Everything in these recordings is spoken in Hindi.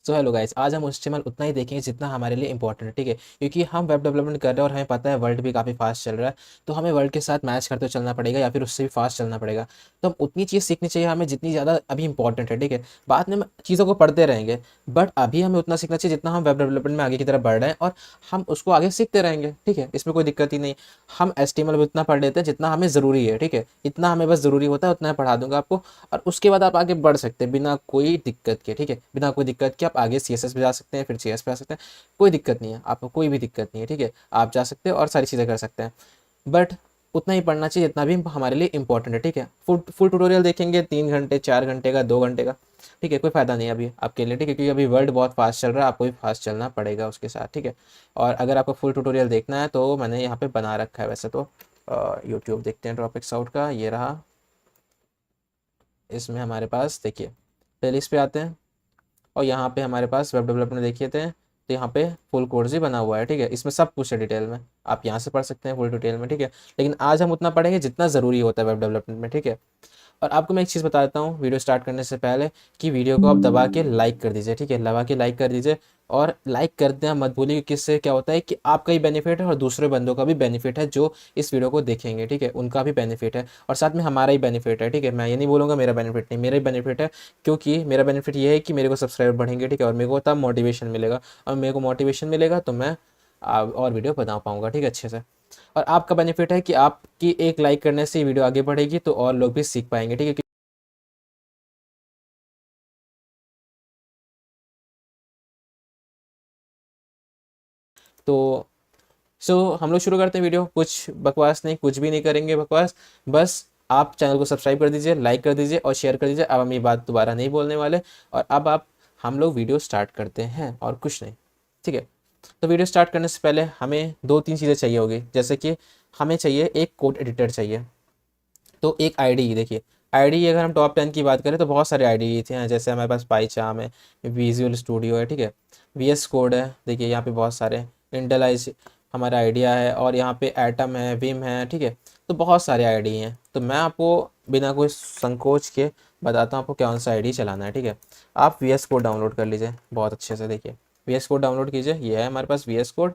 सो हेलो गाइस, आज हम HTML उतना ही देखेंगे जितना हमारे लिए इंपॉर्टेंट है, ठीक है। क्योंकि हम वेब डेवलपमेंट कर रहे हैं और हमें पता है वर्ल्ड भी काफ़ी फास्ट चल रहा है, तो हमें वर्ल्ड के साथ मैच करते हुए चलना पड़ेगा या फिर उससे भी फास्ट चलना पड़ेगा। तो हम उतनी चीज़ सीखनी चाहिए हमें जितनी ज़्यादा अभी इंपॉर्टेंट है, ठीक है। बाद में हम चीज़ों को पढ़ते रहेंगे, बट अभी हमें उतना सीखना चाहिए जितना हम वेब डेवलपमेंट में आगे की तरफ बढ़ रहे हैं, और हम उसको आगे सीखते रहेंगे, ठीक है। इसमें कोई दिक्कत ही नहीं। हम HTML भी उतना पढ़ लेते हैं जितना हमें ज़रूरी है, ठीक है। इतना हमें बस ज़रूरी होता है, उतना मैं पढ़ा दूंगा आपको, और उसके बाद आप आगे बढ़ सकते हैं बिना कोई दिक्कत के, ठीक है। बिना कोई दिक्कत के आप आगे CSS पे जा सकते हैं, फिर JS पे आ सकते हैं। कोई दिक्कत नहीं है, आपको कोई भी दिक्कत नहीं है, ठीक है। आप जा सकते हैं और सारी चीज़ें कर सकते हैं, बट उतना ही पढ़ना चाहिए जितना भी हमारे लिए इंपॉर्टेंट है, ठीक है। फुल फुल ट्यूटोरियल देखेंगे 3 घंटे 4 घंटे का, 2 घंटे का, ठीक है, कोई फ़ायदा नहीं है अभी आपके लिए, ठीक है। क्योंकि अभी वर्ल्ड बहुत फास्ट चल रहा है, आपको भी फास्ट चलना पड़ेगा उसके साथ, ठीक है। और अगर आपको फुल ट्यूटोरियल देखना है तो मैंने यहाँ पे बना रखा है वैसे तो। यूट्यूब देखते हैं ड्रॉपिक्स आउट का, ये रहा। इसमें हमारे पास देखिए प्लेलिस्ट पे आते हैं, और यहाँ पे हमारे पास वेब डेवलपमेंट देखिए थे, तो यहाँ पे फुल कोर्स ही बना हुआ है, ठीक है। इसमें सब कुछ है डिटेल में, आप यहाँ से पढ़ सकते हैं फुल डिटेल में, ठीक है। लेकिन आज हम उतना पढ़ेंगे जितना ज़रूरी होता है वेब डेवलपमेंट में, ठीक है। और आपको मैं एक चीज़ बता देता हूँ वीडियो स्टार्ट करने से पहले, कि वीडियो को आप दबा के लाइक कर दीजिए, ठीक है। दबा के लाइक कर दीजिए, और लाइक करते हैं मत भूलिए, क्योंकि इससे क्या होता है कि आपका ही बेनिफिट है और दूसरे बंदों का भी बेनिफिट है जो इस वीडियो को देखेंगे, ठीक है। उनका भी बेनिफिट है और साथ में हमारा ही बेनिफिट है, ठीक है। मैं ये नहीं बोलूँगा मेरा बेनिफिट नहीं, मेरा ही बेनिफिट है। क्योंकि मेरा बेनिफिट ये है कि मेरे को सब्सक्राइबर बढ़ेंगे, ठीक है, और मेरे को तब मोटिवेशन मिलेगा, और मेरे को मोटिवेशन मिलेगा तो मैं और वीडियो बना पाऊँगा, ठीक है, अच्छे से। और आपका बेनिफिट है कि आपकी एक लाइक करने से वीडियो आगे बढ़ेगी, तो और लोग भी सीख पाएंगे, ठीक है। तो हम लोग शुरू करते हैं वीडियो। कुछ बकवास नहीं, कुछ भी नहीं करेंगे बकवास। बस आप चैनल को सब्सक्राइब कर दीजिए, लाइक कर दीजिए और शेयर कर दीजिए। अब हम ये बात दोबारा नहीं बोलने वाले। और अब हम लोग वीडियो स्टार्ट करते हैं और कुछ नहीं, ठीक है। तो वीडियो स्टार्ट करने से पहले हमें 2-3 चीज़ें चाहिए होगी, जैसे कि हमें चाहिए एक कोड एडिटर चाहिए, तो एक आईडी। देखिए आईडी, अगर हम टॉप 10 की बात करें तो बहुत सारे आईडी थे हैं, जैसे हमारे पास पाईचार्म है, विजुअल स्टूडियो है, ठीक है, VS कोड है, देखिए यहाँ पे बहुत सारे, इंटेलाइज हमारा आइडिया है, और यहाँ पे एटम है, विम है, ठीक है। तो बहुत सारे आईडी हैं, तो मैं आपको बिना कोई संकोच के बताता हूँ आपको कौन सा आईडी चलाना है, ठीक है। आप VS कोड डाउनलोड कर लीजिए बहुत अच्छे से। देखिए VS कोड डाउनलोड कीजिए, ये है हमारे पास VS कोड।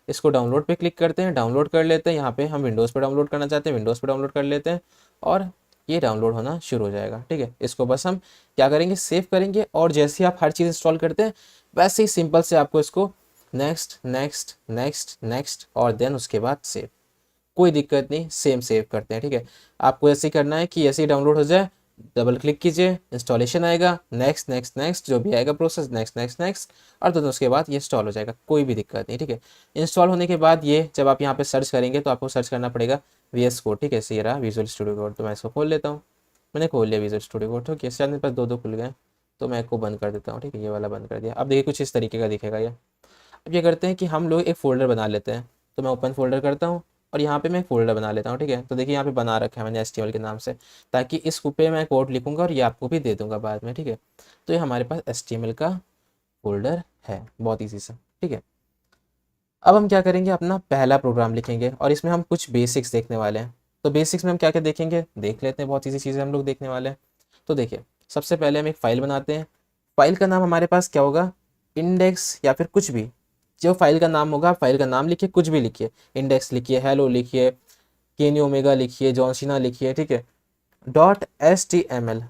इसको डाउनलोड पे क्लिक करते हैं, डाउनलोड कर लेते हैं। यहाँ पे हम विंडोज़ पे डाउनलोड करना चाहते हैं, विंडोज़ पे डाउनलोड कर लेते हैं, और ये डाउनलोड होना शुरू हो जाएगा, ठीक है। इसको बस हम क्या करेंगे, सेव करेंगे, और जैसे ही आप हर चीज़ इंस्टॉल करते हैं वैसे ही सिंपल से आपको इसको नेक्स्ट नेक्स्ट नेक्स्ट नेक्स्ट और देन उसके बाद सेव। कोई दिक्कत नहीं, सेम सेव करते हैं, ठीक है। आपको ऐसे ही करना है कि ऐसे ही डाउनलोड हो जाए, डबल क्लिक कीजिए, इंस्टॉलेशन आएगा, नेक्स्ट नेक्स्ट नेक्स्ट जो भी आएगा प्रोसेस, नेक्स्ट नेक्स्ट नेक्स्ट, और तो उसके बाद ये इंस्टॉल हो जाएगा, कोई भी दिक्कत नहीं, ठीक है। इंस्टॉल होने के बाद ये जब आप यहाँ पे सर्च करेंगे तो आपको सर्च करना पड़ेगा VS कोड, ठीक है। ये रहा विजुअल स्टूडियो कोड, तो मैं इसको खोल लेता हूँ। मैंने खोल लिया विजुअल स्टूडियो कोड, ठीक है। शायद मेरे पास दो दो खुल गए, तो मैं इसको बंद कर देता हूँ, ठीक है। ये वाला बंद कर दिया। अब देखिए कुछ इस तरीके का दिखेगा ये। अब ये करते हैं कि हम लोग एक फ़ोल्डर बना लेते हैं, तो मैं ओपन फ़ोल्डर करता हूँ, और यहाँ पे मैं एक फ़ोल्डर बना लेता हूँ, ठीक है। तो देखिए यहाँ पे बना रखा है मैंने HTML के नाम से, ताकि इस पे मैं कोड लिखूँगा और ये आपको भी दे दूँगा बाद में, ठीक है। तो ये हमारे पास HTML का फ़ोल्डर है, बहुत ईजी सा, ठीक है। अब हम क्या करेंगे, अपना पहला प्रोग्राम लिखेंगे, और इसमें हम कुछ बेसिक्स देखने वाले हैं। तो बेसिक्स में हम क्या क्या देखेंगे, देख लेते हैं। बहुत ईजी चीज़ें हम लोग देखने वाले हैं। तो देखिए सबसे पहले हम एक फ़ाइल बनाते हैं। फाइल का नाम हमारे पास क्या होगा, इंडेक्स, या फिर कुछ भी जो फाइल का नाम होगा, फाइल का नाम लिखिए, कुछ भी लिखिए, इंडेक्स लिखिए, हेलो लिखिए, केनी ओमेगा लिखिए, जॉनसीना लिखिए, ठीक है। .html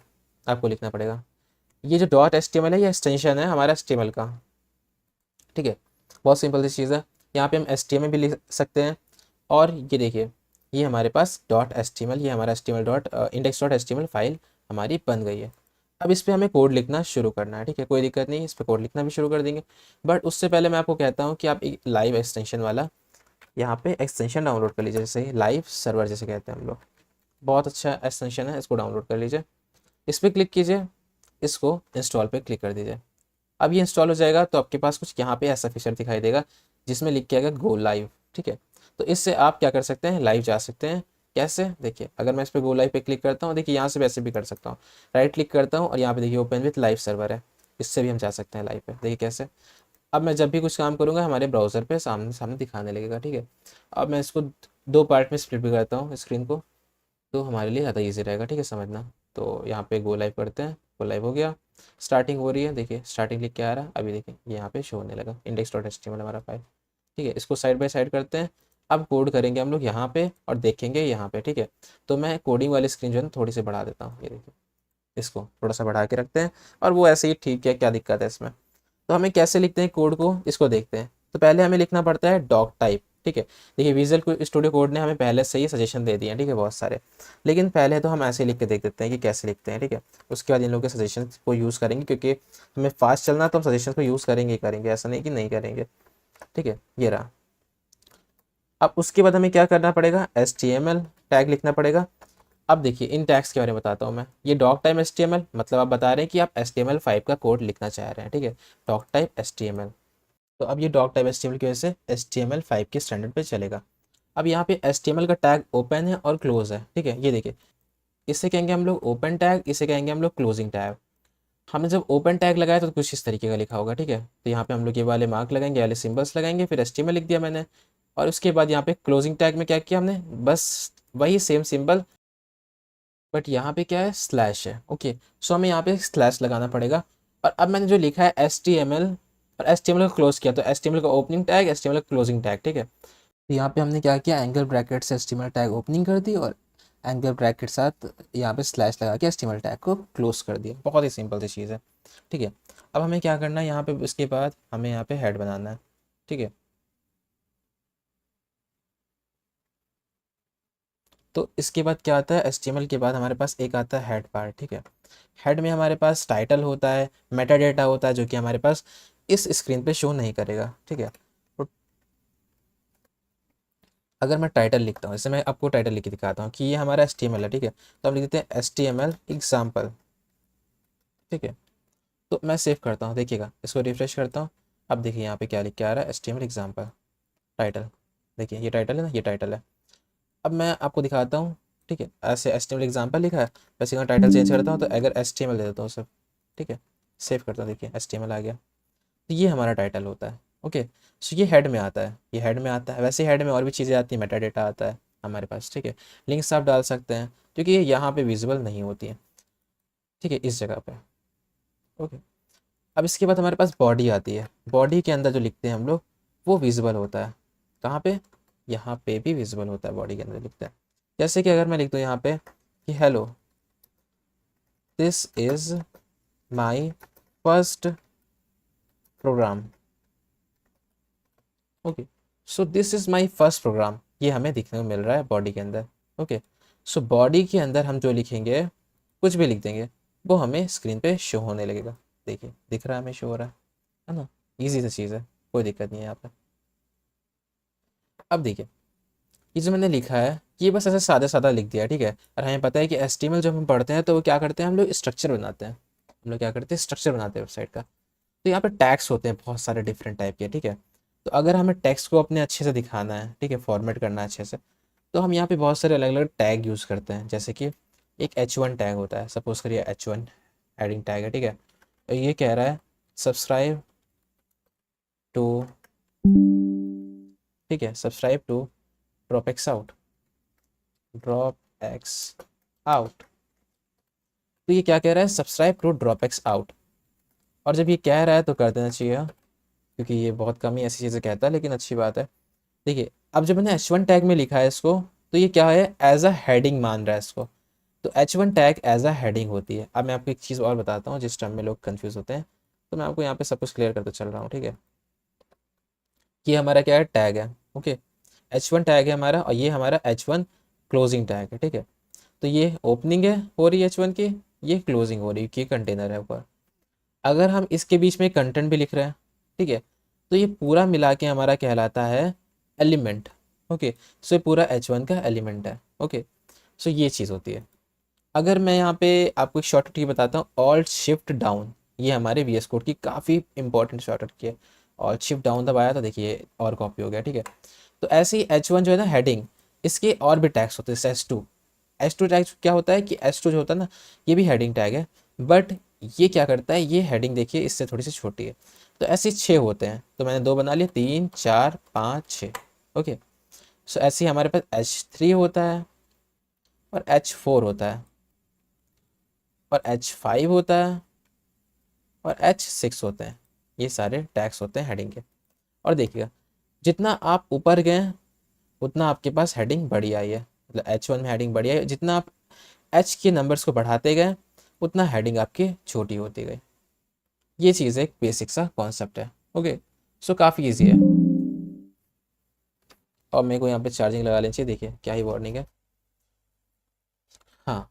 आपको लिखना पड़ेगा। ये जो .html है ये एक्सटेंशन है हमारा HTML का, ठीक है। बहुत सिंपल सी चीज़ है। यहाँ पे हम HTML भी लिख सकते हैं, और ये देखिए ये हमारे पास .html, ये हमारा HTML डॉट index.html फाइल हमारी बन गई है। अब इस पे हमें कोड लिखना शुरू करना है, ठीक है। कोई दिक्कत नहीं, इस पे कोड लिखना भी शुरू कर देंगे, बट उससे पहले मैं आपको कहता हूँ कि आप एक लाइव एक्सटेंशन वाला यहाँ पे एक्सटेंशन डाउनलोड कर लीजिए, जैसे लाइव सर्वर जैसे कहते हैं हम लोग। बहुत अच्छा एक्सटेंशन है, इसको डाउनलोड कर लीजिए। इस पर क्लिक कीजिए, इसको इंस्टॉल पे क्लिक कर दीजिए। अब ये इंस्टॉल हो जाएगा तो आपके पास कुछ यहाँ पे ऐसा फीचर दिखाई देगा जिसमें लिख के आएगा गो लाइव, ठीक है। तो इससे आप क्या कर सकते हैं, लाइव जा सकते हैं। कैसे, देखिए अगर मैं इस पर गो लाइव पे क्लिक करता हूँ, देखिए यहाँ से वैसे भी कर सकता हूँ, राइट क्लिक करता हूँ और यहाँ पे देखिए ओपन विथ लाइव सर्वर है, इससे भी हम जा सकते हैं लाइव पे। देखिए कैसे, अब मैं जब भी कुछ काम करूँगा हमारे ब्राउज़र पे सामने सामने दिखाने लगेगा, ठीक है। अब मैं इसको दो पार्ट में स्प्लिट भी करता हूँ स्क्रीन को, तो हमारे लिए ज़्यादा ईजी रहेगा, ठीक है, समझना। तो यहाँ पे गो लाइव करते हैं, वो लाइव हो गया, स्टार्टिंग हो रही है, देखिए स्टार्टिंग लिख के आ रहा है, अभी देखिए ये यहाँ पे शो होने लगा index.html हमारा फाइल। ठीक है, इसको साइड बाय साइड करते हैं। अब कोड करेंगे हम लोग यहाँ पे और देखेंगे यहाँ पे। ठीक है, तो मैं कोडिंग वाली स्क्रीन जो है ना थोड़ी सी बढ़ा देता हूँ, ये देखिए इसको थोड़ा सा बढ़ा के रखते हैं और वो ऐसे ही ठीक है, क्या दिक्कत है इसमें। तो हमें कैसे लिखते हैं कोड को, इसको देखते हैं। तो पहले हमें लिखना पड़ता है डॉक टाइप। ठीक है, देखिए विजुअल स्टूडियो कोड ने हमें पहले से ही सजेशन दे दिए हैं, ठीक है, बहुत सारे। लेकिन पहले तो हम ऐसे लिख के देख देते हैं कि कैसे लिखते हैं। ठीक है, उसके बाद इन लोगों के सजेशन को यूज़ करेंगे, क्योंकि हमें फास्ट चलना है तो हम सजेशन को यूज़ करेंगे ही करेंगे, ऐसा नहीं कि नहीं करेंगे। ठीक है, ये रहा। अब उसके बाद हमें क्या करना पड़ेगा, HTML टैग लिखना पड़ेगा। अब देखिए इन टैग्स के बारे में बताता हूँ मैं। ये डॉक टाइप HTML मतलब आप बता रहे हैं कि आप HTML5 का कोड लिखना चाह रहे हैं। ठीक है, डॉक टाइप HTML। तो अब ये डॉक टाइप HTML की वजह से HTML5 के स्टैंडर्ड पे चलेगा। अब यहाँ पे HTML का टैग ओपन है और क्लोज है। ठीक है, ये देखिए इसे कहेंगे हम लोग ओपन टैग, इसे कहेंगे हम लोग क्लोजिंग टैग। हमने जब ओपन टैग लगाया तो कुछ इस तरीके का लिखा होगा। ठीक है, तो यहाँ पे हम लोग ये वाले मार्क लगाएंगे, वाले सिंबल्स लगाएंगे, फिर HTML लिख दिया मैंने। और उसके बाद यहाँ पे क्लोजिंग टैग में क्या किया हमने, बस वही सेम सिंबल, बट यहाँ पे क्या है, स्लैश है। ओके, सो हमें यहाँ पे स्लैश लगाना पड़ेगा। और अब मैंने जो लिखा है HTML और HTML को क्लोज किया, तो HTML का ओपनिंग टैग, HTML का क्लोजिंग टैग। ठीक है, तो यहाँ पे हमने क्या किया, एंगल ब्रैकेट से HTML टैग ओपनिंग कर दी और एंगल ब्रैकेट साथ यहाँ पे स्लैश लगा के HTML टैग को क्लोज कर दिया। बहुत ही सिंपल सी चीज़ है। ठीक है, अब हमें क्या करना है यहाँ पे, इसके बाद हमें यहाँ पे हेड बनाना है। ठीक है, तो इसके बाद क्या आता है, HTML के बाद हमारे पास एक आता है हेड पार्ट। ठीक है, हेड में हमारे पास टाइटल होता है, मेटा डेटा होता है, जो कि हमारे पास इस स्क्रीन पे शो नहीं करेगा। ठीक है, तो अगर मैं टाइटल लिखता हूँ, जैसे मैं आपको टाइटल लिख के दिखाता हूँ कि ये हमारा HTML है। ठीक है, तो हम लिख देते हैं HTML एग्जाम्पल। ठीक है, तो मैं सेव करता हूँ, देखिएगा इसको रिफ्रेश करता हूँ। अब देखिए यहाँ पे क्या लिख के आ रहा है, HTML एग्जाम्पल टाइटल। देखिए ये टाइटल है ना, ये टाइटल है। अब मैं आपको दिखाता हूँ। ठीक है, ऐसे HTML एग्जाम्पल लिखा है, वैसे यहाँ टाइटल चेंज करता हूँ, तो अगर HTML दे देता हूँ सब। ठीक है, सेव करता हूँ, देखिए HTML आ गया। तो ये हमारा टाइटल होता है। ओके, सो ये हेड में आता है, ये हेड में आता है। वैसे हेड में और भी चीज़ें आती हैं, मेटा डेटा आता है हमारे पास। ठीक है, लिंक्स आप डाल सकते हैं, क्योंकि ये यहाँ पे विजिबल नहीं होती है। ठीक है, इस जगह पे। ओके, अब इसके बाद हमारे पास बॉडी आती है। बॉडी के अंदर जो लिखते हैं हम लोग, वो विजिबल होता है। कहाँ पे, यहाँ पे भी विजिबल होता है, बॉडी के अंदर लिखते हैं। जैसे कि अगर मैं लिख दूँ यहाँ पे कि hello, this is my first program. Okay, so this is my first program, ये हमें दिखने को मिल रहा है बॉडी के अंदर। ओके, सो बॉडी के अंदर हम जो लिखेंगे, कुछ भी लिख देंगे, वो हमें स्क्रीन पे शो होने लगेगा। देखिए दिख रहा है, हमें शो हो रहा है ना। ईजी सी चीज़ है, कोई दिक्कत नहीं है यहाँ पे। अब देखिए ये जो मैंने लिखा है, ये बस ऐसे सादा सादा लिख दिया है। ठीक है, और हमें पता है कि HTML जब हम पढ़ते हैं तो वो क्या करते हैं, हम लोग स्ट्रक्चर बनाते हैं। हम लोग क्या करते हैं, स्ट्रक्चर बनाते हैं वेबसाइट का। तो यहाँ पे टैग्स होते हैं बहुत सारे डिफरेंट टाइप के। ठीक है, तो अगर हमें टेक्स्ट को अपने अच्छे से दिखाना है, ठीक है, फॉर्मेट करना है अच्छे से, तो हम यहाँ पे बहुत सारे अलग अलग टैग यूज़ करते हैं। जैसे कि एक H1 टैग होता है, सपोज करिए H1 हेडिंग टैग है। ठीक है, तो ये कह रहा है सब्सक्राइब टू, ठीक है, subscribe to drop x out, drop x out. तो ये क्या कह रहा है, subscribe to drop x out. और जब ये कह रहा है तो कर देना चाहिए, हाँ, क्योंकि ये बहुत कम ही ऐसी चीज़ें कहता है, लेकिन अच्छी बात है। देखिए अब जब मैंने H1 टैग में लिखा है इसको, तो ये क्या है, एज अ हेडिंग मान रहा है इसको। तो H1 tag as a heading होती है। अब मैं आपको एक चीज़ और बताता हूँ जिस टर्म में लोग कंफ्यूज होते हैं, तो मैं आपको यहाँ पे सब कुछ क्लियर करते चल रहा हूँ। ठीक है, ये हमारा क्या है, टैग है। ओके, H1 टैग है हमारा, और ये हमारा H1 क्लोजिंग टैग है। ठीक है, तो ये ओपनिंग है हो रही है H1 की, ये क्लोजिंग हो रही है, ये कंटेनर है ऊपर। अगर हम इसके बीच में कंटेंट भी लिख रहे हैं, ठीक है, तो ये पूरा मिला के हमारा कहलाता है एलिमेंट। ओके, सो ये पूरा H1 का एलिमेंट है। ओके, सो ये चीज़ होती है। अगर मैं यहाँ पे आपको एक शॉर्टकट की बताता हूँ, ऑल्ट शिफ्ट डाउन, ये हमारे VS कोड की काफ़ी इंपॉर्टेंट शॉर्टकट की है। ऑल्ट शिफ्ट डाउन दबाया तो देखिए और कॉपी हो गया। ठीक है, तो ऐसे ही H1 जो है ना हेडिंग, इसके और भी टैग्स होते हैं, जैसे H2। H2 टैग क्या होता है कि H2 जो होता है ना, ये भी हेडिंग टैग है, बट ये क्या करता है, ये हेडिंग देखिए इससे थोड़ी सी छोटी है। तो ऐसे 6 होते हैं, तो मैंने 2 बना लिए, 3 4 5 6। ओके, सो ऐसे ही हमारे पास H3 होता है और H4 होता है। और H5 होता है और H6 होते हैं। ये सारे टैग्स होते हैं हेडिंग के। और देखिएगा जितना आप ऊपर गए उतना आपके पास हेडिंग बढ़ी आई है, मतलब H1 में हेडिंग बढ़ी आई, जितना आप H के नंबर्स को बढ़ाते गए उतना हेडिंग आपकी छोटी होती गई। ये चीज़ एक बेसिक सा कॉन्सेप्ट है। ओके, सो काफ़ी ईजी है। और मेरे को यहाँ पे चार्जिंग लगा लेनी चाहिए, देखिए क्या ही वार्निंग है। हाँ,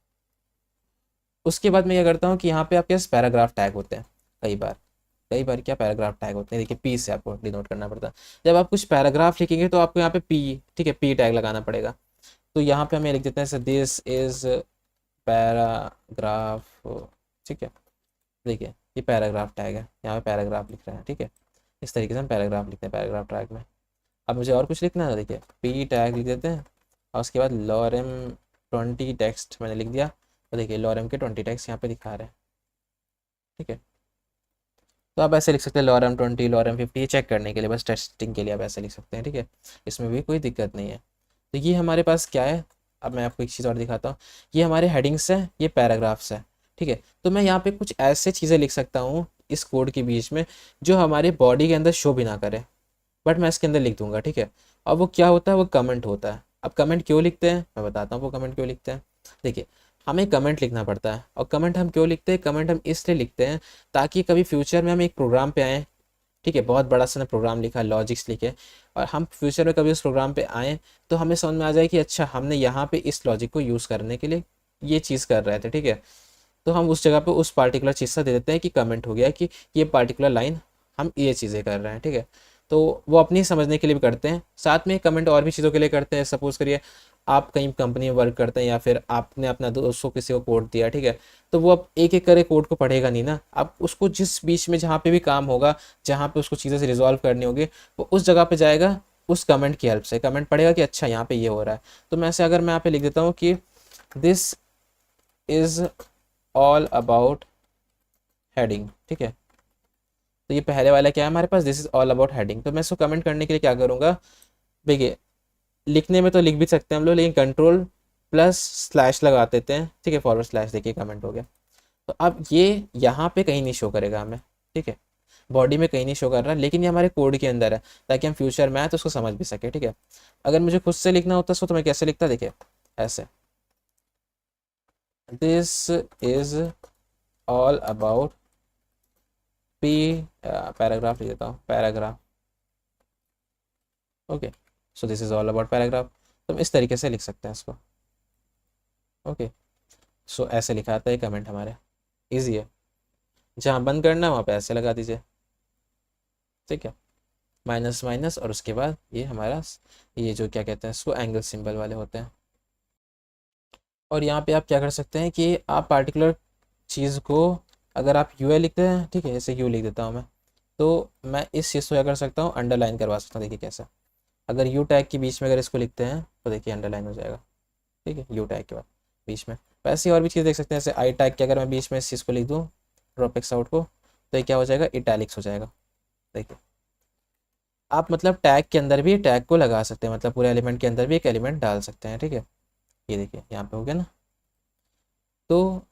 उसके बाद मैं क्या करता हूँ कि यहाँ पे आपके पास पैराग्राफ टैग होते हैं। कई बार क्या पैराग्राफ टैग होते हैं, देखिए पी से आपको डिनोट करना पड़ता है। जब आप कुछ पैराग्राफ लिखेंगे तो आपको यहाँ पे पी, ठीक है, पी टैग लगाना पड़ेगा। तो यहाँ पे हमें लिख देते हैं दिस इज पैराग्राफ, ठीक है। देखिए ये पैराग्राफ टैग है, यहाँ पे पैराग्राफ लिख रहे हैं, ठीक है। इस तरीके से हम पैराग्राफ लिखते हैं पैराग्राफ टैग में। अब मुझे और कुछ लिखना है, देखिए पी टैग लिख देते हैं और उसके बाद लॉरम 20 टेक्स्ट मैंने लिख दिया। और देखिए लॉरम के 20 टेक्स्ट यहाँ पे दिखा रहे हैं, ठीक है। तो आप ऐसे लिख सकते हैं लॉरम 20, लॉरम 50, चेक करने के लिए, बस टेस्टिंग के लिए आप ऐसे लिख सकते हैं, ठीक है। इसमें भी कोई दिक्कत नहीं है। तो ये हमारे पास क्या है, अब मैं आपको एक चीज़ और दिखाता हूँ। ये हमारे हेडिंग्स हैं, ये पैराग्राफ्स हैं, ठीक है। तो मैं यहाँ पे कुछ ऐसे चीज़ें लिख सकता हूँ इस कोड के बीच में जो हमारे बॉडी के अंदर शो भी ना करे, बट मैं इसके अंदर लिख दूंगा, ठीक है। और वो क्या होता है, वो कमेंट होता है। अब कमेंट क्यों लिखते हैं मैं बताता हूँ, वो कमेंट क्यों लिखते हैं। देखिए हमें कमेंट लिखना पड़ता है, और कमेंट हम क्यों लिखते हैं, कमेंट हम इसलिए लिखते हैं ताकि कभी फ्यूचर में हम एक प्रोग्राम पे आएँ, ठीक है, बहुत बड़ा सा प्रोग्राम लिखा, लॉजिक्स लिखे, और हम फ्यूचर में कभी उस प्रोग्राम पे आएँ तो हमें समझ में आ जाए कि अच्छा हमने यहाँ पे इस लॉजिक को यूज़ करने के लिए ये चीज़ कर रहे थे, ठीक है। तो हम उस जगह पे उस पार्टिकुलर चीज़ से दे देते हैं कि कमेंट हो गया कि ये पार्टिकुलर लाइन हम ये चीज़ें कर रहे हैं, ठीक है। तो वो अपनी समझने के लिए भी करते हैं, साथ में कमेंट और भी चीज़ों के लिए करते हैं। सपोज़ करिए आप कहीं कंपनी में वर्क करते हैं या फिर आपने अपना दोस्तों किसी को कोड दिया, ठीक है। तो वो अब एक एक करे कोड को पढ़ेगा नहीं ना, आप उसको जिस बीच में जहाँ पे भी काम होगा, जहाँ पे उसको चीज़ें से रिजॉल्व करनी होगी, वो उस जगह पे जाएगा, उस कमेंट की हेल्प से कमेंट पढ़ेगा कि अच्छा यहाँ पे ये हो रहा है। तो मैं ऐसे अगर मैं यहाँ पे लिख देता हूँ कि this is all about heading, ठीक है। तो ये पहले वाला क्या है हमारे पास, this is all about heading. तो मैं इसको कमेंट करने के लिए क्या करूँगा, देखिए लिखने में तो लिख भी सकते हैं हम लोग, लेकिन कंट्रोल प्लस स्लैश लगा देते हैं, ठीक है, फॉरवर्ड स्लैश, देखिए कमेंट हो गया। तो अब ये यहाँ पे कहीं नहीं शो करेगा हमें, ठीक है, बॉडी में कहीं नहीं शो कर रहा, लेकिन ये हमारे कोड के अंदर है ताकि हम फ्यूचर में आए तो उसको समझ भी सके, ठीक है। अगर मुझे खुद से लिखना होता तो मैं कैसे लिखता, देखिए ऐसे, this is all about P, paragraph लिख देता हूँ, paragraph, okay. So this is all about paragraph. तो हम इस तरीके से लिख सकते हैं इसको, ओके। सो ऐसे लिखा आता है कमेंट हमारे, इजी है। जहाँ बंद करना है वहाँ पे ऐसे लगा दीजिए, ठीक है, माइनस माइनस, और उसके बाद ये हमारा ये जो क्या कहते हैं इसको, एंगल सिंबल वाले होते हैं। और यहाँ पे आप क्या कर सकते हैं कि आप पार्टिकुलर चीज़ को, अगर आप यू लिखते हैं, ठीक है, जैसे यू लिख देता हूँ मैं, तो मैं इस चीज़ को क्या कर सकता हूँ, अंडरलाइन करवा सकता हूँ, देखिए कैसे। अगर यू टैग के बीच में अगर इसको लिखते हैं तो देखिए अंडरलाइन हो जाएगा, ठीक है, यू टैग के बाद बीच में। वैसे और भी चीज़ देख सकते हैं, जैसे आई टैग के अगर मैं बीच में इस चीज़ को लिख दूँ, ड्रॉप एक्स आउट को, तो ये क्या हो जाएगा, इटैलिक्स हो जाएगा। देखिए आप मतलब टैग के अंदर भी टैग को लगा सकते हैं, मतलब पूरे एलिमेंट के अंदर भी एक एलिमेंट डाल सकते हैं, ठीक है। ये देखिए यहाँ पे हो गया ना। तो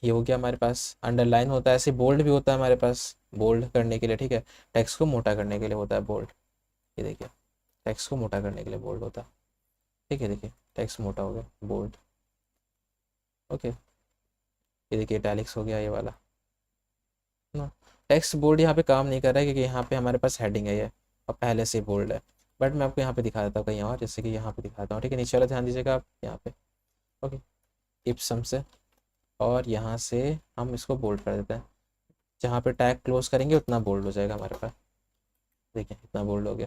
ये हो गया हमारे पास, अंडरलाइन होता है, ऐसे बोल्ड भी होता है हमारे पास, बोल्ड करने के लिए, ठीक है, टेक्स्ट को मोटा करने के लिए होता है बोल्ड। ये देखिए टेक्स्ट को मोटा करने के लिए बोल्ड होता है, ठीक है। देखिए टेक्स्ट मोटा हो गया, बोल्ड, ओके। ये देखिए इटैलिक्स हो गया ये वाला ना। टेक्स्ट बोल्ड यहाँ पे काम नहीं कर रहा है क्योंकि यहाँ पे हमारे पास हेडिंग है ये, और पहले से बोल्ड है। बट मैं आपको यहाँ पे दिखा देता हूँ कहीं और, जैसे कि यहाँ पे दिखाता हूँ, ठीक है। नीचे वाला ध्यान दीजिएगा आप यहाँ पे, ओके, इप्सम से, और यहाँ से हम इसको बोल्ड कर देते हैं। जहाँ पे टैग क्लोज करेंगे उतना बोल्ड हो जाएगा हमारे पास, देखिए इतना बोल्ड हो गया।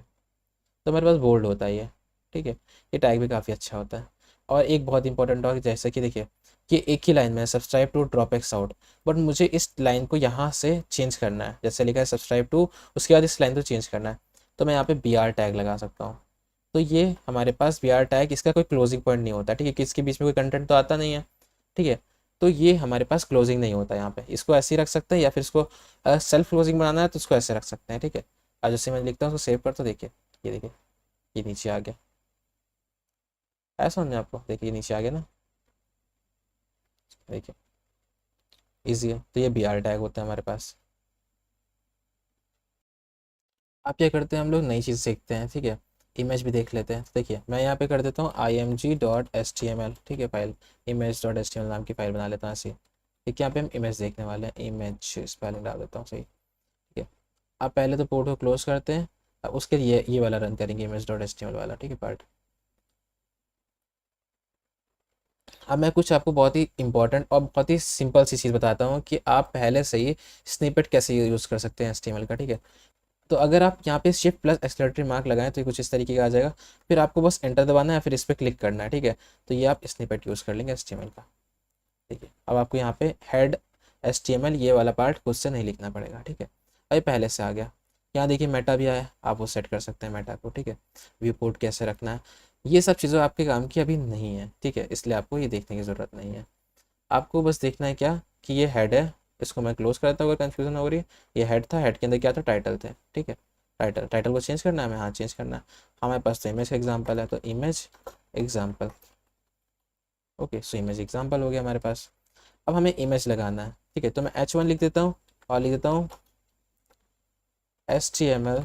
तो हमारे पास बोल्ड होता है ये, ठीक है। ये टैग भी काफ़ी अच्छा होता है। और एक बहुत इंपॉर्टेंट और जैसे कि देखिए कि एक ही लाइन में subscribe to drop x out, but मुझे इस लाइन को यहाँ से चेंज करना है, जैसे लिखा है सब्सक्राइब टू, उसके बाद इस लाइन को चेंज करना है, तो मैं यहाँ पे बी आर टैग लगा सकता हूँ। तो ये हमारे पास बी आर टैग, इसका कोई क्लोजिंग पॉइंट नहीं होता, ठीक है, कि इसके बीच में कोई कंटेंट तो आता नहीं है, ठीक है। तो ये हमारे पास क्लोजिंग नहीं होता यहाँ पे, इसको ऐसे ही रख सकते हैं, या फिर इसको सेल्फ क्लोजिंग बनाना है तो इसको ऐसे रख सकते हैं, ठीक है। अब जैसे मैं लिखता हूँ उसको सेव कर, तो देखिए ये देखिए ये नीचे आ गया, ऐसा समझे आपको, देखिए नीचे आ गया ना, देखिए ईजी है। तो ये बी आर टैग होता है हमारे पास। आप क्या करते हैं, हम लोग नई चीज़ सीखते हैं, ठीक है। इमेज भी देख लेते हैं। तो देखिए मैं यहाँ पे कर देता हूँ img.html, ठीक है, फाइल image.html नाम की फाइल बना लेता हूँ ऐसी। ठीक है, यहाँ पे हम इमेज देखने वाले हैं, इमेज स्पेलिंग डाल देता हूँ सही, ठीक है। आप पहले तो पोर्ट को क्लोज करते हैं, अब उसके लिए ये वाला रन करेंगे, image.html वाला, ठीक है, पार्ट। अब मैं कुछ आपको बहुत ही इंपॉर्टेंट और बहुत ही सिंपल सी चीज़ बताता हूँ कि आप पहले से ही स्निपेट कैसे यूज़ कर सकते हैं HTML का, ठीक है। तो अगर आप यहाँ पे शिफ्ट प्लस एक्सक्लेमेटरी मार्क लगाएं तो ये कुछ इस तरीके का आ जाएगा। फिर आपको बस एंटर दबाना है, फिर इस पर क्लिक करना है, ठीक है। तो ये आप स्निपेट यूज़ कर लेंगे HTML का, ठीक है। अब आपको यहाँ पे हेड HTML ये वाला पार्ट खुद से नहीं लिखना पड़ेगा, ठीक है। अभी पहले से आ गया। यहाँ देखिए मेटा भी आया, आप वो सेट कर सकते हैं मेटा को, ठीक है। व्यू पोर्ट कैसे रखना है, ये सब चीज़ें आपके काम की अभी नहीं है, ठीक है, इसलिए आपको ये देखने की ज़रूरत नहीं है। आपको बस देखना है क्या कि ये हेड है, इसको मैं क्लोज करता हूँ अगर कन्फ्यूजन हो रही है। ये हेड था, हेड के अंदर क्या था, टाइटल थे, ठीक है। टाइटल, टाइटल को चेंज करना है हमें, हाँ चेंज करना है। हमारे पास तो इमेज का एग्जाम्पल है, तो image example, okay. So image example हो गया हमारे पास। अब हमें इमेज लगाना है, ठीक है। तो मैं H1 लिख देता हूँ और लिख देता हूँ HTML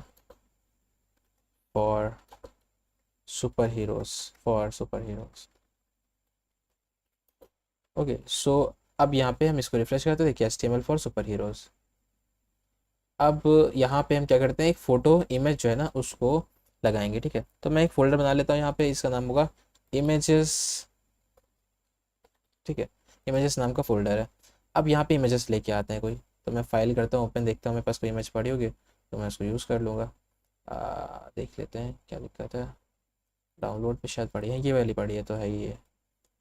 for superheroes, for superheroes, okay. So अब यहाँ पे हम इसको रिफ्रेश करते हैं, देखिए HTML फॉर सुपर हीरोज। अब यहाँ पे हम क्या करते हैं, एक फ़ोटो इमेज जो है ना उसको लगाएंगे, ठीक है। तो मैं एक फ़ोल्डर बना लेता हूँ यहाँ पे, इसका नाम होगा इमेजेस, ठीक है। इमेजेस नाम का फ़ोल्डर है। अब यहाँ पे इमेजेस लेके आते हैं कोई, तो मैं फाइल करता हूँ ओपन, देखता हूँ मेरे पास कोई इमेज पड़ी होगी तो मैं उसको यूज़ कर लूँगा। देख लेते हैं क्या दिक्कत है। डाउनलोड पे शायद पड़ी है, ये वाली पड़ी है तो है ये,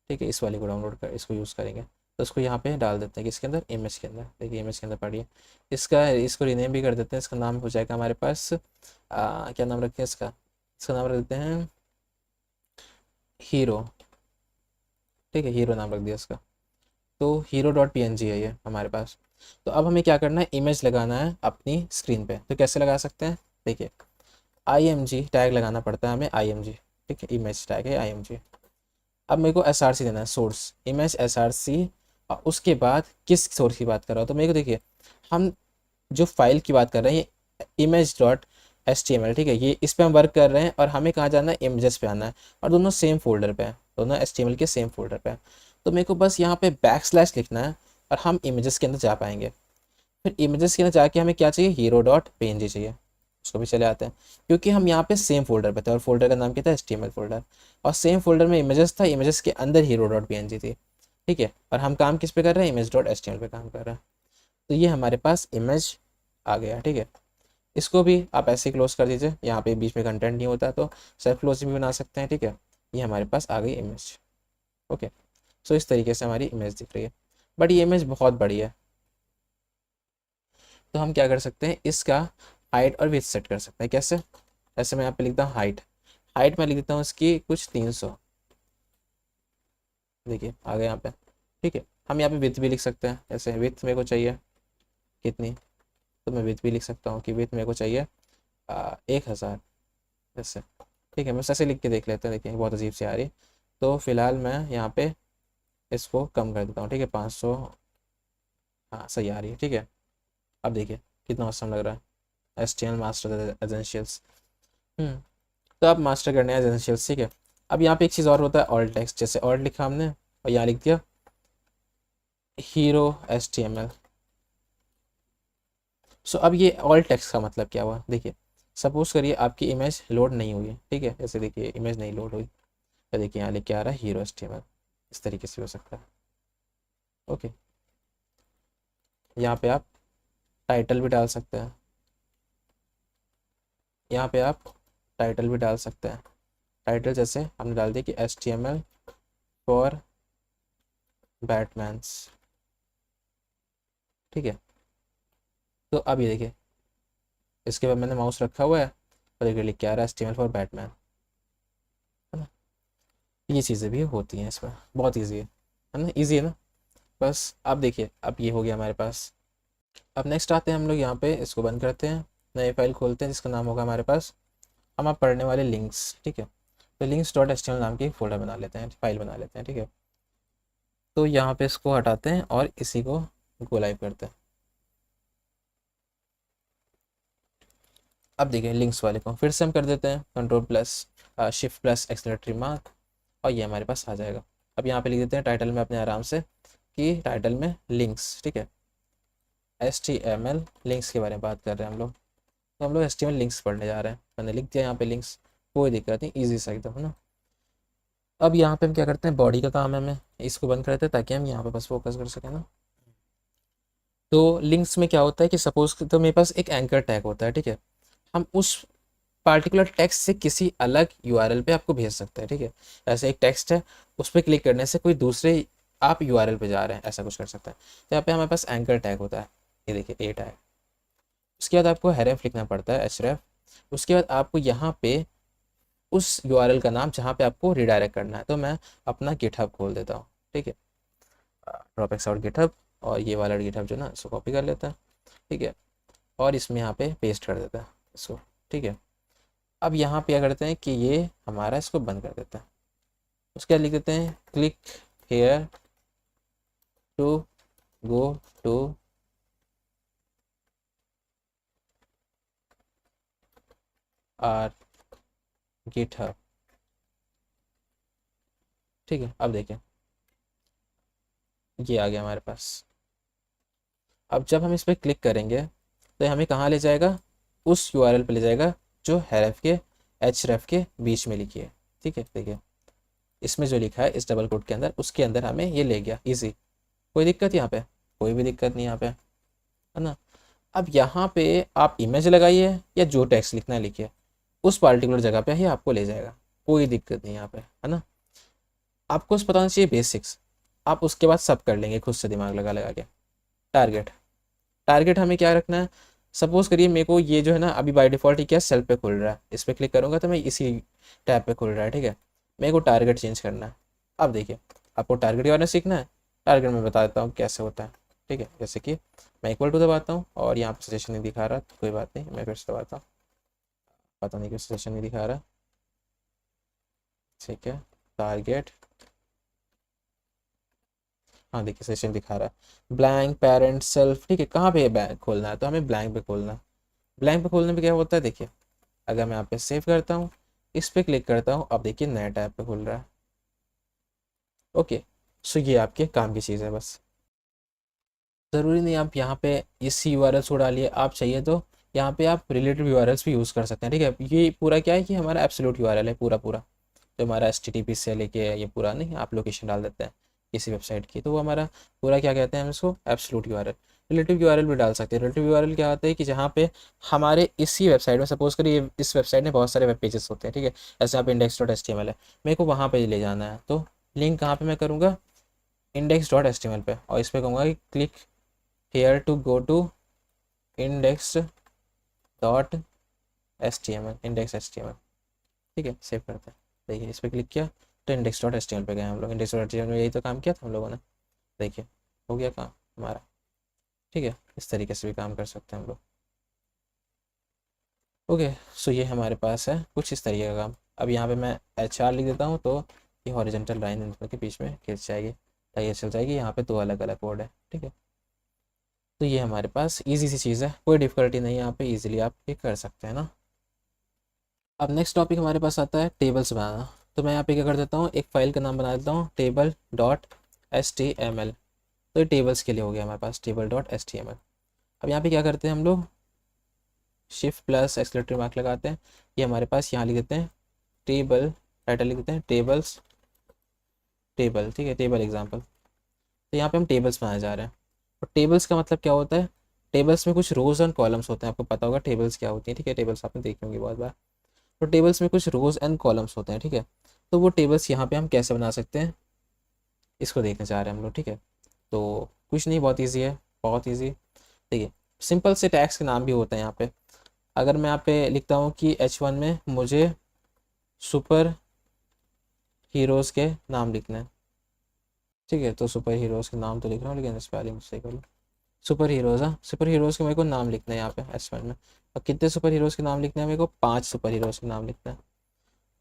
ठीक है। इस वाली को डाउनलोड कर, इसको यूज़ करेंगे। तो इसको यहाँ पे डाल देते हैं कि इसके अंदर, इमेज के अंदर, देखिए इमेज के अंदर पड़ी है। इसको रीनेम भी कर देते हैं, इसका नाम हो जाएगा हमारे पास क्या नाम रखते हैं इसका, इसका नाम रख देते हैं हीरो, ठीक है। हीरो नाम रख दिया इसका। तो hero.png है ये हमारे पास। तो अब हमें क्या करना है, इमेज लगाना है अपनी स्क्रीन पे। तो कैसे लगा सकते हैं, देखिए img टैग लगाना पड़ता है हमें, img, ठीक है। इमेज टैग है img। अब मेरे को src देना है, सोर्स इमेज src। और उसके बाद किस सोर्स की बात कर रहा हूँ, तो मेरे को देखिए हम जो फाइल की बात कर रहे हैं image.html, ठीक है। ये इस पे हम वर्क कर रहे हैं और हमें कहाँ जाना है, इमेजेस पे आना है। और दोनों सेम फोल्डर पे हैं, दोनों HTML के सेम फोल्डर पे हैं। तो मेरे को बस यहाँ पे बैकस्लैश लिखना है और हम इमेजेस के अंदर जा पाएंगे। फिर इमेजेस के अंदर जाके हमें क्या चाहिए, hero.png चाहिए, उसको भी चले आते हैं। क्योंकि हम यहाँ पे सेम फोल्डर पे थे और फोल्डर का नाम क्या था, HTML फोल्डर। और सेम फोल्डर में इमेजेस था, इमेजेस के अंदर hero.png थी, ठीक है। और हम काम किस पे कर रहे हैं, image.html पे काम कर रहे हैं। तो ये हमारे पास इमेज आ गया, ठीक है। इसको भी आप ऐसे क्लोज कर दीजिए, यहाँ पे बीच में कंटेंट नहीं होता तो सेल्फ क्लोज भी बना सकते हैं, ठीक है। ये हमारे पास आ गई इमेज, ओके। सो इस तरीके से हमारी इमेज दिख रही है। बट ये इमेज बहुत बड़ी है, तो हम क्या कर सकते हैं, इसका हाइट और विड्थ सेट कर सकते हैं। कैसे, ऐसे मैं यहाँ पे लिखता हूँ हाइट, हाइट में लिख देता हूँ इसकी कुछ 300, देखिए आ गया यहाँ पे, ठीक है। हम यहाँ पे विड्थ भी लिख सकते हैं, ऐसे विड्थ मेरे को चाहिए कितनी, तो मैं विड्थ भी लिख सकता हूँ कि विड्थ मेरे को चाहिए 1000, ऐसे, ठीक है। मैं ऐसे लिख के देख लेते हैं, देखिए बहुत अजीब सी आ रही है। तो फिलहाल मैं यहाँ पे इसको कम कर देता हूँ, ठीक है, 500, हाँ सही आ रही है, ठीक है। अब देखिए कितना औसम लग रहा है, HTML मास्टर एसेंशियल्स। तो अब मास्टर करने हैं एसेंशियल्स, ठीक है। अब यहाँ पे एक चीज़ और होता है, ऑल्ट टेक्स्ट, जैसे ऑल्ट लिखा हमने और यहाँ लिख दिया हीरो HTML। सो अब ये ऑल्ट टेक्स्ट का मतलब क्या हुआ, देखिए सपोज करिए आपकी इमेज लोड नहीं हुई है, ठीक है। जैसे देखिए इमेज नहीं लोड हुई, तो देखिए यहाँ लिख के आ रहा है हीरो HTML, इस तरीके से हो सकता है, ओके। यहाँ पे आप टाइटल भी डाल सकते हैं, यहाँ पे आप टाइटल भी डाल सकते हैं। टाइटल जैसे हमने डाल दिया कि HTML फॉर बैटमैन्स, ठीक है। तो अब ये देखिए इसके बाद मैंने माउस रखा हुआ है और देखिए लिख के आ रहा है HTML फॉर बैटमैन, है ना। ये चीज़ें भी होती हैं इसमें, बहुत ईजी है ना, ईजी है ना। बस अब देखिए अब ये हो गया हमारे पास। अब नेक्स्ट आते हैं हम लोग यहाँ पे, इसको बंद करते हैं, नई फाइल खोलते हैं जिसका नाम होगा हमारे पास, हम आप पढ़ने वाले लिंक्स, ठीक है। तो links.html नाम की एक फोल्डर बना लेते हैं, फाइल बना लेते हैं, ठीक है। तो यहाँ पे इसको हटाते हैं और इसी को गो लाइव करते हैं। अब देखिए लिंक्स वाले को फिर से हम कर देते हैं control plus shift plus exclamatory mark, और ये हमारे पास आ जाएगा। अब यहाँ पे लिख देते हैं टाइटल में अपने आराम से कि टाइटल में लिंक्स, ठीक है, HTML लिंक्स के बारे में बात कर रहे हैं हम लोग, तो हम लोग HTML लिंक्स पढ़ने जा रहे हैं। मैंने लिख दिया यहाँ पे लिंक्स, कोई दिक्कत नहीं, ईजी सा एकदम, है ना। अब यहाँ पे हम क्या करते हैं, बॉडी का काम है, हमें इसको बंद कर देते हैं ताकि हम यहाँ पे बस फोकस कर सकें ना। तो लिंक्स में क्या होता है कि सपोज तो मेरे पास एक एंकर टैग होता है, ठीक है, हम उस पार्टिकुलर टेक्स्ट से किसी अलग यूआरएल पे आपको भेज सकते हैं, ठीक है। ऐसे एक टेक्स्ट है, उस पर क्लिक करने से कोई दूसरे आप यूआरएल पे जा रहे हैं, ऐसा कुछ कर सकते हैं। तो यहाँ पे हमारे पास एंकर टैग होता है, ये देखिए ए टैग। उसके बाद आपको href लिखना पड़ता है, href। उसके बाद आपको यहाँ पे उस यूआरएल का नाम जहाँ पे आपको रिडायरेक्ट करना है, तो मैं अपना गिटहब खोल देता हूँ, ठीक है, ड्रॉप एक्स आउट गिटहब, और ये वाला गिटहब जो ना इसको कॉपी कर लेता है, ठीक है, और इसमें यहाँ पे पेस्ट कर देता है इसको, ठीक है। अब यहाँ पे क्या करते हैं कि ये हमारा इसको बंद कर देता है। उसके बाद लिख देते हैं click here to go to our GitHub, ठीक है। अब देखिए ये आ गया हमारे पास। अब जब हम इस पर क्लिक करेंगे तो हमें कहाँ ले जाएगा, उस यूआरएल पे ले जाएगा जो href के href के बीच में लिखी है, ठीक है। देखिए इसमें जो लिखा है इस डबल कोट के अंदर, उसके अंदर हमें ये ले गया, इजी, कोई दिक्कत यहाँ पे, कोई भी दिक्कत नहीं यहाँ पे, है ना। अब यहाँ पे आप इमेज लगाइए या जो टेक्स्ट लिखना है लिखिए, उस पार्टिकुलर जगह पे ही आपको ले जाएगा, कोई दिक्कत नहीं यहाँ पे, है ना। आपको पता होना चाहिए बेसिक्स, आप उसके बाद सब कर लेंगे खुद से दिमाग लगा लगा के। टारगेट, टारगेट हमें क्या रखना है, सपोज करिए मेरे को ये जो है ना अभी बाय डिफॉल्ट ही क्या सेल्फ पे खुल रहा है, इस पर क्लिक करूँगा तो मैं इसी टैब पे खुल रहा है, ठीक है। मेरे को टारगेट चेंज करना है। अब देखिए आपको टारगेट के बारे में सीखना है, टारगेट में बता देता हूँ कैसे होता है, ठीक है। जैसे कि मैं इक्वल टू दबाता हूँ और यहाँ पर सजेशन नहीं दिखा रहा, तो कोई बात नहीं, मैं फिर से दबाता हूँ, पता नहीं क्यों सजेशन नहीं दिखा रहा, ठीक है। टारगेट, हाँ देखिए सेशन दिखा रहा है, ब्लैंक पेरेंट सेल्फ, ठीक है। कहाँ पे बैंक खोलना है, तो हमें ब्लैंक पे खोलना है। ब्लैंक पे खोलने पे क्या होता है, देखिए अगर मैं यहाँ पे सेव करता हूँ, इस पे क्लिक करता हूँ, अब देखिए नया टैब पे खुल रहा है, ओके। सो ये आपके काम की चीज़ है बस, ज़रूरी नहीं आप यहाँ पे इसी यूआरएल को डालिए, आप चाहिए तो यहाँ पे आप रिलेटिव यूआरएल्स भी यूज़ कर सकते हैं, ठीक है। ये पूरा क्या है कि हमारा एब्सोल्यूट यूआरएल है, पूरा पूरा जो हमारा HTTP से लेके ये पूरा नहीं, आप लोकेशन डाल देते हैं किसी वेबसाइट की, तो वो हमारा पूरा क्या कहते हैं हम इसको, एब्सोल्यूट यूआरएल। रिलेटिव यूआरएल भी डाल सकते हैं। रिलेटिव यूआरएल क्या होता है कि जहाँ पे हमारे इसी वेबसाइट में, सपोज करिए इस वेबसाइट में बहुत सारे वेब पेजेस होते हैं, ठीक है। जैसे यहाँ पे index.html है, मेरे को वहाँ पे ले जाना है, तो लिंक कहाँ पे मैं करूँगा, index.html पे, और इस पर कहूँगा कि click here to go to index.html, index.html, ठीक है। सेव करते हैं, देखिए इस पर क्लिक किया तो index.html पे गए हम लोग। index.html में यही तो काम किया था हम लोगों ने, देखिए हो गया काम हमारा, ठीक है। इस तरीके से भी काम कर सकते हैं हम लोग, ओके। सो ये हमारे पास है कुछ इस तरीके का काम। अब यहाँ पे मैं HR लिख देता हूँ, तो ये हॉरिजॉन्टल लाइन इन के बीच में खींच जाएगी, ताकि ये चल जाएगी, यहाँ पे दो अलग अलग कोड है, ठीक है। तो ये हमारे पास ईजी सी चीज़ है, कोई डिफ़िकल्टी नहीं है यहाँ पे, ईजिली आप ये कर सकते हैं ना। अब नेक्स्ट टॉपिक हमारे पास आता है टेबल्स बनाना। तो मैं यहाँ पे क्या कर देता हूँ, एक फाइल का नाम बना देता हूँ table.html। तो ये टेबल्स के लिए हो गया हमारे पास table.html। अब यहाँ पे क्या करते हैं हम लोग, शिफ्ट प्लस एक्सक्लेमेटरी मार्क लगाते हैं, ये हमारे पास यहाँ लिख देते हैं टेबल, टाइटल लिख देते हैं टेबल्स, टेबल, ठीक है, टेबल एग्जाम्पल। तो यहाँ पे हम टेबल्स बनाए जा रहे हैं। और टेबल्स का मतलब क्या होता है, टेबल्स में कुछ रोज एंड कॉलम्स होते हैं, आपको पता होगा टेबल्स क्या होती हैं, ठीक है। टेबल्स आपने देखी होंगी बहुत बार। तो टेबल्स में कुछ रोज एंड कॉलम्स होते हैं, ठीक है। तो वो टेबल्स यहाँ पे हम कैसे बना सकते हैं, इसको देखने जा रहे हैं हम लोग, ठीक है। तो कुछ नहीं, बहुत ईजी है, बहुत ईजी। देखिए सिंपल से टैग्स के नाम भी होते हैं यहाँ पे। अगर मैं यहाँ पे लिखता हूँ कि H1 में मुझे सुपर हीरोज़ के नाम लिखना है, ठीक है। तो सुपर हीरोज़ के नाम तो लिख रहा हूँ, लेकिन स्पेलिंग मिस्टेक हो, सुपर हीरोज़, हाँ सुपर हीरोज़ के मेरे को नाम लिखना है यहाँ पे H1 में। और कितने सुपर हीरोज़ के नाम लिखने हैं मेरे को, 5 सुपर हीरोज़ के नाम लिखना है,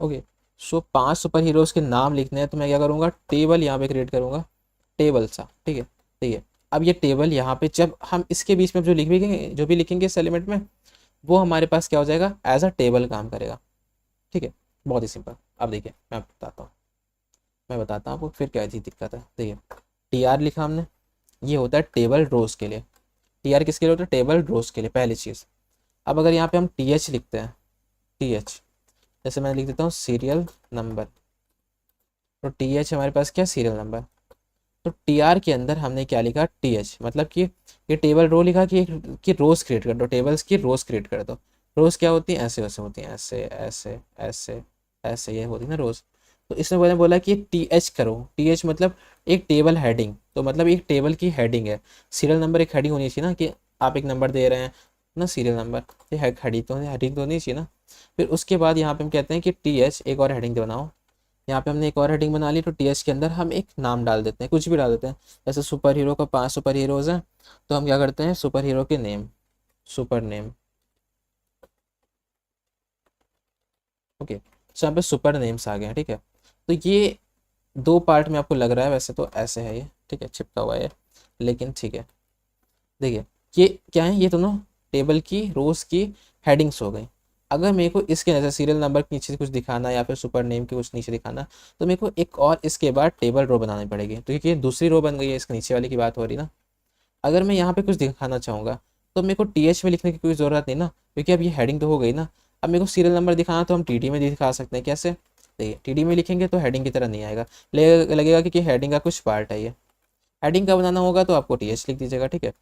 ओके। सो 5 सुपर हीरोज़ के नाम लिखने हैं, तो मैं क्या करूँगा, टेबल यहाँ पे क्रिएट करूँगा, टेबल सा, ठीक है। ठीक है, अब ये टेबल यहाँ पे जब हम इसके बीच में जो भी लिखेंगे इस एलिमेंट में, वो हमारे पास क्या हो जाएगा, एज अ टेबल काम करेगा। ठीक है, बहुत ही सिंपल। अब देखिए मैं बताता हूँ आपको फिर क्या चीज़ दिक्कत है। देखिए टी आर लिखा हमने, ये होता है टेबल रोज के लिए। टी आर किसके लिए होता है, टेबल रोज के लिए, पहली चीज़। अब अगर यहाँ पे हम टी एच लिखते हैं, टी एच, जैसे मैं लिख देता हूँ सीरियल नंबर, तो टी एच हमारे पास क्या, सीरियल नंबर। तो टी आर के अंदर हमने क्या लिखा, टी एच, मतलब कि ये टेबल रो लिखा कि रोज क्रिएट कर दो, टेबल्स की रोज क्रिएट कर दो। रोज क्या होती हैं, ऐसे वैसे होती हैं, ऐसे ऐसे ऐसे ऐसे, ये होती है ना रोज। तो इसमें मैंने बोला कि टी एच करो, टी एच मतलब एक टेबल हेडिंग, तो मतलब एक टेबल की हेडिंग है। सीरियल नंबर एक हेडिंग होनी चाहिए ना, कि आप एक नंबर दे रहे हैं ना, सीरियल नंबर, ये हेडिंग तो नहीं चाहिए ना। फिर उसके बाद यहाँ पे हम कहते हैं कि टी एच एक और हेडिंग बनाओ। यहाँ पे हमने एक और हेडिंग बना ली, तो टीएच के अंदर हम एक नाम डाल देते हैं, कुछ भी डाल देते हैं। जैसे सुपर हीरो का 5 सुपर हीरोज हैं, तो हम क्या करते हैं, सुपर हीरो के नेम, सुपर नेम। ओके, तो यहाँ पे सुपर नेम्स आ गए हैं। ठीक है, तो ये दो पार्ट में आपको लग रहा है, वैसे तो ऐसे है ये, ठीक है, चिपका हुआ है, लेकिन ठीक है। देखिए ये क्या है, ये दोनों टेबल की रोज की हेडिंग्स हो गई। अगर मेरे को इसके जैसे सीरियल नंबर के नीचे कुछ दिखाना है या फिर सुपर नेम के कुछ नीचे दिखाना, तो मेरे को एक और इसके बाद टेबल रो बनानी पड़ेगी, तो क्योंकि ये दूसरी रो बन गई है, इसके नीचे वाली की बात हो रही ना। अगर मैं यहाँ पे कुछ दिखाना चाहूँगा, तो मेरे को टी एच में लिखने की कोई ज़रूरत नहीं ना, क्योंकि अब ये हेडिंग तो हो गई ना। अब मेरे को सीरियल नंबर दिखाना, तो हम टी डी में दिखा सकते हैं। कैसे, देखिए टी डी में लिखेंगे तो हेडिंग की तरह नहीं आएगा, लगेगा कि हेडिंग का कुछ पार्ट है ये। हेडिंग का बनाना होगा तो आपको टी एच लिख दीजिएगा। ठीक है,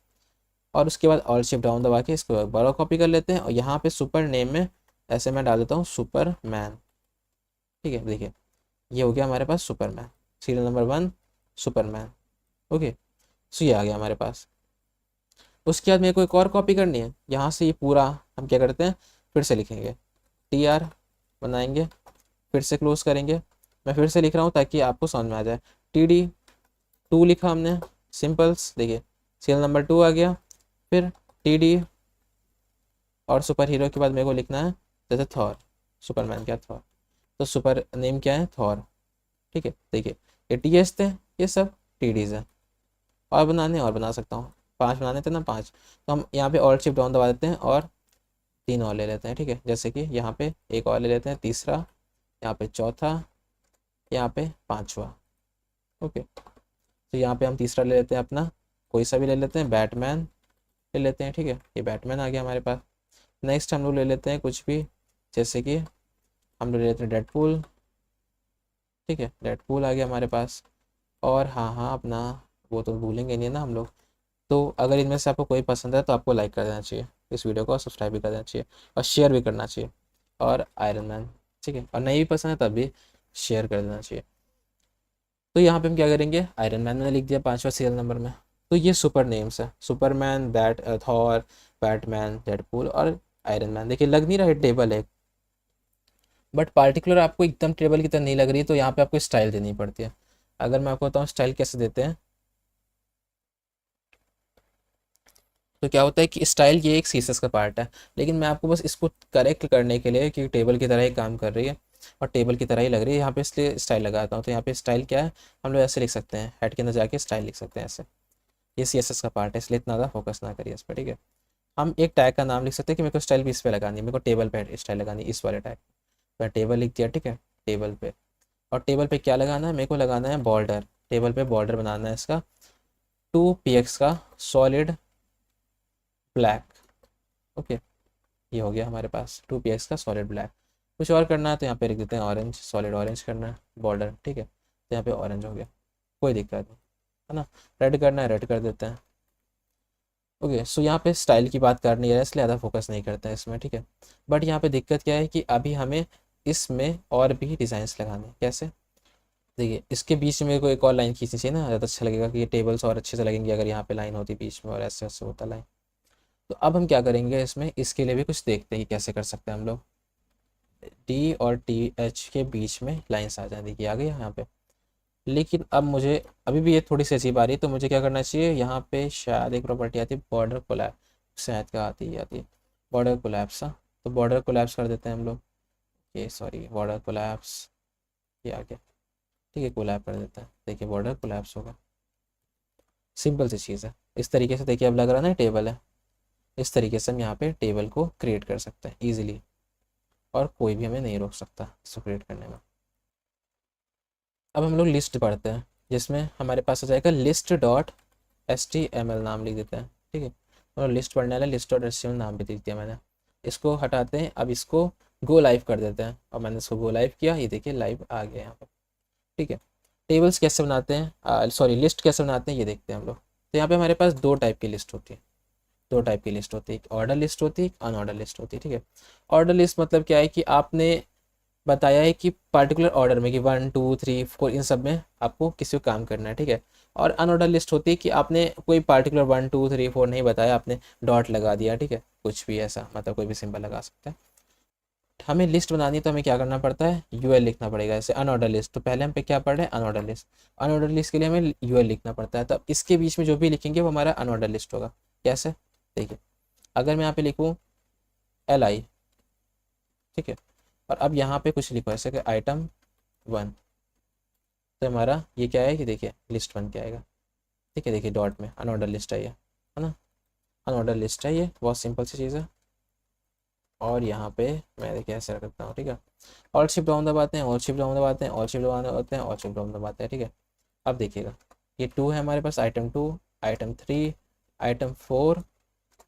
और उसके बाद ऑल शिफ्ट डाउन दबा के इसको बड़ा कॉपी कर लेते हैं, और यहाँ पे सुपर नेम में ऐसे मैं डाल देता हूँ सुपरमैन। ठीक है, देखिए ये हो गया हमारे पास Superman, serial number 1 Superman. Okay, so ये आ गया हमारे पास। उसके बाद मेरे को एक और कॉपी करनी है, यहाँ से ये पूरा हम क्या करते हैं, फिर से लिखेंगे, टी आर बनाएंगे, फिर से क्लोज करेंगे। मैं फिर से लिख रहा हूँ ताकि आपको समझ में आ जाए। टी डी 2 लिखा हमने, सिंपल्स, देखिए सीरियल नंबर 2 आ गया। फिर टी डी और सुपर हीरो के बाद मेरे को लिखना है जैसे थॉर, सुपरमैन क्या, थॉर, तो सुपर नेम क्या है, थॉर। ठीक है, देखिए ये टी एच थे, ये सब टी डीज है। और बनाने और बना सकता हूँ, 5 बनाने थे ना, 5, तो हम यहाँ पे ऑल्ट शिफ्ट डाउन दबा देते हैं और 3 और ले लेते हैं। ठीक है, जैसे कि यहाँ पे एक और ले लेते हैं, तीसरा, यहाँ पे चौथा, यहाँ पे पांचवा। ओके, तो यहाँ पे हम तीसरा ले लेते हैं अपना, कोई सा भी ले लेते हैं, बैटमैन ले लेते हैं। ठीक है, ये बैटमैन आ गया हमारे पास। नेक्स्ट हम लोग ले लेते हैं कुछ भी, जैसे कि हम लोग ले लेते हैं डेडपूल। ठीक है, डेडपूल आ गया हमारे पास। और हाँ हाँ, अपना वो तो भूलेंगे नहीं ना हम लोग। तो अगर इनमें से आपको कोई पसंद है तो आपको लाइक कर देना चाहिए इस वीडियो को, और सब्सक्राइब भी कर देना चाहिए, और शेयर भी करना चाहिए। और आयरन मैन, ठीक है, और नहीं भी पसंद है तब भी शेयर कर देना चाहिए। तो यहाँ पे हम क्या करेंगे, आयरन मैन मैंने लिख दिया 5वां सीरियल नंबर में। तो ये सुपर नेम्स है, Superman, bat Thor, Batman, Deadpool और आयरन मैन। देखिए लग नहीं रहा है टेबल है, बट पार्टिकुलर आपको एकदम टेबल की तरह नहीं लग रही, तो यहाँ पे आपको स्टाइल देनी पड़ती है। अगर मैं आपको बताऊँ स्टाइल कैसे देते हैं, तो क्या होता है कि स्टाइल ये एक सीसस का पार्ट है, लेकिन मैं आपको बस इसको करेक्ट करने के लिए कि टेबल की तरह ही काम कर रही है और टेबल की तरह ही लग रही है यहाँ पे, इसलिए स्टाइल लगाता हूँ। तो यहाँ पे स्टाइल क्या है, हम लोग ऐसे लिख सकते हैं, हेड के अंदर जाके स्टाइल लिख सकते हैं ऐसे। ये सीएसएस का पार्ट है, इसलिए इतना ज़्यादा फोकस ना करिए इस पर। ठीक है, हम एक टैग का नाम लिख सकते हैं कि मेरे को स्टाइल भी इस पर लगानी है, मेरे को टेबल पे स्टाइल लगानी है, इस वाले टैग। मैं टेबल लिख दिया, ठीक है, टेबल पे। और टेबल पे क्या लगाना है, मेरे को लगाना है बॉर्डर, टेबल पे बॉर्डर बनाना है इसका 2px का सॉलिड ब्लैक। ओके, ये हो गया हमारे पास 2px का सॉलिड ब्लैक। कुछ और करना है तो यहाँ पे लिख देते हैं ऑरेंज, सॉलिड ऑरेंज करना है बॉर्डर। ठीक है, तो यहाँ पे ऑरेंज हो गया, कोई दिक्कत नहीं है ना। रेड करना है, रेड कर देते हैं। ओके, सो यहाँ पे स्टाइल की बात करनी है, इसलिए ज़्यादा फोकस नहीं करते हैं इसमें। ठीक है, बट यहाँ पे दिक्कत क्या है कि अभी हमें इसमें और भी डिज़ाइंस लगाने हैं। कैसे, देखिए इसके बीच में कोई एक और लाइन खींचनी चाहिए ना, ज़्यादा अच्छा लगेगा कि ये टेबल्स और अच्छे से लगेंगे अगर यहाँ पे लाइन होती बीच में और ऐसे ऐसे होता लाइन। तो अब हम क्या करेंगे इसमें, इसके लिए भी कुछ देखते हैं कि कैसे कर सकते हैं हम लोग। टी और टी एच के बीच में लाइन्स आ जाए, देखिए आ गई यहाँ पे। लेकिन अब मुझे अभी भी ये थोड़ी सी अजीब आ रही है, तो मुझे क्या करना चाहिए, यहाँ पे शायद एक प्रॉपर्टी आती है बॉर्डर कोलैप्स, शायद क्या आती है बॉर्डर कोलैप्स। हाँ, तो बॉर्डर कोलैप्स कर देते हैं हम लोग, ये सॉरी बॉर्डर कोलैप्स, ये आ गया। ठीक है, कोलैप कर देते हैं, देखिए बॉर्डर कोलैप्स होगा। सिंपल सी चीज़ है। इस तरीके से देखिए अब लग रहा है ना टेबल है, इस तरीके से हम यहाँ पे टेबल को क्रिएट कर सकते हैं ईजिली, और कोई भी हमें नहीं रोक सकता इसको क्रिएट करने में। अब हम लोग लिस्ट पढ़ते हैं, जिसमें हमारे पास आ जाएगा लिस्ट डॉट HTML नाम लिख देते हैं, ठीक है। और लिस्ट पढ़ने वाला लिस्ट डॉट HTML नाम भी लिख दिया मैंने। इसको हटाते हैं, अब इसको गो लाइव कर देते हैं, और मैंने इसको गो लाइव किया, ये देखिए लाइव आ गया यहाँ पर, ठीक है। टेबल्स कैसे बनाते हैं, सॉरी लिस्ट कैसे बनाते हैं ये देखते हैं हम लोग। तो यहाँ पे हमारे पास दो टाइप की लिस्ट होती है, दो टाइप की लिस्ट होती है, एक ऑर्डर लिस्ट होती है, एक अनऑर्डर लिस्ट होती है, ठीक है। ऑर्डर लिस्ट मतलब क्या है कि आपने बताया है कि पर्टिकुलर ऑर्डर में कि 1 2 3 4 इन सब में आपको किसी को काम करना है, ठीक है। और अनऑर्डर लिस्ट होती है कि आपने कोई पर्टिकुलर 1 2 3 4 नहीं बताया, आपने डॉट लगा दिया, ठीक है, कुछ भी ऐसा, मतलब कोई भी सिंबल लगा सकते हैं। हमें लिस्ट बनानी है तो हमें क्या करना पड़ता है, यूएल लिखना पड़ेगा। जैसे अनऑर्डर लिस्ट, तो पहले हम पे क्या पढ़ रहे हैं, अनऑर्डर लिस्ट। अनऑर्डर लिस्ट के लिए हमें यूएल लिखना पड़ता है, तब इसके बीच में जो भी लिखेंगे वो हमारा अनऑर्डर लिस्ट होगा। कैसे, देखिए अगर मैं यहाँ पे लिखूँ LI, ठीक है, और अब यहाँ पे कुछ लिखो ऐसे कि आइटम 1, तो हमारा ये क्या है कि देखिए लिस्ट 1 क्या आएगा, ठीक है। देखिए डॉट में अनऑर्डर लिस्ट है ये, है ना, अनऑर्डर लिस्ट है ये, बहुत सिंपल सी चीज़ है। और यहाँ पे मैं देखिए ऐसे रख सकता हूँ, ठीक है। ऑल शिफ्ट डाउन दबाते हैं, ऑल शिफ्ट डाउन दबाते हैं, ऑल शिफ्ट डाउन दबाते हैं, ऑल शिफ्ट डाउन दबाते हैं, ठीक है। अब देखिएगा ये 2 है हमारे पास, आइटम 2, आइटम 3, आइटम 4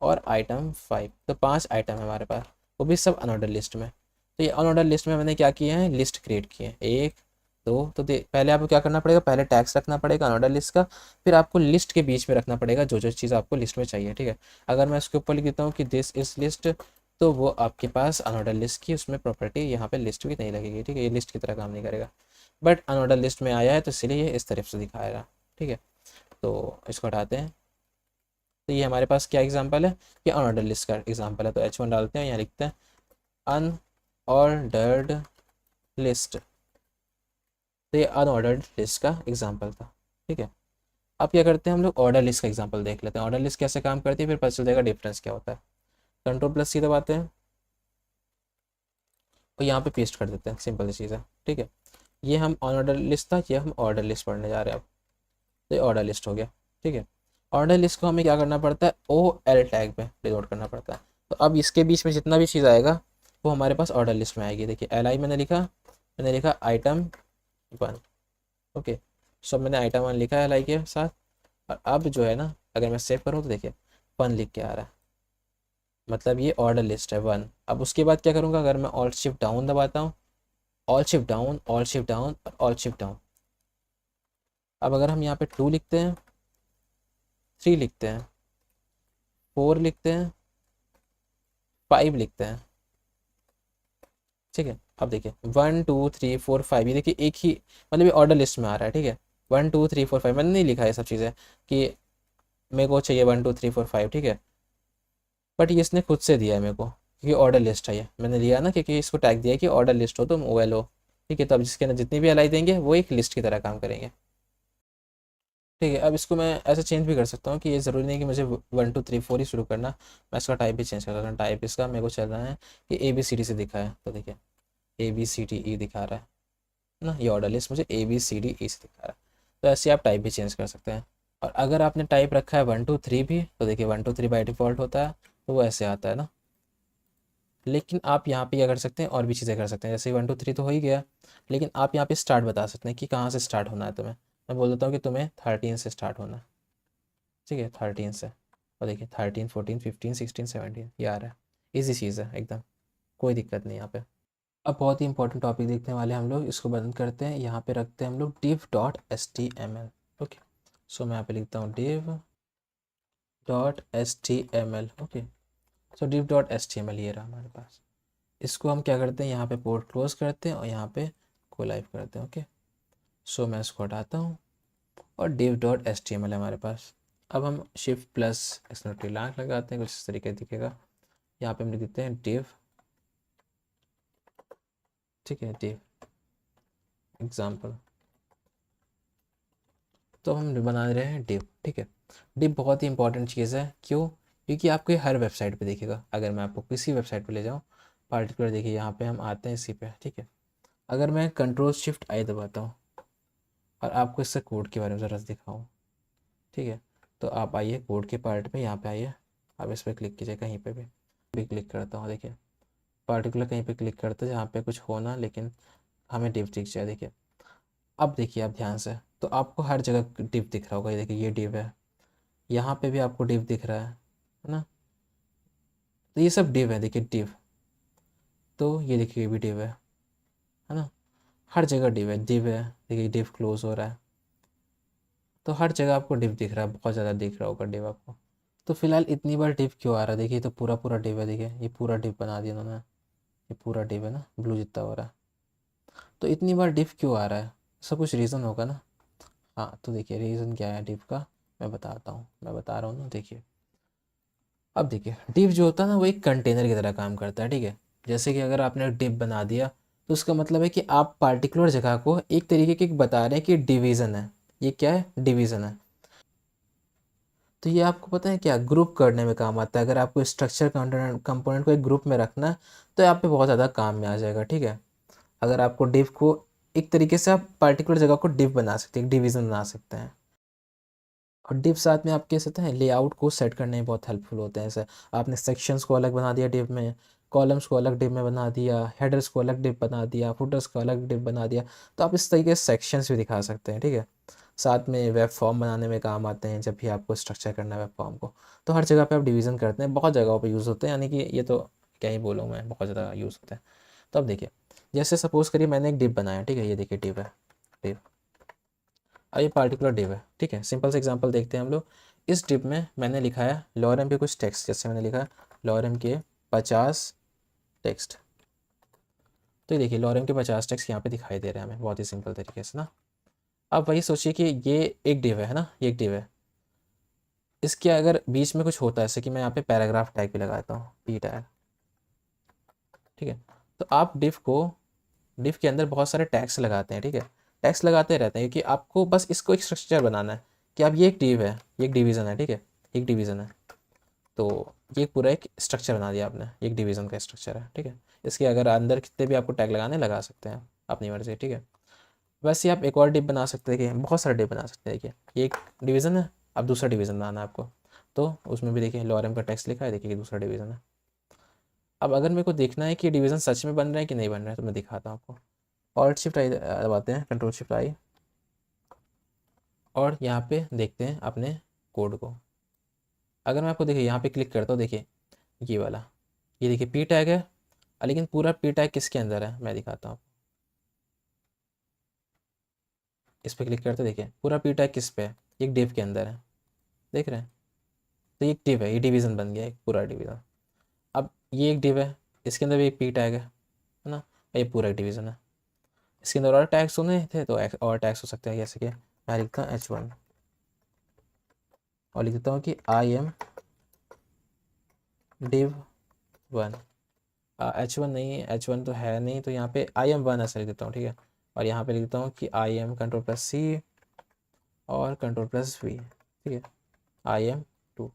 और आइटम 5, तो 5 आइटम है हमारे पास, वो भी सब अनऑर्डर लिस्ट में। तो ये अनऑर्डर लिस्ट में मैंने क्या किए हैं, लिस्ट क्रिएट किए हैं, 1 2, तो पहले आपको क्या करना पड़ेगा, पहले टैग्स रखना पड़ेगा अनऑर्डर लिस्ट का, फिर आपको लिस्ट के बीच में रखना पड़ेगा जो जो चीज़ आपको लिस्ट में चाहिए, ठीक है। अगर मैं उसके ऊपर लिख देता हूँ कि दिस इज लिस्ट, तो वो आपके पास अनऑर्डर लिस्ट की उसमें प्रॉपर्टी यहाँ पे लिस्ट भी नहीं लगेगी, ठीक है, ये लिस्ट की तरह काम नहीं करेगा। बट अनऑर्डर लिस्ट में आया है तो इसलिए ये इस तरफ से दिखाएगा, ठीक है। तो इसको हटाते हैं। तो ये हमारे पास क्या एग्जांपल है, ये अनऑर्डर लिस्ट का एग्जांपल है। तो H1 डालते हैं, यहाँ लिखते हैं अनऑर्डर्ड लिस्ट, तो ये अनऑर्डर्ड लिस्ट का एग्जांपल था, ठीक है। अब क्या करते हैं हम लोग, ऑर्डर लिस्ट का एग्जांपल देख लेते हैं, ऑर्डर लिस्ट कैसे काम करती है, फिर पता चल जाएगा डिफरेंस क्या होता है। Ctrl+C दबाते हैं और यहाँ पे पेस्ट कर देते हैं, सिंपल सी चीज़ है, ठीक है। ये हम अनऑर्डर लिस्ट था, ये हम ऑर्डर लिस्ट पढ़ने जा रहे हैं अब। तो ये ऑर्डर लिस्ट हो गया, ठीक है। ऑर्डर लिस्ट को हमें क्या करना पड़ता है, OL टैग में डिनोट करना पड़ता है। तो अब इसके बीच में जितना भी चीज़ आएगा वो हमारे पास ऑर्डर लिस्ट में आएगी। देखिए LI मैंने लिखा आइटम 1, ओके। सो मैंने आइटम 1 लिखा है LI के साथ, और अब जो है ना अगर मैं सेव करूँ तो देखिए 1 लिख के आ रहा है, मतलब ये ऑर्डर लिस्ट है 1। अब उसके बाद क्या करूँगा, अगर मैं ऑल्ट शिफ्ट डाउन दबाता हूँ, all shift down, all shift down और ऑल शिफ्ट डाउन। अब अगर हम यहाँ पे 2 लिखते हैं, 3 लिखते हैं, 4 लिखते हैं, 5 लिखते हैं, ठीक है। अब देखिए 1 2 3 4 5, ये देखिए एक ही, मतलब ये ऑर्डर लिस्ट में आ रहा है, ठीक है। 1 2 3 4 5 मैंने नहीं लिखा है सब चीज़ें कि मेरे को चाहिए 1 2 3 4 5, ठीक है। बट ये इसने खुद से दिया है मेरे को, क्योंकि ऑर्डर लिस्ट है ये, मैंने लिया ना क्योंकि इसको टैग दिया है कि ऑर्डर लिस्ट हो तुम OL हो, ठीक है। तो अब जिसके अंदर जितनी भी LI देंगे वो एक लिस्ट की तरह काम करेंगे, ठीक है। अब इसको मैं ऐसे चेंज भी कर सकता हूँ कि ये ज़रूरी नहीं कि मुझे 1 2 3 4 ही शुरू करना, मैं इसका टाइप भी चेंज कर सकता हूँ। टाइप इसका मेरे को चल रहा है कि ABCD से दिखा है, तो देखिए ABCDE दिखा रहा है ना, ये ऑर्डर लिस्ट मुझे ABCDE से दिखा रहा है। तो ऐसे आप टाइप भी चेंज कर सकते हैं। और अगर आपने टाइप रखा है 1 2 3 भी, तो देखिए 1 2 3 बाई डिफ़ॉल्ट होता है, तो वो ऐसे आता है ना। लेकिन आप यहाँ पे क्या कर सकते हैं, और भी चीज़ें कर सकते हैं, जैसे 1 2 3 तो हो ही गया, लेकिन आप यहाँ पे स्टार्ट बता सकते हैं कि कहाँ से स्टार्ट होना है तुम्हें। मैं बोल देता हूँ कि तुम्हें 13 से स्टार्ट होना है, ठीक है, 13 से। और देखिए 13 14 15 16 17 ये आ रहा है, ईजी चीज़ है एकदम, कोई दिक्कत नहीं यहाँ पे। अब बहुत ही इंपॉर्टेंट टॉपिक देखने वाले हम लोग, इसको बंद करते हैं, यहाँ पे रखते हैं हम लोग div.html, ओके। सो मैं यहाँ पे लिखता हूँ div.html, ओके। सो div.html ये रहा हमारे पास। इसको हम क्या करते हैं, यहाँ पे पोर्ट क्लोज करते हैं और यहाँ पे को लाइव करते हैं, ओके। सो मैं इसको हटाता हूँ और div.html है हमारे पास। अब हम शिफ्ट प्लस एक्सक्लेमेटरी लगाते हैं, कुछ इस तरीके दिखेगा। यहाँ पे हम लिख देते हैं div, ठीक है, div एग्जाम्पल। तो हम बना रहे हैं डिव, ठीक है। डिव बहुत ही इंपॉर्टेंट चीज़ है, क्यों, क्योंकि आपको ये हर वेबसाइट पे दिखेगा। अगर मैं आपको किसी वेबसाइट पे ले जाऊँ पार्टिकुलर, देखिए यहाँ पे हम आते हैं इसी पे, ठीक है। अगर मैं Ctrl+Shift+I दबाता हूँ और आपको इससे कोड के बारे में ज़रा दिखाऊँ, ठीक है, तो आप आइए कोड के पार्ट में, यहाँ पे आइए, आप इस पर क्लिक कीजिए, कहीं पे भी क्लिक करता हूँ, देखिए पार्टिकुलर कहीं पे क्लिक करते हैं जहाँ पे कुछ होना, लेकिन हमें डिव दिख जाए। देखिए अब देखिए आप ध्यान से, तो आपको हर जगह डिव दिख रहा होगा। ये देखिए ये डिव है, यहाँ पे भी आपको डिव दिख रहा है ना। तो ये सब डिव है, देखिए डिव, तो ये देखिए ये भी डिव है ना। हर जगह डिव है, देखिए डिव क्लोज हो रहा है, तो हर जगह आपको डिव दिख रहा है, बहुत ज़्यादा दिख रहा होगा डिव आपको। तो फिलहाल इतनी बार डिव क्यों आ रहा है, देखिए ये तो पूरा पूरा डिव है, देखिए ये पूरा डिव बना दिया उन्होंने, ये पूरा डिव है ना, ब्लू जितना हो रहा है। तो इतनी बार डिव क्यों आ रहा है, इसका कुछ रीज़न होगा ना। हाँ तो देखिए रीज़न क्या है डिव का, मैं बताता हूँ, मैं बता रहा हूँ ना। देखिए अब देखिए डिव जो होता है ना, वो एक कंटेनर की तरह काम करता है, ठीक है। जैसे कि अगर आपने डिव बना दिया, तो उसका मतलब है कि आप पार्टिकुलर जगह को एक तरीके के बता रहे हैं कि डिवीज़न है, ये क्या है, डिवीज़न है। तो ये आपको पता है क्या, ग्रुप करने में काम आता है। अगर आपको स्ट्रक्चर कंपोनेंट को एक ग्रुप में रखना है, तो यहाँ पे बहुत ज़्यादा काम में आ जाएगा, ठीक है। अगर आपको डिव को एक तरीके से, आप पार्टिकुलर जगह को डिव बना सकते हैं, एक डिवीज़न बना सकते हैं। और डिव साथ में आप कह सकते हैं लेआउट को सेट करने में बहुत हेल्पफुल होते हैं। जैसे आपने सेक्शंस को अलग बना दिया डिव में, कॉलम्स को अलग डिव में बना दिया, हेडर्स को अलग डिव बना दिया, फुटर्स को अलग डिव बना दिया, तो आप इस तरीके से सेक्शंस भी दिखा सकते हैं, ठीक है। साथ में वेब फॉर्म बनाने में काम आते हैं, जब भी आपको स्ट्रक्चर करना है वेब फॉर्म को, तो हर जगह पे आप डिवीज़न करते हैं, बहुत जगहों पे यूज़ होते हैं, यानी कि ये तो क्या ही बोलूँ मैं, बहुत ज़्यादा यूज़ होते हैं। तो अब देखिए, जैसे सपोज़ करिए मैंने एक डिव बनाया, ठीक है, ये देखिए डिव है, डिव, और ये पार्टिकुलर डिव है, ठीक है। सिंपल से एग्जांपल देखते हैं हम लोग। इस डिव में मैंने लिखा है लॉरेम के कुछ टेक्स्ट, जैसे मैंने लिखा लॉरेम के 50 टेक्स्ट, तो ये देखिए लॉरेम के 50 टेक्स्ट यहाँ पे दिखाई दे रहे हैं हमें, बहुत ही सिंपल तरीके से ना। अब वही सोचिए कि ये एक डिव है ना, ये एक डिव है, इसके अगर बीच में कुछ होता है, जैसे कि मैं यहाँ पे पैराग्राफ टैग भी लगाता हूँ, पी टैग, ठीक है। तो आप डिव के अंदर बहुत सारे टैग्स लगाते हैं, ठीक है, टैग्स लगाते रहते हैं, क्योंकि आपको बस इसको एक स्ट्रक्चर बनाना है कि अब ये एक डिव है, ये एक डिवीज़न है, ठीक है, एक डिवीज़न है। तो ये पूरा एक स्ट्रक्चर बना दिया आपने, एक डिवीज़न का स्ट्रक्चर है, ठीक है। इसके अगर अंदर कितने भी आपको टैग लगाने लगा सकते हैं अपनी मर्जी, ठीक है। वैसे ही आप एक और डिव बना सकते हैं, कि बहुत सारे डिव बना सकते हैं। देखिए ये एक डिवीज़न है, अब दूसरा डिवीज़न बनाना है आपको, तो उसमें भी देखिए लॉरेम का टेक्स्ट लिखा है, देखिए दूसरा डिवीज़न है। अब अगर मेरे को देखना है कि डिवीज़न सच में बन रहा है कि नहीं बन रहा है, तो मैं दिखाता हूँ आपको। ऑल्ट शिफ्ट आई दबाते हैं, कंट्रोल शिफ्ट आई, और यहाँ पे देखते हैं अपने कोड को। अगर मैं आपको देखिए यहाँ पे क्लिक करता हूँ, देखिए ये वाला, ये देखिए पी टैग है, लेकिन पूरा पी टैग किसके अंदर है, मैं दिखाता हूँ। इस पर क्लिक करते देखिए पूरा पी टैग किस पे है, एक डिव के अंदर है, देख रहे हैं। तो ये एक डिव है, ये डिवीज़न बन गया एक पूरा डिवीज़न। अब ये एक डिव है, इसके अंदर भी एक पी टैग है ना, और ये पूरा एक डिवीज़न है। इसके अंदर और टैग्स होने थे, तो और टैग्स हो सकते हैं, जैसे कि मैं लिखता हूँ H1, और लिख देता हूँ कि आई एम डिव 1। H1 नहीं, H1 तो है नहीं, तो यहाँ पे आई एम 1 ऐसा लिख देता हूँ, ठीक है। और यहाँ पे लिख देता हूँ कि आई एम कंट्रोल प्लस सी और कंट्रोल प्लस वी, ठीक है, आई एम 2।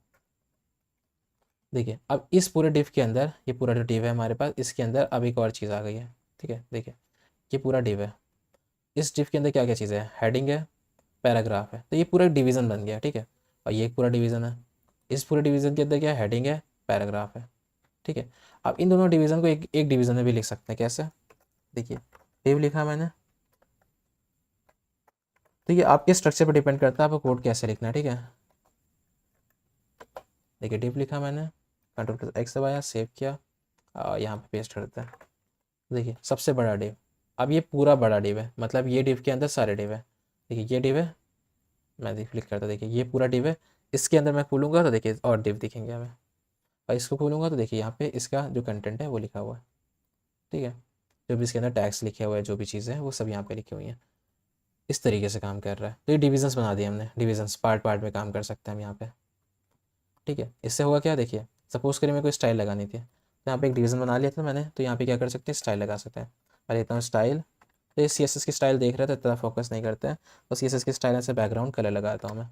देखिए अब इस पूरे डिव के अंदर, ये पूरा जो डिव है हमारे पास, इसके अंदर अब एक और चीज़ आ गई है, ठीक है। देखिए ये पूरा डिव है, इस डिव के अंदर क्या क्या चीज़ें है, हेडिंग है, पैराग्राफ है, तो ये पूरा डिवीज़न बन गया, ठीक है। और ये एक पूरा डिवीज़न है, इस पूरे डिवीज़न के अंदर क्या हेडिंग है, पैराग्राफ है, ठीक है। अब इन दोनों डिवीज़न को एक एक डिवीज़न में भी लिख सकते हैं, कैसे, देखिए डिव लिखा मैंने, तो ये आपके स्ट्रक्चर पर डिपेंड करता है आपको कोड कैसे लिखना है, ठीक है। देखिए डिव लिखा मैंने, कंट्रोल प्लस एक्स दबाया, सेव किया, यहाँ पे पेस्ट करते हैं। देखिए सबसे बड़ा डिव, अब ये पूरा बड़ा डिव है, मतलब ये डिव के अंदर सारे डिव है। देखिए ये डिव है, मैं देख क्लिक करता, देखिए ये पूरा डिव है, इसके अंदर मैं खोलूँगा तो देखिए और डिव दिखेंगे हमें, और इसको खोलूँगा तो देखिए यहाँ पे इसका जो कंटेंट है वो लिखा हुआ है, ठीक है। जो भी इसके अंदर टैग्स लिखे हुए हैं, जो भी चीज़ें हैं वो सब यहाँ पे लिखी हुई हैं। इस तरीके से काम कर रहा है, तो ये डिविजन्स बना दिए हमने, डिविजन्स पार्ट पार्ट में काम कर सकते हैं हम यहाँ पे, ठीक है। इससे होगा क्या, देखिए सपोज करिए मेरे को स्टाइल लगानी थी, तो यहाँ पे एक डिवीज़न बना लिया था मैंने, तो यहाँ पे क्या कर सकते हैं, स्टाइल लगा सकते हैं। मैं लेता हूँ स्टाइल, तो ये CSS की स्टाइल देख रहे थे, इतना फोकस नहीं करते हैं, तो CSS की स्टाइल से बैकग्राउंड कलर लगाता हूँ मैं।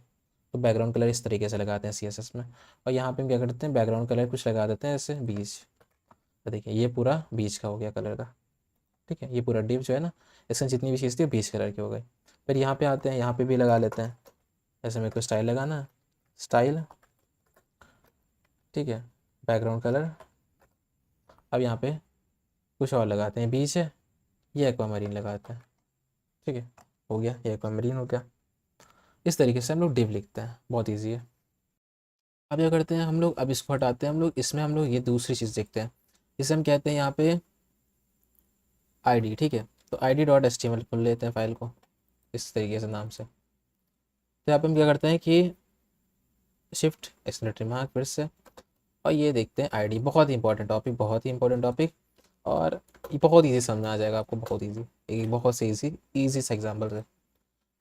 तो बैकग्राउंड कलर इस तरीके से लगाते हैं CSS में, और यहाँ पे हम क्या करते हैं, बैकग्राउंड कलर कुछ लगा देते हैं जैसे बीच, तो देखिए ये पूरा बीच का हो गया कलर का, ठीक है। ये पूरा डिव जो है ना, इसमें जितनी भी चीज़ थी बीच कलर की हो गई। फिर यहाँ पे आते हैं, यहाँ पे भी लगा लेते हैं, जैसे मेरे को स्टाइल लगाना है, स्टाइल, ठीक है, बैकग्राउंड कलर। अब यहाँ पे कुछ और लगाते हैं, बीच है, ये एक्वामरीन लगाते हैं, ठीक है, हो गया, ये एक्वामरीन हो गया। इस तरीके से हम लोग डिव लिखते हैं, बहुत ईजी है। अब क्या करते हैं हम लोग, अब इसको हटाते हैं हम लोग, इसमें हम लोग ये दूसरी चीज़ देखते हैं, इसे हम कहते हैं यहाँ पे आईडी, ठीक है। तो id.html खोल लेते हैं फाइल को इस तरीके से नाम से। तो यहाँ पे हम क्या करते हैं कि शिफ्ट एक्सक्लेमेटरी मार्क फिर से, और ये देखते हैं आईडी। बहुत ही इंपॉर्टेंट टॉपिक, बहुत ही इंपॉर्टेंट टॉपिक, और ये बहुत ईजी समझ में आ जाएगा आपको, बहुत ईजी, एक बहुत से ईजी से एग्जाम्पल है।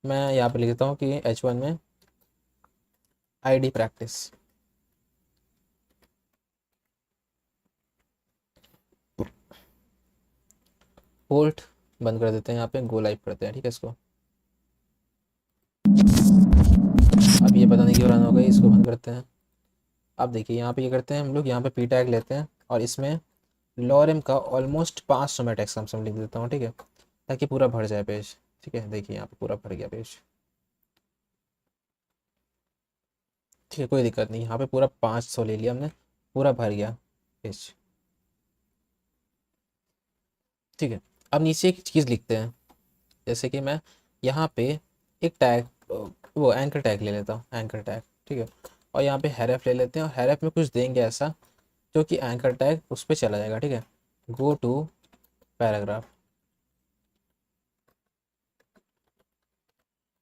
मैं यहाँ पे लिख देता हूँ कि H1 में आईडी प्रैक्टिस, होल्ड बंद कर देते हैं, यहाँ पे गो लाइव करते हैं, ठीक है इसको। अब ये पता नहीं क्यों रन हो गई, इसको बंद करते हैं। अब देखिए यहाँ पे ये करते हैं हम लोग, यहाँ पे पी टैग लेते हैं और इसमें लॉरेम का ऑलमोस्ट 500 में टेक्स्ट हम लिख देता हूँ, ठीक है, ताकि पूरा भर जाए पेज, ठीक है। देखिए यहाँ पे पूरा भर गया पेज, ठीक है, कोई दिक्कत नहीं, यहाँ पे पूरा 500 ले लिया हमने, पूरा भर गया पेज, ठीक है। अब नीचे एक चीज़ लिखते हैं, जैसे कि मैं यहाँ पे एक टैग, वो एंकर टैग ले लेता हूँ, एंकर टैग, ठीक है। और यहाँ पे हैरेफ ले लेते हैं, और हैरेफ में कुछ देंगे ऐसा जो कि एंकर टैग उस पर चला जाएगा, ठीक है। गो टू पैराग्राफ,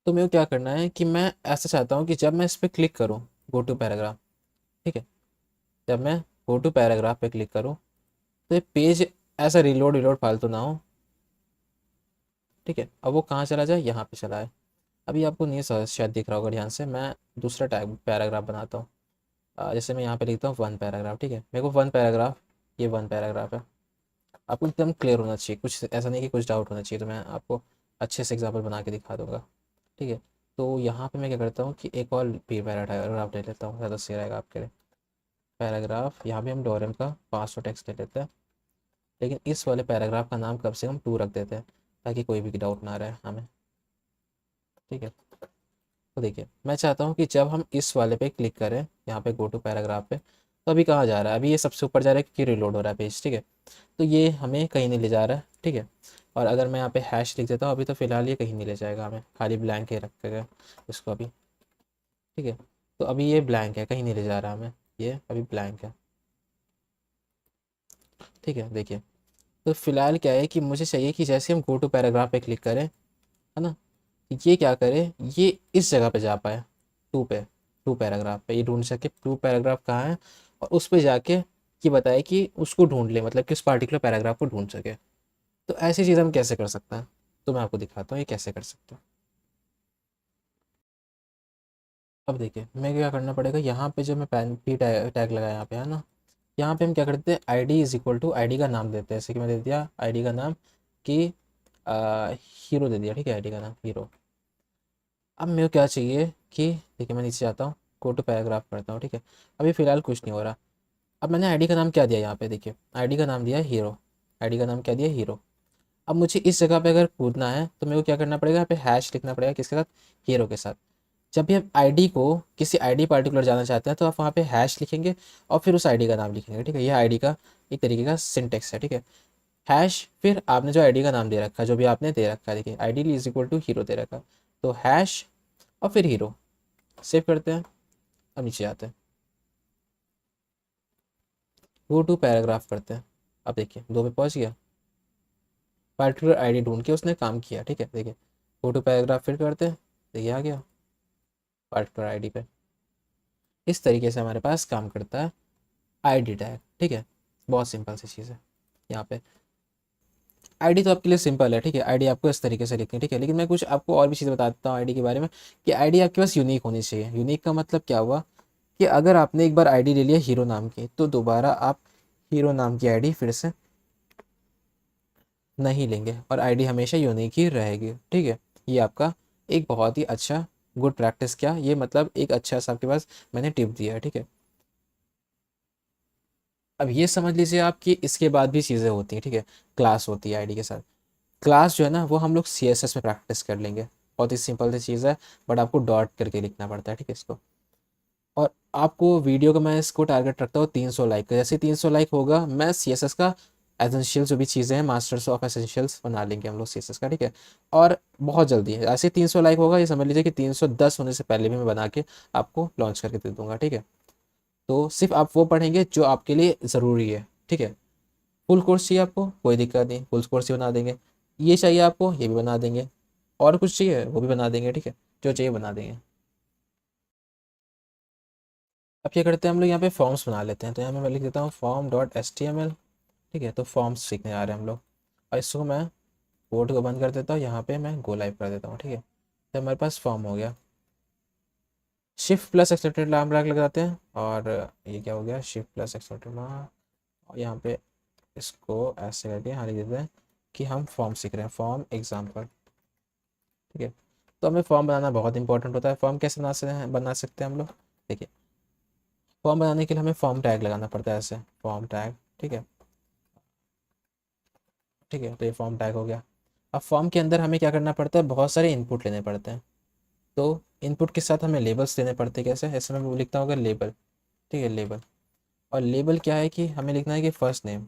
तो मेरे को क्या करना है कि मैं ऐसा चाहता हूँ कि जब मैं इस पर क्लिक करूँ, गो टू पैराग्राफ, ठीक है, जब मैं गो टू पैराग्राफ पे क्लिक करूँ तो ये पेज ऐसा रिलोड रिलोड फालतू ना हो, ठीक है। अब वो कहाँ चला जाए, यहाँ पे चला है। अभी आपको नहीं शायद दिख रहा होगा ध्यान से, मैं दूसरा टैग पैराग्राफ बनाता हूँ। जैसे मैं यहाँ पे लिखता हूँ 1 पैराग्राफ, ठीक है, मेरे को 1 पैराग्राफ, ये 1 पैराग्राफ है। आपको एकदम क्लियर होना चाहिए, कुछ ऐसा नहीं कि कुछ डाउट होना चाहिए, तो मैं आपको अच्छे से एग्जाम्पल बना के दिखा दूंगा, ठीक है। तो यहाँ पे मैं क्या करता हूँ कि एक और भी पैराग्राफ ले लेता हूँ, ज़्यादा सही रहेगा आपके लिए। पैराग्राफ, यहाँ भी हम डोरेम का 500 टेक्स्ट ले लेते हैं, लेकिन इस वाले पैराग्राफ का नाम कम से कम 2 रख देते हैं, ताकि कोई भी डाउट ना रहे हमें, ठीक है। तो देखिए मैं चाहता हूँ कि जब हम इस वाले पे क्लिक करें, यहाँ पे गो टू पैराग्राफ पे, तो अभी कहाँ जा रहा है, अभी ये सबसे ऊपर जा रहा है क्योंकि रिलोड हो रहा है पेज, ठीक है। तो ये हमें कहीं नहीं ले जा रहा है, ठीक है। और अगर मैं यहाँ पे हैश लिख देता हूँ अभी, तो फिलहाल ये कहीं नहीं ले जाएगा हमें, खाली ब्लैंक ही रखेगा इसको अभी, ठीक है। तो अभी ये ब्लैंक है, कहीं नहीं ले जा रहा हमें, ये अभी ब्लैंक है, ठीक है। देखिए तो फिलहाल क्या है कि मुझे चाहिए कि जैसे हम गो टू पैराग्राफ पे क्लिक करें, है ना, ये क्या करे, ये इस जगह पे जा पाए, टू पे, टू पैराग्राफ पे, ये ढूंढ सके टू पैराग्राफ कहाँ है, और उस पे जाके ये बताए कि उसको ढूंढ ले, मतलब कि उस पार्टिकुलर पैराग्राफ को ढूंढ सके। तो ऐसी चीज़ हम कैसे कर सकते हैं, तो मैं आपको दिखाता हूँ ये कैसे कर सकते हैं। अब देखिए मैं क्या करना पड़ेगा, यहाँ पे जो मैं पैन पी टैग लगाया यहाँ पे, है ना, यहाँ पे हम क्या करते हैं, ID is equal to ID का नाम देते हैं, जैसे कि मैं दे दिया ID का नाम कि हीरो दे दिया, ठीक है, ID का नाम हीरो। अब मेरे को क्या चाहिए कि देखिए मैं नीचे आता हूँ, गो टू पैराग्राफ करता हूँ, ठीक है। अभी फ़िलहाल कुछ नहीं हो रहा। अब मैंने आईडी का नाम क्या दिया यहाँ पे, देखिए आईडी का नाम दिया हीरो, आईडी का नाम क्या दिया हीरो। अब मुझे इस जगह पे अगर कूदना है तो मेरे को क्या करना पड़ेगा, यहाँ पे हैश लिखना पड़ेगा, किसके साथ, हीरो के साथ। जब भी आप आईडी को किसी आईडी पार्टिकुलर जाना चाहते हैं तो आप वहाँ पे हैश लिखेंगे और फिर उस आईडी का नाम लिखेंगे, ठीक है। यह आईडी का एक तरीके का सिंटेक्स है, ठीक है। हैश, फिर आपने जो आईडी का नाम दे रखा है, जो भी आपने दे रखा है, देखिए ID is equal to hero दे रखा, तो हैश और फिर हीरो, सेव करते हैं। अब नीचे आते हैं, गो टू पैराग्राफ करते हैं। अब देखिए 2 पे पहुंच गया, पार्टिकुलर आईडी ढूंढ के उसने काम किया, ठीक है। देखिए गो टू पैराग्राफ फिर करते हैं, देखिए आ गया पार्टिकुलर आईडी पे। इस तरीके से हमारे पास काम करता है आईडी टैग, ठीक है। बहुत सिंपल सी चीज़ है यहाँ पे। आईडी तो आपके लिए सिंपल है, ठीक है, आईडी आपको इस तरीके से लिखनी है, ठीक है। लेकिन मैं कुछ आपको और भी चीज़ बता देता हूँ आईडी के बारे में, कि आईडी आपके पास यूनिक होनी चाहिए। यूनिक का मतलब क्या हुआ कि अगर आपने एक बार आईडी ले लिया हीरो नाम की, तो दोबारा आप हीरो नाम की आईडी फिर से नहीं लेंगे, और आईडी हमेशा यूनिक ही रहेगी, ठीक है। ये आपका एक बहुत ही अच्छा गुड प्रैक्टिस, क्या ये मतलब एक अच्छा सा आपके पास मैंने टिप दिया है, ठीक है। अब ये समझ लीजिए आप कि इसके बाद भी चीज़ें होती हैं, ठीक है। क्लास होती है आईडी के साथ, क्लास जो है ना वो हम लोग CSS में प्रैक्टिस कर लेंगे, बहुत ही सिंपल सी चीज़ है, बट आपको डॉट करके लिखना पड़ता है, ठीक है इसको। और आपको वीडियो का मैं इसको टारगेट रखता हूँ 300 लाइक का। जैसे 300 लाइक होगा मैं CSS का एसेंशियल जो भी चीज़ें हैं, मास्टर्स ऑफ एसेंशियल्स बना लेंगे हम लोग CSS का, ठीक है। और बहुत जल्दी है, ऐसे 300 लाइक होगा, ये समझ लीजिए कि 310 होने से पहले भी मैं बना के आपको लॉन्च करके दे दूंगा, ठीक है। तो सिर्फ आप वो पढ़ेंगे जो आपके लिए ज़रूरी है, ठीक है। फुल कोर्स चाहिए आपको, कोई दिक्कत नहीं, फुल कोर्स ही बना देंगे। ये चाहिए आपको, ये भी बना देंगे। और कुछ चाहिए वो भी बना देंगे, ठीक है। जो चाहिए बना देंगे। अब क्या करते हैं हम लोग, यहाँ पे फॉर्म्स बना लेते हैं। तो यहाँ पे मैं लिख देता हूँ form.html, ठीक है। तो फॉर्म्स सीखने आ रहे हैं हम लोग, और इसको मैं कोड को बंद कर देता हूँ, यहाँ पे मैं गो लाइव कर देता हूँ, ठीक है। तो हमारे पास फॉर्म हो गया। शिफ्ट प्लस एक्सेप्टेड नाम लगाते हैं, और ये क्या हो गया, शिफ्ट प्लस एक्सेप्टेड नाम, और यहाँ पे इसको ऐसे करके यहाँ लिख देते हैं कि हम फॉर्म सीख रहे हैं, फॉर्म एग्जाम्पल, ठीक है। तो हमें फॉर्म बनाना बहुत इंपॉर्टेंट होता है। फॉर्म कैसे बना सकते हैं हम लोग, देखिए। फॉर्म बनाने के लिए हमें फॉर्म टैग लगाना पड़ता है, ऐसे फॉर्म टैग, ठीक है। ठीक है, तो ये फॉर्म टैग हो गया। अब फॉर्म के अंदर हमें क्या करना पड़ता है, बहुत सारे इनपुट लेने पड़ते हैं। तो इनपुट के साथ हमें लेबल्स देने पड़ते हैं। कैसे, ऐसे मैं लिखता हूँ अगर लेबल, ठीक है, लेबल। और लेबल क्या है कि हमें लिखना है कि फर्स्ट नेम।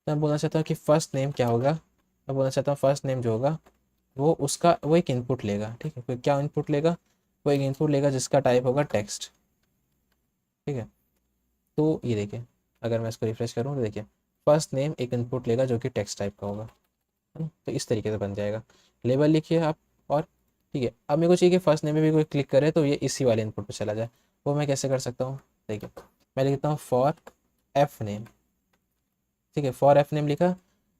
तो मैं बोलना चाहता हूँ कि फर्स्ट नेम क्या होगा, मैं बोलना चाहता हूँ फर्स्ट नेम जो होगा वो एक इनपुट लेगा, ठीक है। फिर क्या इनपुट लेगा, वो एक इनपुट लेगा जिसका टाइप होगा टेक्स्ट, ठीक है। तो ये देखिए, अगर मैं इसको रिफ्रेश करूँ तो देखिए, फर्स्ट नेम एक इनपुट लेगा जो कि टेक्स्ट टाइप का होगा, है ना। तो इस तरीके से बन जाएगा। लेबल लिखिए आप, और ठीक है। अब मेरे को चाहिए कि फर्स्ट नेम में भी कोई क्लिक करे तो ये इसी वाले इनपुट पे चला जाए। वो मैं कैसे कर सकता हूँ, देखिए। मैं लिखता हूँ फॉर एफ नेम, ठीक है। फॉर एफ नेम लिखा,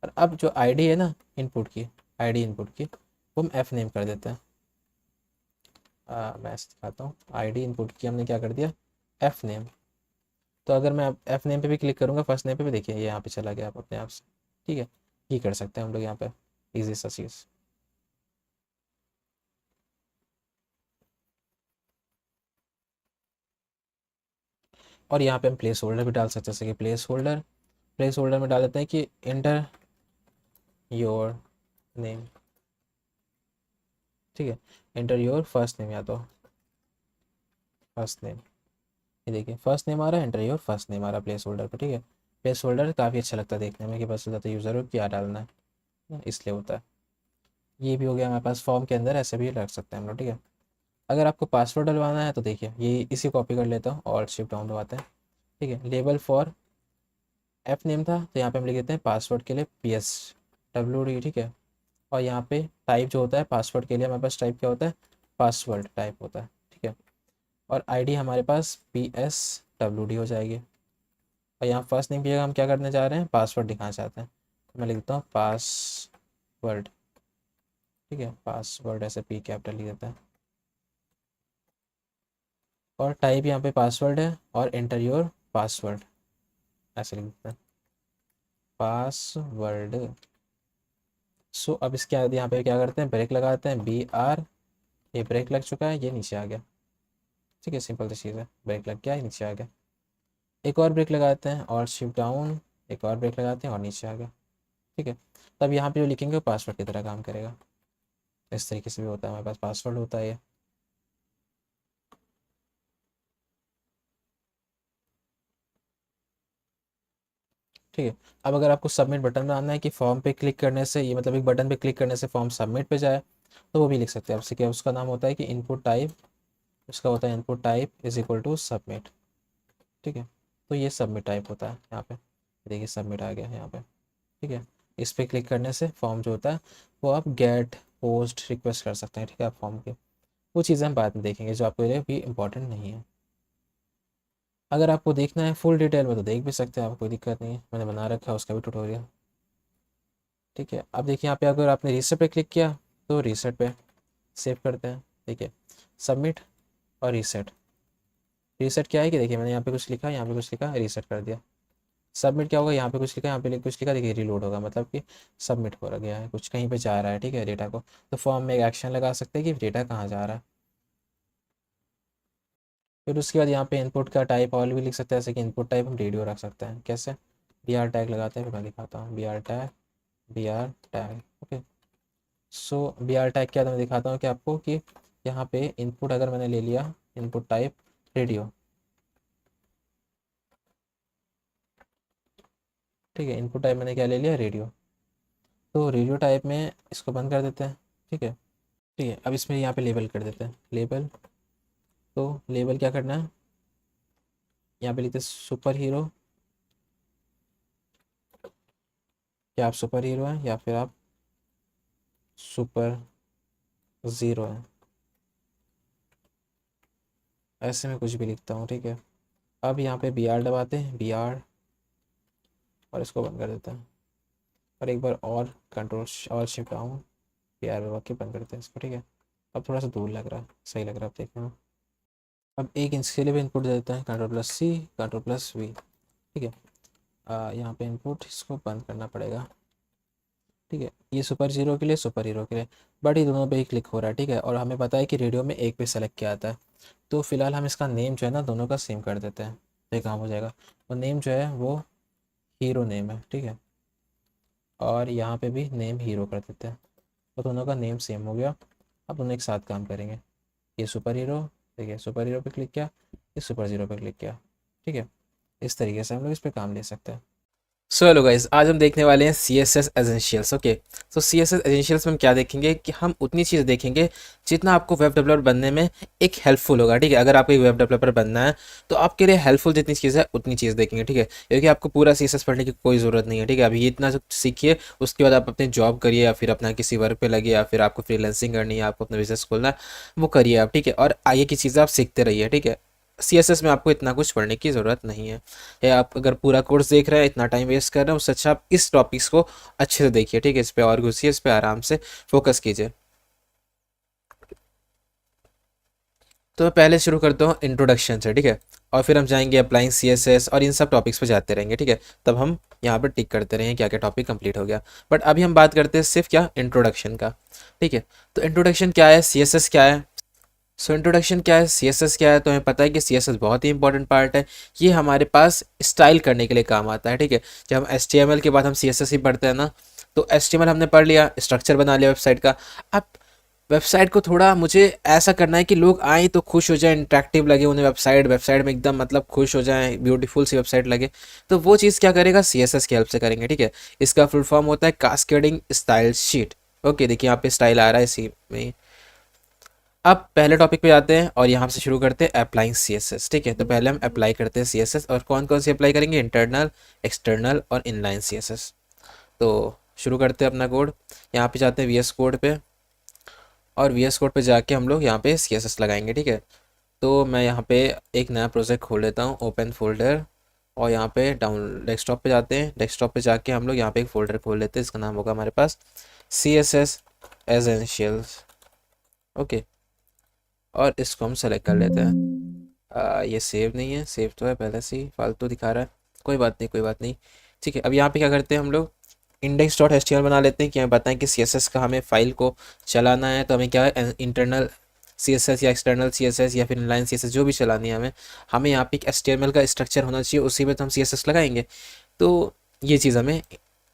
और अब जो आईडी है ना इनपुट की, आईडी इनपुट की, वो हम एफ नेम कर देते हैं। मैं ऐसे दिखाता हूँ, आईडी इनपुट की हमने क्या कर दिया, एफ नेम। तो अगर मैं एफ नेम पे भी क्लिक करूँगा, फर्स्ट नेम पे भी, देखिए ये यहाँ पे चला गया आप अपने आप से, ठीक है। ये कर सकते हैं हम लोग यहाँ पे, इजी सा चीज़। और यहाँ पे हम प्लेस होल्डर भी डाल सकते हैं, जैसे कि प्लेस होल्डर में डाल देते हैं कि एंटर योर नेम, ठीक है। एंटर योर फर्स्ट नेम, या तो फर्स्ट नेम, ये देखिए फर्स्ट नेम आ रहा है, एंटर योर फर्स्ट नेम आ रहा है प्लेस होल्डर पर, ठीक है। प्लेस होल्डर काफ़ी अच्छा लगता है देखने में, कि बस जाता है यूज़र को क्या डालना है, इसलिए होता है। ये भी हो गया हमारे पास। फॉर्म के अंदर ऐसे भी रख सकते हैं हम लोग, ठीक है। अगर आपको पासवर्ड डलवाना है तो देखिए, ये इसी कॉपी कर लेता हूँ और शिफ्ट डाउन दबाते हैं, ठीक है। लेबल फॉर एफ नेम था, तो यहाँ पे हम लिख देते हैं पासवर्ड के लिए PSWD, ठीक है। और यहाँ पे टाइप जो होता है पासवर्ड के लिए, हमारे पास टाइप क्या होता है, पासवर्ड टाइप होता है, ठीक है। और आईडी हमारे पास PSWD हो जाएगी। और यहाँ फर्स्ट नेम की जगह हम क्या करने जा रहे हैं, पासवर्ड दिखाना चाहते हैं, तो मैं लिखता हूँ पासवर्ड, ठीक है। पासवर्ड ऐसे P कैपिटल लिख देता है, और टाइप यहाँ पे पासवर्ड है, और एंटर योर पासवर्ड ऐसे लिख देते हैं, पासवर्ड। सो अब इसके बाद यहाँ पे क्या करते हैं, ब्रेक लगाते हैं, BR। ये ब्रेक लग चुका है, ये नीचे आ गया, ठीक है। सिंपल सी चीज़ है, ब्रेक लग गया, ये नीचे आ गया। एक और ब्रेक लगाते हैं और शिफ्ट डाउन, एक और ब्रेक लगाते हैं और नीचे आ गया, ठीक है। तब यहाँ पे जो लिखेंगे वो पासवर्ड की तरह काम करेगा। इस तरीके से भी होता है, हमारे पास पासवर्ड होता है ये। ठीक है। अब अगर आपको सबमिट बटन बनाना है कि फॉर्म पे क्लिक करने से, ये मतलब एक बटन पे क्लिक करने से फॉर्म सबमिट पे जाए, तो वो भी लिख सकते हैं आपसे। क्या उसका नाम होता है कि इनपुट टाइप, उसका होता है input type is equal to submit, ठीक है। तो ये सबमिट टाइप होता है यहाँ पे, देखिए सबमिट आ गया यहाँ पे, ठीक है। इस पर क्लिक करने से फॉर्म जो होता है वो आप गेट पोस्ट रिक्वेस्ट कर सकते हैं, ठीक है। आप फॉर्म के वो चीज़ें हम बाद में देखेंगे जो आपके लिए भी इंपॉर्टेंट नहीं है। अगर आपको देखना है फुल डिटेल में तो देख भी सकते हैं आप, कोई दिक्कत नहीं है, मैंने बना रखा है उसका भी ट्यूटोरियल, ठीक है। अब देखिए यहाँ पे अगर आपने रीसेट पे क्लिक किया तो रीसेट पे सेव करते हैं, देखिए सबमिट और रीसेट। रीसेट क्या है कि देखिए मैंने यहाँ पे कुछ लिखा, यहाँ पे कुछ लिखा, रीसेट कर दिया। सबमिट क्या होगा, यहाँ पे कुछ लिखा, यहाँ पे कुछ लिखा, देखिए रिलोड होगा, मतलब कि सबमिट हो गया है, कुछ कहीं पे जा रहा है, ठीक है, डेटा को। तो फॉर्म में एक एक्शन लगा सकते हैं कि डेटा कहाँ जा रहा है। फिर उसके बाद यहाँ पे इनपुट का टाइप और भी लिख सकते हैं, जैसे कि इनपुट टाइप हम रेडियो रख सकते हैं। कैसे, BR टैग लगाते हैं, फिर मैं दिखाता हूँ, BR टैग ओके। सो BR टैग क्या, मैं दिखाता हूँ कि आपको कि यहाँ पे इनपुट अगर मैंने ले लिया, इनपुट टाइप रेडियो, ठीक है। इनपुट टाइप मैंने क्या ले लिया, रेडियो। तो रेडियो टाइप में इसको बंद कर देते हैं, ठीक है। ठीक है, अब इसमें यहाँ पे लेबल कर देते हैं, लेबल। तो लेबल क्या करना है, यहाँ पे लिखते हैं सुपर हीरो। क्या आप सुपर हीरो हैं या फिर आप सुपर ज़ीरो हैं, ऐसे में कुछ भी लिखता हूँ, ठीक है। अब यहाँ पे बी आर दबाते हैं, बी आर, और इसको बंद कर देते हैं। और एक बार और कंट्रोल और शिफ्ट डाउन, बी आर दबा के बंद करते हैं इसको, ठीक है। अब थोड़ा सा दूर लग रहा है, सही लग रहा है, अब देखना। अब 1 इंच के लिए भी इनपुट दे देते हैं, control plus C, control plus V, ठीक है। यहाँ पे इनपुट इसको बंद करना पड़ेगा, ठीक है। ये सुपर ज़ीरो के लिए, सुपर हीरो के लिए, बट ये दोनों पे ही क्लिक हो रहा है, ठीक है। और हमें पता है कि रेडियो में एक पे सेलेक्ट किया आता है। तो फिलहाल हम इसका नेम जो है ना दोनों का सेम कर देते हैं, तो ये काम हो जाएगा। और नेम जो है वो हीरो नेम है, ठीक है। और यहाँ पे भी नेम हीरो कर देते हैं, तो दोनों का नेम सेम हो गया। अब दोनों एक साथ काम करेंगे। ये सुपर हीरो, देखिए सुपर हीरो पे क्लिक किया, ये सुपर ज़ीरो पे क्लिक किया, ठीक है। इस तरीके से हम लोग इस पर काम ले सकते हैं। सो हेलो गाइस, आज हम देखने वाले हैं C S S essentials. Okay, तो सी एस एस एसेंशियल्स में हम क्या देखेंगे कि हम उतनी चीज़ देखेंगे जितना आपको वेब डेवलपर बनने में एक हेल्पफुल होगा, ठीक है। अगर आपको एक वेब डेवलपर बनना है तो आपके लिए हेल्पफुल जितनी चीज़ है उतनी चीज़ देखेंगे, ठीक है। क्योंकि आपको पूरा सी एस एस पढ़ने की कोई ज़रूरत नहीं है, ठीक है। अभी इतना जो सीखिए, उसके बाद आप अपनी जॉब करिए या फिर अपना किसी वर्क पे लगे, या फिर आपको फ्रीलांसिंग करनी है, आपको अपना बिजनेस खोलना है, वो करिए आप, ठीक है। और आगे की चीज़ें आप सीखते रहिए, ठीक है। सी एस एस में आपको इतना कुछ पढ़ने की ज़रूरत नहीं है। या आप अगर पूरा कोर्स देख रहे हैं, इतना टाइम वेस्ट कर रहे हैं, उससे अच्छा आप इस टॉपिक्स को अच्छे से देखिए, ठीक है। इस पे और घुसिए, इस पे आराम से फोकस कीजिए। तो मैं पहले शुरू करता हूँ इंट्रोडक्शन से, ठीक है। और फिर हम जाएंगे अप्लाइंग सी एस एस और इन सब टॉपिक्स पे जाते रहेंगे, ठीक है। तब हम यहाँ पर टिक करते रहेंगे क्या क्या टॉपिक कंप्लीट हो गया। बट अभी हम बात करते हैं सिर्फ क्या, इंट्रोडक्शन का, ठीक है। तो इंट्रोडक्शन क्या है, सी एस एस क्या है। सो इंट्रोडक्शन क्या है, सी एस एस क्या है, तो हमें पता है कि सी एस एस बहुत ही इंपॉर्टेंट पार्ट है। ये हमारे पास स्टाइल करने के लिए काम आता है, ठीक है। जब हम एच टी एम एल के बाद हम सी एस एस ही पढ़ते हैं ना, तो एच टी एम एल हमने पढ़ लिया, स्ट्रक्चर बना लिया वेबसाइट का। अब वेबसाइट को थोड़ा मुझे ऐसा करना है कि लोग आए तो खुश हो जाए, इंटरेक्टिव लगे उन्हें, वेबसाइट वेबसाइट में एकदम मतलब खुश हो जाए, ब्यूटीफुल सी वेबसाइट लगे। तो वो चीज़ क्या करेगा, सी एस एस की हेल्प से करेंगे, ठीक है। इसका फुल फॉर्म होता है कास्केडिंग स्टाइल शीट। ओके, देखिए यहाँ पे स्टाइल आ रहा है इसी में। अब पहले टॉपिक पे जाते हैं और यहाँ से शुरू करते हैं अप्लाइंग सी एस एस, ठीक है। तो पहले हम अप्लाई करते हैं सी एस एस, और कौन कौन सी अप्लाई करेंगे, इंटरनल, एक्सटर्नल और इनलाइन सी एस एस। तो शुरू करते हैं अपना कोड। यहाँ पे जाते हैं वी एस कोड पे, और वी एस कोड पे जाके हम लोग यहाँ पे सी एस एस लगाएंगे, ठीक है। तो मैं यहाँ पे एक नया प्रोजेक्ट खोल लेता हूँ, ओपन फोल्डर, और यहाँ पे डाउन डेस्कटॉप पे जाते हैं। डेस्कटॉप पे जाके हम लोग यहाँ पे एक फोल्डर खोल लेते हैं, इसका नाम होगा हमारे पास C S S essentials. Okay, और इसको हम सेलेक्ट कर लेते हैं। ये सेव नहीं है, सेव तो है पहले से ही, फालतू दिखा रहा है। कोई बात नहीं, कोई बात नहीं, ठीक है। अब यहाँ पे क्या करते हैं हम लोग, index dot H T M L बना लेते हैं कि हमें बताएं कि सी एस एस का हमें फाइल को चलाना है। तो हमें क्या है, इंटरनल सी एस एस या एक्सटर्नल सी एस एस या फिर इनलाइन सी एस एस जो भी चलानी है हमें, हमें यहाँ पे एक एच टी एम एल का स्ट्रक्चर होना चाहिए, उसी में तो हम सी एस एस लगाएंगे। तो ये चीज़ हमें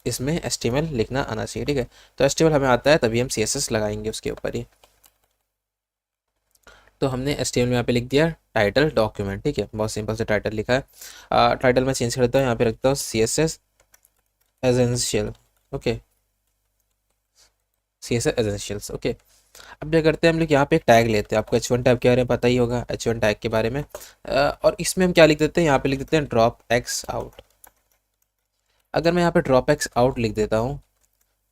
इसमें एच टी एम एल लिखना आना चाहिए, ठीक है। तो एच टी एम एल हमें आता है तभी हम सी एस एस लगाएंगे उसके ऊपर ही। तो हमने एच टी एम एल में यहाँ पे लिख दिया टाइटल डॉक्यूमेंट, ठीक है। बहुत सिंपल से टाइटल लिखा है। टाइटल में चेंज करता हूँ, यहाँ पे रखता हूँ C S S essential. Okay, C S S essentials, okay. अब क्या करते हैं हम लोग, यहाँ पे एक टैग लेते हैं। आपको एच वन टैग के बारे में पता ही होगा, एच वन टैग के बारे में। और इसमें हम क्या लिख देते हैं, यहाँ पे लिख देते हैं ड्रॉप एक्स आउट। अगर मैं यहाँ पे ड्रॉप एक्स आउट लिख देता हूँ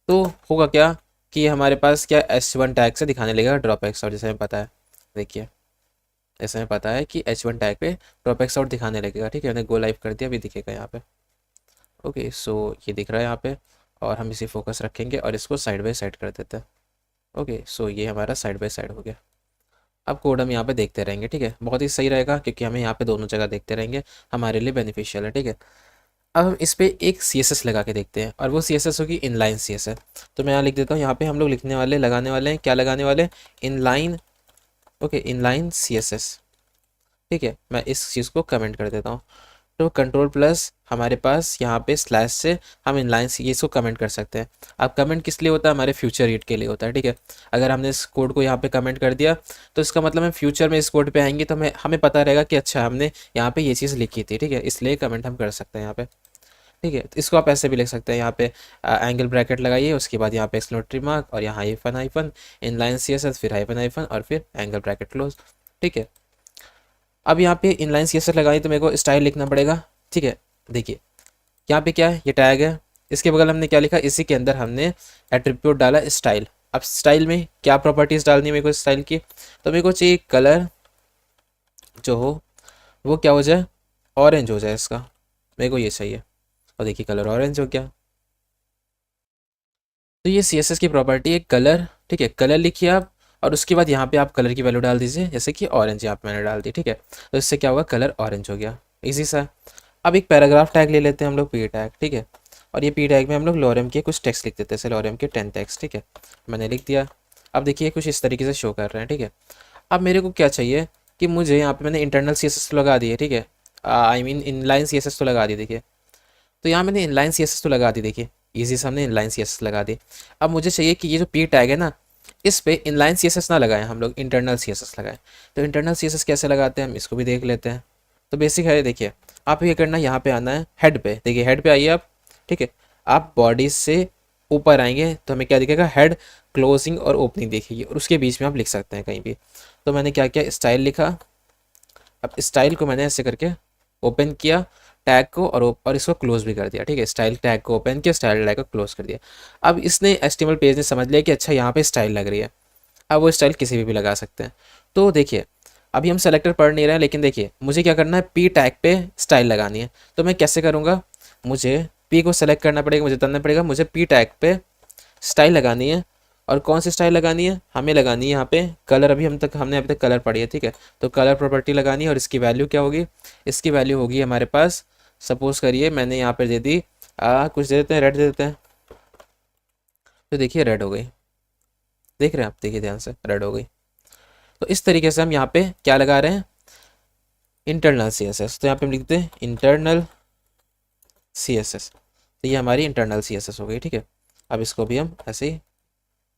तो होगा क्या कि हमारे पास क्या एच वन टैग से दिखाने लगेगा ड्रॉप एक्स आउट, जैसे हमें पता है। देखिए, जैसे हमें पता है कि एच वन टैग पे ड्रॉप एक्स आउट दिखाने लगेगा, ठीक है। मैंने गो लाइव कर दिया, अभी दिखेगा यहाँ पे। ओके, सो ये दिख रहा है यहाँ पे, और हम इसे फोकस रखेंगे और इसको साइड बाय साइड कर देते हैं। ओके, सो ये हमारा साइड बाय साइड हो गया। अब कोड हम यहाँ पे देखते रहेंगे, ठीक है। बहुत ही सही रहेगा क्योंकि हमें यहाँ पे दोनों जगह देखते रहेंगे, हमारे लिए बेनिफिशियल है, ठीक है। अब हम इस पे एक सी एस एस लगा के देखते हैं, और वो सी एस एस होगी इनलाइन सी एस एस। तो मैं यहाँ लिख देता हूँ, यहाँ पे हम लोग लिखने वाले लगाने वाले हैं, क्या लगाने वाले हैं, inline. Okay, inline C S S, ठीक है। मैं इस चीज़ को कमेंट कर देता हूँ। तो कंट्रोल प्लस हमारे पास यहाँ पे स्लैश से हम इनलाइन ये इसको कमेंट कर सकते हैं। अब कमेंट किस लिए होता है, हमारे फ्यूचर रीड के लिए होता है, ठीक है। अगर हमने इस कोड को यहाँ पे कमेंट कर दिया तो इसका मतलब हम फ्यूचर में इस कोड पे आएंगे तो हमें हमें पता रहेगा कि अच्छा हमने यहाँ पे ये चीज़ लिखी थी, ठीक है। इसलिए कमेंट हम कर सकते हैं यहाँ पे, ठीक है। तो इसको आप ऐसे भी लिख सकते हैं, यहाँ पे एंगल ब्रैकेट लगाइए, उसके बाद यहाँ पे एक्सक्लेमेटरी मार्क और यहाँ हाइफन हाइफन इनलाइन सीएसएस, फिर हाइफन हाइफन और फिर एंगल ब्रैकेट क्लोज, ठीक है। अब यहाँ पे इनलाइन सीएसएस लगाई तो मेरे को स्टाइल लिखना पड़ेगा, ठीक है। देखिए यहाँ पे क्या है, ये टैग है, इसके बगल हमने क्या लिखा, इसी के अंदर हमने एट्रीब्यूट डाला स्टाइल। अब स्टाइल में क्या प्रॉपर्टीज डालनी है मेरे को स्टाइल की, तो मेरे को चाहिए कलर जो हो वो क्या हो जाए, ऑरेंज हो जाए इसका, मेरे को ये चाहिए। और देखिए कलर ऑरेंज हो गया। तो ये सीएसएस की प्रॉपर्टी है कलर, ठीक है। कलर लिखिए आप और उसके बाद यहाँ पे आप कलर की वैल्यू डाल दीजिए, जैसे कि ऑरेंज यहाँ पे मैंने डाल दी, ठीक है। तो इससे क्या होगा, कलर ऑरेंज हो गया, इजी सा। अब एक पैराग्राफ टैग ले लेते हैं हम लोग, पी टैग, ठीक है। और ये पी टैग में हम लोग लॉरेम के कुछ टेक्स्ट लिख देते हैं, जैसे लॉरेम के 10 टेक्स्ट, ठीक है। मैंने लिख दिया। अब देखिए कुछ इस तरीके से शो कर रहे हैं, ठीक है। अब मेरे को क्या चाहिए कि मुझे यहाँ पे मैंने इंटरनल सीएसएस तो लगा दिए, ठीक है। आई मीन इनलाइन सीएसएस तो लगा दी, देखिए। तो यहाँ मैंने इनलाइन सीएसएस तो लगा दी, देखिए इजी से हमने इनलाइन सीएसएस लगा दी। अब मुझे चाहिए कि ये जो पी टैग है ना, इस पे इनलाइन सीएसएस ना लगाएं, हम लोग इंटरनल सीएसएस लगाएं। तो इंटरनल सीएसएस कैसे लगाते हैं हम इसको भी देख लेते हैं। तो बेसिक है, देखिए आप ये करना है, यहाँ पे आना है हेड पे, देखिए हेड पे आइए आप, ठीक है। आप बॉडी से ऊपर आएंगे तो हमें क्या दिखेगा, हेड क्लोजिंग और ओपनिंग दिखेगी, और उसके बीच में आप लिख सकते हैं कहीं भी। तो मैंने क्या किया, स्टाइल लिखा। अब स्टाइल को मैंने ऐसे करके ओपन किया टैग को, और इसको क्लोज भी कर दिया, ठीक है। स्टाइल टैग को ओपन किया, स्टाइल टैग को क्लोज कर दिया। अब इसने एचटीएमएल पेज ने समझ लिया कि अच्छा यहाँ पे स्टाइल लग रही है। अब वो स्टाइल किसी भी लगा सकते हैं। तो देखिए अभी हम सेलेक्टर पढ़ नहीं रहे हैं, लेकिन देखिए मुझे क्या करना है, पी टैग पे स्टाइल लगानी है। तो मैं कैसे करूँगा, मुझे पी को सेलेक्ट करना पड़ेगा, मुझे करना पड़ेगा, मुझे पी टैग पे स्टाइल लगानी है। और कौन सी स्टाइल लगानी है, हमें लगानी है यहाँ पे कलर। हमने अभी तक कलर पढ़ी है, ठीक है। तो कलर प्रॉपर्टी लगानी है और इसकी वैल्यू क्या होगी, इसकी वैल्यू होगी हमारे पास, सपोज करिए मैंने यहाँ पे दे दी कुछ दे देते हैं, रेड दे देते हैं। तो देखिए रेड हो गई, देख रहे हैं आप, देखिए ध्यान से रेड हो गई। तो इस तरीके से हम यहाँ पे क्या लगा रहे हैं, इंटरनल सीएसएस। तो यहाँ पे हम लिखते हैं इंटरनल सीएसएस। तो ये हमारी इंटरनल सीएसएस हो गई, ठीक है। अब इसको भी हम ऐसे ही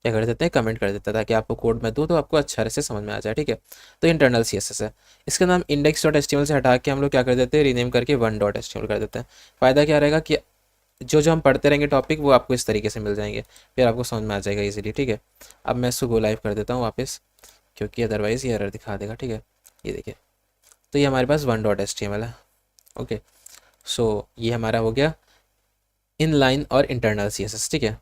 क्या कर देते हैं, कमेंट कर देते हैं, ताकि आपको कोड में दूँ तो आपको अच्छा से समझ में आ जाए, ठीक है। तो इंटरनल सीएसएस है। इसका नाम इंडेक्स डॉट एचटीएमएल से हटा के हम लोग क्या कर देते हैं, रीनेम करके वन डॉट एचटीएमएल कर देते हैं। फ़ायदा क्या रहेगा कि जो जो हम पढ़ते रहेंगे टॉपिक वो आपको इस तरीके से मिल जाएंगे, फिर आपको समझ में आ जाएगा इजीली, ठीक है। अब मैं इसको गो लाइव कर देता हूँ वापस, क्योंकि अदरवाइज़ ये एरर दिखा देगा, ठीक है। ये देखिए, तो ये हमारे पास वन डॉट एचटीएमएल है, ओके। सो ये हमारा हो गया इनलाइन और इंटरनल सीएसएस, ठीक है।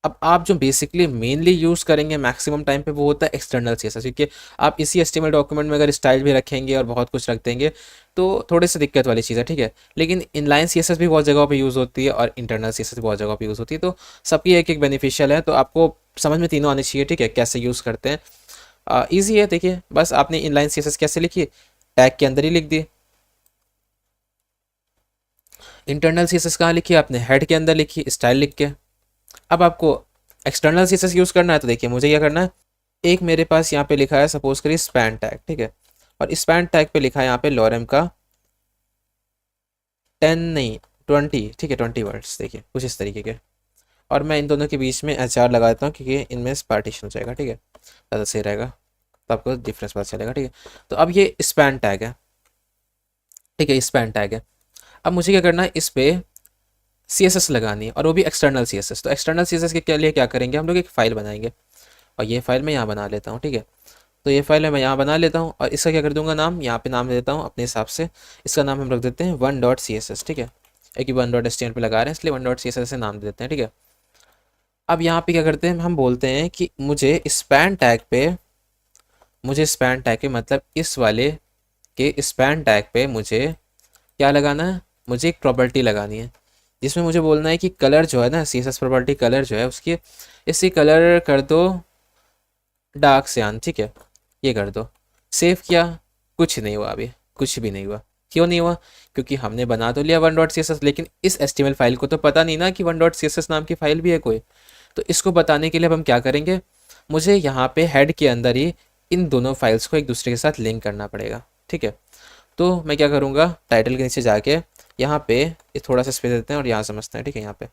अब आप जो बेसिकली मेनली यूज़ करेंगे मैक्सिमम टाइम पे वो होता है एक्सटर्नल सीएसएस, क्योंकि आप इसी एचटीएमएल डॉक्यूमेंट में अगर स्टाइल भी रखेंगे और बहुत कुछ रख देंगे तो थोड़े से दिक्कत वाली चीज़ है, ठीक है। लेकिन इनलाइन सीएसएस भी बहुत जगह पे यूज़ होती है और इंटरनल सीएसएस भी बहुत जगह पे यूज़ होती है, तो सबकी एक एक बेनिफिशियल है। तो आपको समझ में तीनों आने चाहिए, ठीक है, कैसे यूज़ करते हैं। ईजी है, देखिए बस आपने इनलाइन सीएसएस कैसे लिखी, टैग के अंदर ही लिख दी। इंटरनल सीएसएस कहाँ लिखी, आपने हेड के अंदर लिखी स्टाइल लिख के। अब आपको एक्सटर्नल सीएसएस यूज़ करना है, तो देखिए मुझे क्या करना है, एक मेरे पास यहाँ पे लिखा है सपोज करिए स्पैन टैग, ठीक है। और स्पैन टैग पे लिखा है यहाँ पे लॉरेम का 10 नहीं 20, ठीक है, 20 वर्ड्स, देखिए कुछ इस तरीके के। और मैं इन दोनों के बीच में HR लगा देता हूँ, क्योंकि इनमें पार्टीशन हो जाएगा, ठीक है, ज़्यादा सही रहेगा, तो आपको डिफरेंस पता चलेगा, ठीक है। तो अब ये स्पैन टैग है, ठीक है, स्पैन टैग है। अब मुझे क्या करना है, इस पे CSS लगानी है, और वो भी एक्सटर्नल CSS। तो एक्सटर्नल CSS के लिए क्या करेंगे, हम लोग एक फ़ाइल बनाएंगे, और ये फाइल मैं यहाँ बना लेता हूँ, ठीक है। तो ये फाइल है मैं यहाँ बना लेता हूँ, और इसका क्या कर दूंगा नाम, यहाँ पे नाम दे देता हूँ अपने हिसाब से। इसका नाम हम रख देते हैं वन डॉट CSS, ठीक है। एक ही वन डॉट HTML पे लगा रहे हैं इसलिए वन डॉट CSS से नाम दे देते हैं, ठीक है। अब यहाँ पे क्या करते हैं, हम बोलते हैं कि मुझे स्पैन टैग पे मतलब इस वाले के स्पैन टैग पे मुझे क्या लगाना है, मुझे एक प्रॉपर्टी लगानी है, जिसमें मुझे बोलना है कि कलर जो है ना, CSS प्रॉपर्टी कलर जो है उसकी, इसी कलर कर दो डार्क सियान, ठीक है, ये कर दो। सेव किया, कुछ नहीं हुआ, अभी कुछ भी नहीं हुआ। क्यों नहीं हुआ, क्योंकि हमने बना तो लिया वन डॉट CSS, लेकिन इस HTML फाइल को तो पता नहीं ना कि वन डॉट CSS नाम की फाइल भी है कोई। तो इसको बताने के लिए अब हम क्या करेंगे, मुझे यहाँ पे हेड के अंदर ही इन दोनों फाइल्स को एक दूसरे के साथ लिंक करना पड़ेगा, ठीक है। तो मैं क्या करूँगा, टाइटल के नीचे जाके यहाँ पे ये थोड़ा सा स्पेस देते हैं और यहाँ समझते हैं, ठीक है। यहाँ पे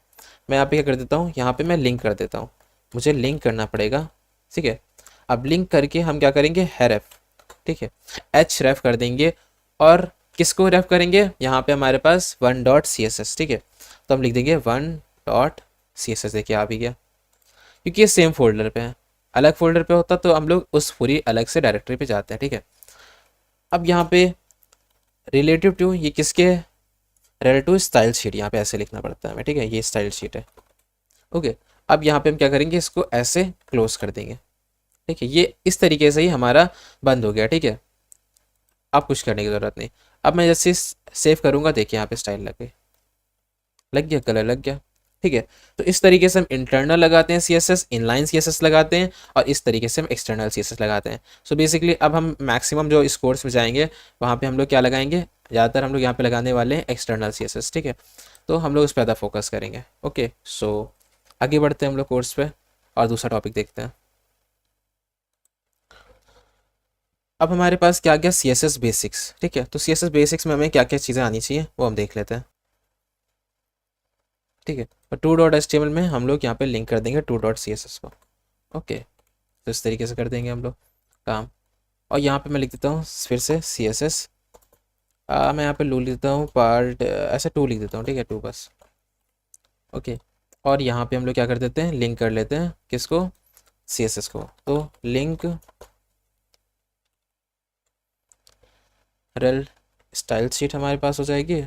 मैं यहाँ पे क्या कर देता हूँ, यहाँ पे मैं लिंक कर देता हूँ, मुझे लिंक करना पड़ेगा, ठीक है। अब लिंक करके हम क्या करेंगे, हैरेफ, ठीक है, एच रेफ कर देंगे। और किसको रेफ करेंगे, यहाँ पे हमारे पास one dot C S S, ठीक है। तो हम लिख देंगे one dot C S S, देखिए आ भी गया, क्योंकि ये सेम फोल्डर पे है। अलग फोल्डर पे होता तो हम लोग उस पूरी अलग से डायरेक्टरी पे जाते हैं, ठीक है। अब यहाँ पे रिलेटिव टू, ये किसके, रिलेटिव स्टाइल शीट, यहाँ पे ऐसे लिखना पड़ता है हमें, ठीक है, ये स्टाइल शीट है, ओके। अब यहाँ पे हम क्या करेंगे, इसको ऐसे क्लोज कर देंगे, ठीक है। ये इस तरीके से ही हमारा बंद हो गया, ठीक है। अब कुछ करने की ज़रूरत नहीं। अब मैं जैसे सेव करूँगा, देखिए यहाँ पे स्टाइल लग गया, कलर लग गया, ठीक है। तो इस तरीके से हम इंटरनल लगाते हैं CSS, इनलाइन CSS लगाते हैं, और इस तरीके से हम एक्सटर्नल CSS लगाते हैं। सो बेसिकली अब हम मैक्सिमम जो इस कोर्स में जाएंगे वहाँ पे हम लोग क्या लगाएंगे, ज़्यादातर हम लोग यहाँ पे लगाने वाले हैं एक्सटर्नल CSS, ठीक है। तो हम लोग उस पर ज़्यादा फोकस करेंगे, ओके। सो आगे बढ़ते हैं हम लोग कोर्स पे और दूसरा टॉपिक देखते हैं। अब हमारे पास क्या गया, CSS बेसिक्स, ठीक है। तो CSS बेसिक्स में हमें क्या क्या चीज़ें आनी चाहिए वो हम देख लेते हैं, ठीक है। और टू डॉट HTML में हम लोग यहाँ पे लिंक कर देंगे टू डॉट CSS को, ओके। तो इस तरीके से कर देंगे हम लोग काम। और यहाँ पे मैं लिख देता हूँ फिर से CSS, मैं यहाँ पे लू लिख देता हूँ, पार्ट ऐसे टू लिख देता हूँ, ठीक है, टू बस, ओके। और यहाँ पे हम लोग क्या कर देते हैं, लिंक कर लेते हैं किसको, CSS को। तो लिंक रेल स्टाइल शीट हमारे पास हो जाएगी।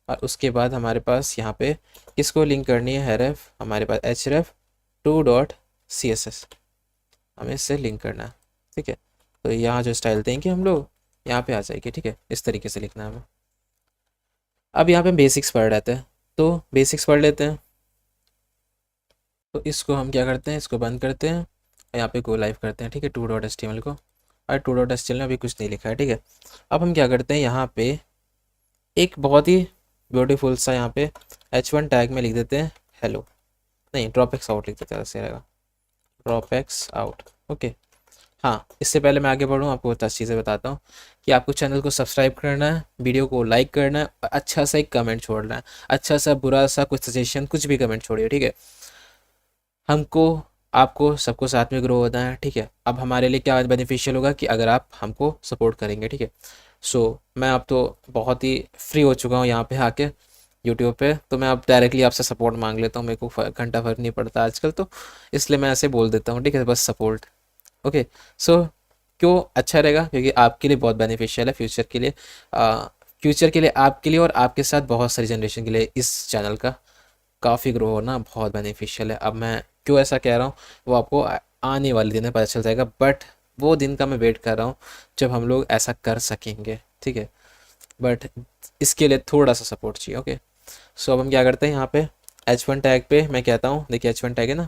और उसके बाद हमारे पास यहाँ पे किसको लिंक करनी है, href, हमारे पास href टू डॉट CSS, हमें इससे लिंक करना है, ठीक है। तो यहाँ जो स्टाइल देंगे हम लोग यहाँ पे आ जाएगी, ठीक है। इस तरीके से लिखना है हमें। अब यहाँ पे बेसिक्स पढ़ लेते हैं, तो बेसिक्स पढ़ लेते हैं। तो इसको हम क्या करते हैं, इसको बंद करते हैं, यहाँ पे गो लाइव करते हैं, ठीक है, टू डॉट HTML को। और टू डॉट HTML में अभी कुछ नहीं लिखा है, ठीक है। अब हम क्या करते हैं, यहाँ पे एक बहुत ही ब्यूटीफुल सा यहाँ पे H1 टैग में लिख देते हैं हेलो, नहीं ड्रॉप एक्स आउट लिख देते हैं, ऐसे रहेगा, ड्रॉप एक्स आउट, ओके। हाँ, इससे पहले मैं आगे बढ़ूँ आपको 10 चीज़ें बताता हूँ कि आपको चैनल को सब्सक्राइब करना है, वीडियो को लाइक करना है, और अच्छा सा एक कमेंट छोड़ना है, अच्छा सा बुरा सा कुछ सजेशन, कुछ भी कमेंट छोड़िए, ठीक है। हमको आपको सबको साथ में ग्रो होना है, ठीक है। अब हमारे लिए क्या बेनिफिशियल होगा कि अगर आप हमको सपोर्ट करेंगे, ठीक है। सो मैं अब तो बहुत ही फ्री हो चुका हूँ यहाँ पे आके यूट्यूब पे, तो मैं अब डायरेक्टली आपसे सपोर्ट मांग लेता हूँ, मेरे को घंटा फर्क नहीं पड़ता आजकल, तो इसलिए मैं ऐसे बोल देता हूँ, ठीक है, बस सपोर्ट, ओके। सो क्यों अच्छा रहेगा, क्योंकि आपके लिए बहुत बेनिफिशियल है फ्यूचर के लिए, फ्यूचर के लिए आपके लिए और आपके साथ बहुत सारी जनरेशन के लिए इस चैनल का काफ़ी ग्रो होना बहुत बेनिफिशियल है। अब मैं क्यों ऐसा कह रहा हूँ वो आपको आने वाले दिन में पता चल जाएगा, बट वो दिन का मैं वेट कर रहा हूँ जब हम लोग ऐसा कर सकेंगे, ठीक है। बट इसके लिए थोड़ा सा सपोर्ट चाहिए, ओके। सो अब हम क्या करते हैं, यहाँ पे H1 टैग पे मैं कहता हूँ, देखिए H1 टैग है ना,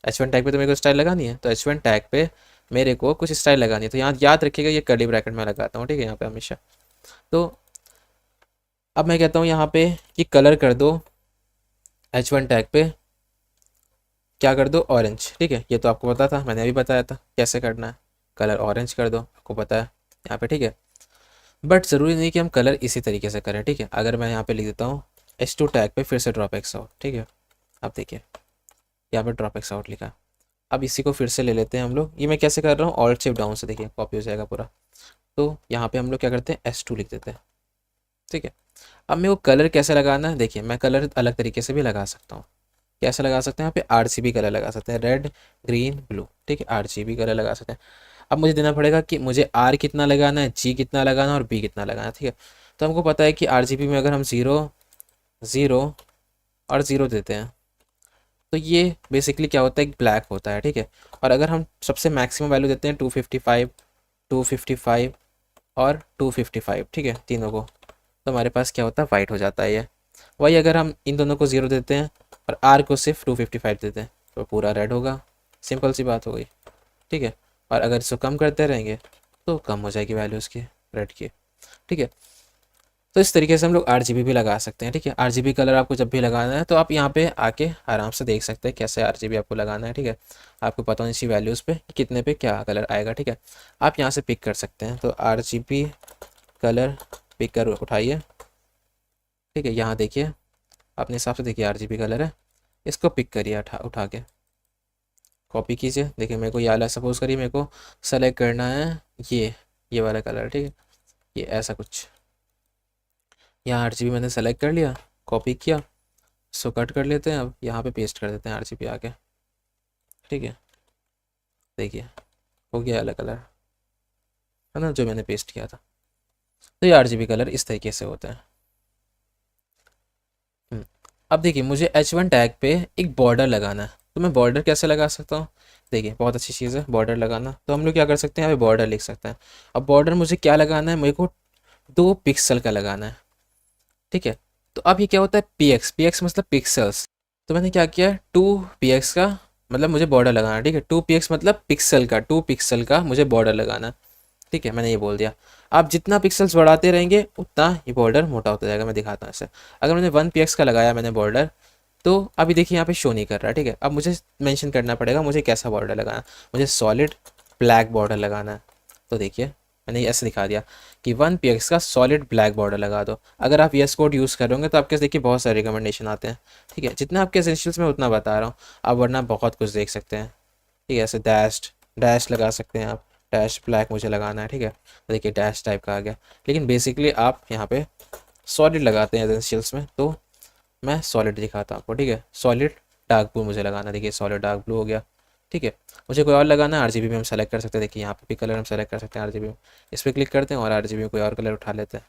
H1 टैग पे तो मेरे को स्टाइल लगानी है, तो H1 टैग पे मेरे को कुछ स्टाइल लगानी है। तो यहाँ याद रखिएगा ये कर्ली ब्रैकेट में लगाता हूँ, ठीक है, यहाँ पे हमेशा। तो अब मैं कहता हूँ यहाँ पे कि कलर कर दो H1 टैग पे, क्या कर दो, ऑरेंज, ठीक है। ये तो आपको पता था, मैंने अभी बताया था कैसे करना है, कलर ऑरेंज कर दो, आपको पता है यहाँ पे, ठीक है। बट ज़रूरी नहीं कि हम कलर इसी तरीके से करें, ठीक है। अगर मैं यहाँ पे लिख देता हूँ H2 टैग पे फिर से ड्रॉप एक्स आउट, ठीक है। अब देखिए यहाँ पे ड्रॉप एक्स आउट लिखा। अब इसी को फिर से ले लेते हैं हम लोग, ये मैं कैसे कर रहा हूँ, ऑल्ट शिफ्ट डाउन से, देखिए कॉपी हो जाएगा पूरा। तो यहाँ पे हम लोग क्या करते हैं, S2 लिख देते हैं, ठीक है। अब मेरे को कलर कैसे लगाना है, देखिए मैं कलर अलग तरीके से भी लगा सकता हूँ। कैसे लगा सकते हैं, यहाँ पे RGB कलर लगा सकते हैं, रेड ग्रीन ब्लू, ठीक है, RGB कलर लगा सकते हैं। अब मुझे देना पड़ेगा कि मुझे R कितना लगाना है, G कितना लगाना है और B कितना लगाना है, ठीक है। तो हमको पता है कि RGB में अगर हम 0 0 और 0 देते हैं तो ये बेसिकली क्या होता है, एक ब्लैक होता है, ठीक है। और अगर हम सबसे मैक्सिमम वैल्यू देते हैं 255 255 और 255, ठीक है, तीनों को, तो हमारे पास क्या होता है, वाइट हो जाता है ये। वही अगर हम इन दोनों को 0 देते हैं और R को सिर्फ 255 देते हैं तो पूरा रेड होगा, सिंपल सी बात हो गई, ठीक है। और अगर इसको कम करते रहेंगे तो कम हो जाएगी वैल्यू उसकी, रेड की, ठीक है। तो इस तरीके से हम लोग RGB भी लगा सकते हैं, ठीक है। RGB कलर आपको जब भी लगाना है तो आप यहाँ पे आके आराम से देख सकते हैं कैसे RGB आपको लगाना है, ठीक है। आपको पता होनी चाहिए वैल्यूज़ पे कि कितने पे क्या कलर आएगा, ठीक है। आप यहाँ से पिक कर सकते हैं, तो RGB कलर पिकर उठाइए, ठीक है। यहाँ देखिए अपने हिसाब से, देखिए RGB कलर है, इसको पिक करिए उठा के कॉपी कीजिए। देखिए मेरे को ये वाला, सपोज करिए मेरे को सेलेक्ट करना है ये वाला कलर, ठीक है, ये ऐसा कुछ। यहाँ RGB मैंने सेलेक्ट कर लिया, कॉपी किया, इसको कट कर लेते हैं, अब यहाँ पे पेस्ट कर देते हैं RGB आके, ठीक है। देखिए हो गया वाला कलर, है ना, जो मैंने पेस्ट किया था। तो ये RGB कलर इस तरीके से होता है। अब देखिए मुझे H1 टैग पे एक बॉर्डर लगाना है, तो मैं बॉर्डर कैसे लगा सकता हूँ? देखिए बहुत अच्छी चीज़ है बॉर्डर लगाना। तो हम लोग क्या कर सकते हैं, यहाँ पे बॉर्डर लिख सकते हैं। अब बॉर्डर मुझे क्या लगाना है, मेरे को 2 पिक्सल का लगाना है, ठीक है। तो अब ये क्या होता है, px मतलब पिक्सल्स। तो मैंने क्या किया, 2px का मतलब मुझे बॉर्डर लगाना है, ठीक है। 2px मतलब पिक्सल का, 2 पिक्सल का मुझे बॉर्डर लगाना है, ठीक है। मैंने ये बोल दिया। आप जितना पिक्सल्स बढ़ाते रहेंगे उतना ये बॉर्डर मोटा होता जाएगा। मैं दिखाता हूँ ऐसे। अगर मैंने 1px का लगाया मैंने बॉर्डर, तो अभी देखिए यहाँ पे शो नहीं कर रहा है, ठीक है। अब मुझे मेंशन करना पड़ेगा मुझे कैसा बॉर्डर लगाना है। मुझे सॉलिड ब्लैक बॉर्डर लगाना है। तो देखिए मैंने ऐसे दिखा दिया कि 1px का सॉलिड ब्लैक बॉर्डर लगा दो। अगर आप VS कोड यूज़ करोगे तो आपके देखिए बहुत सारे रिकमेंडेशन आते हैं, ठीक है। जितना आपके एसेंशियल्स में उतना बता रहा हूँ, आप वरना बहुत कुछ देख सकते हैं, ठीक है। ऐसे डैश लगा सकते हैं आप, डैश ब्लैक मुझे लगाना है, ठीक है। तो देखिए डैश टाइप का आ गया। लेकिन बेसिकली आप यहाँ पे सॉलिड लगाते हैं एसेंशियल्स में, तो मैं सॉलिड दिखाता हूँ आपको, ठीक है। सॉलिड डार्क ब्लू मुझे लगाना, देखिए सॉलिड डार्क ब्लू हो गया, ठीक है। मुझे कोई और लगाना है RGB में हम सेलेक्ट कर सकते हैं, देखिए यहाँ पे भी कलर हम सेलेक्ट कर सकते हैं RGB में। इस पर क्लिक करते हैं और RGB में कोई और कलर उठा लेते हैं,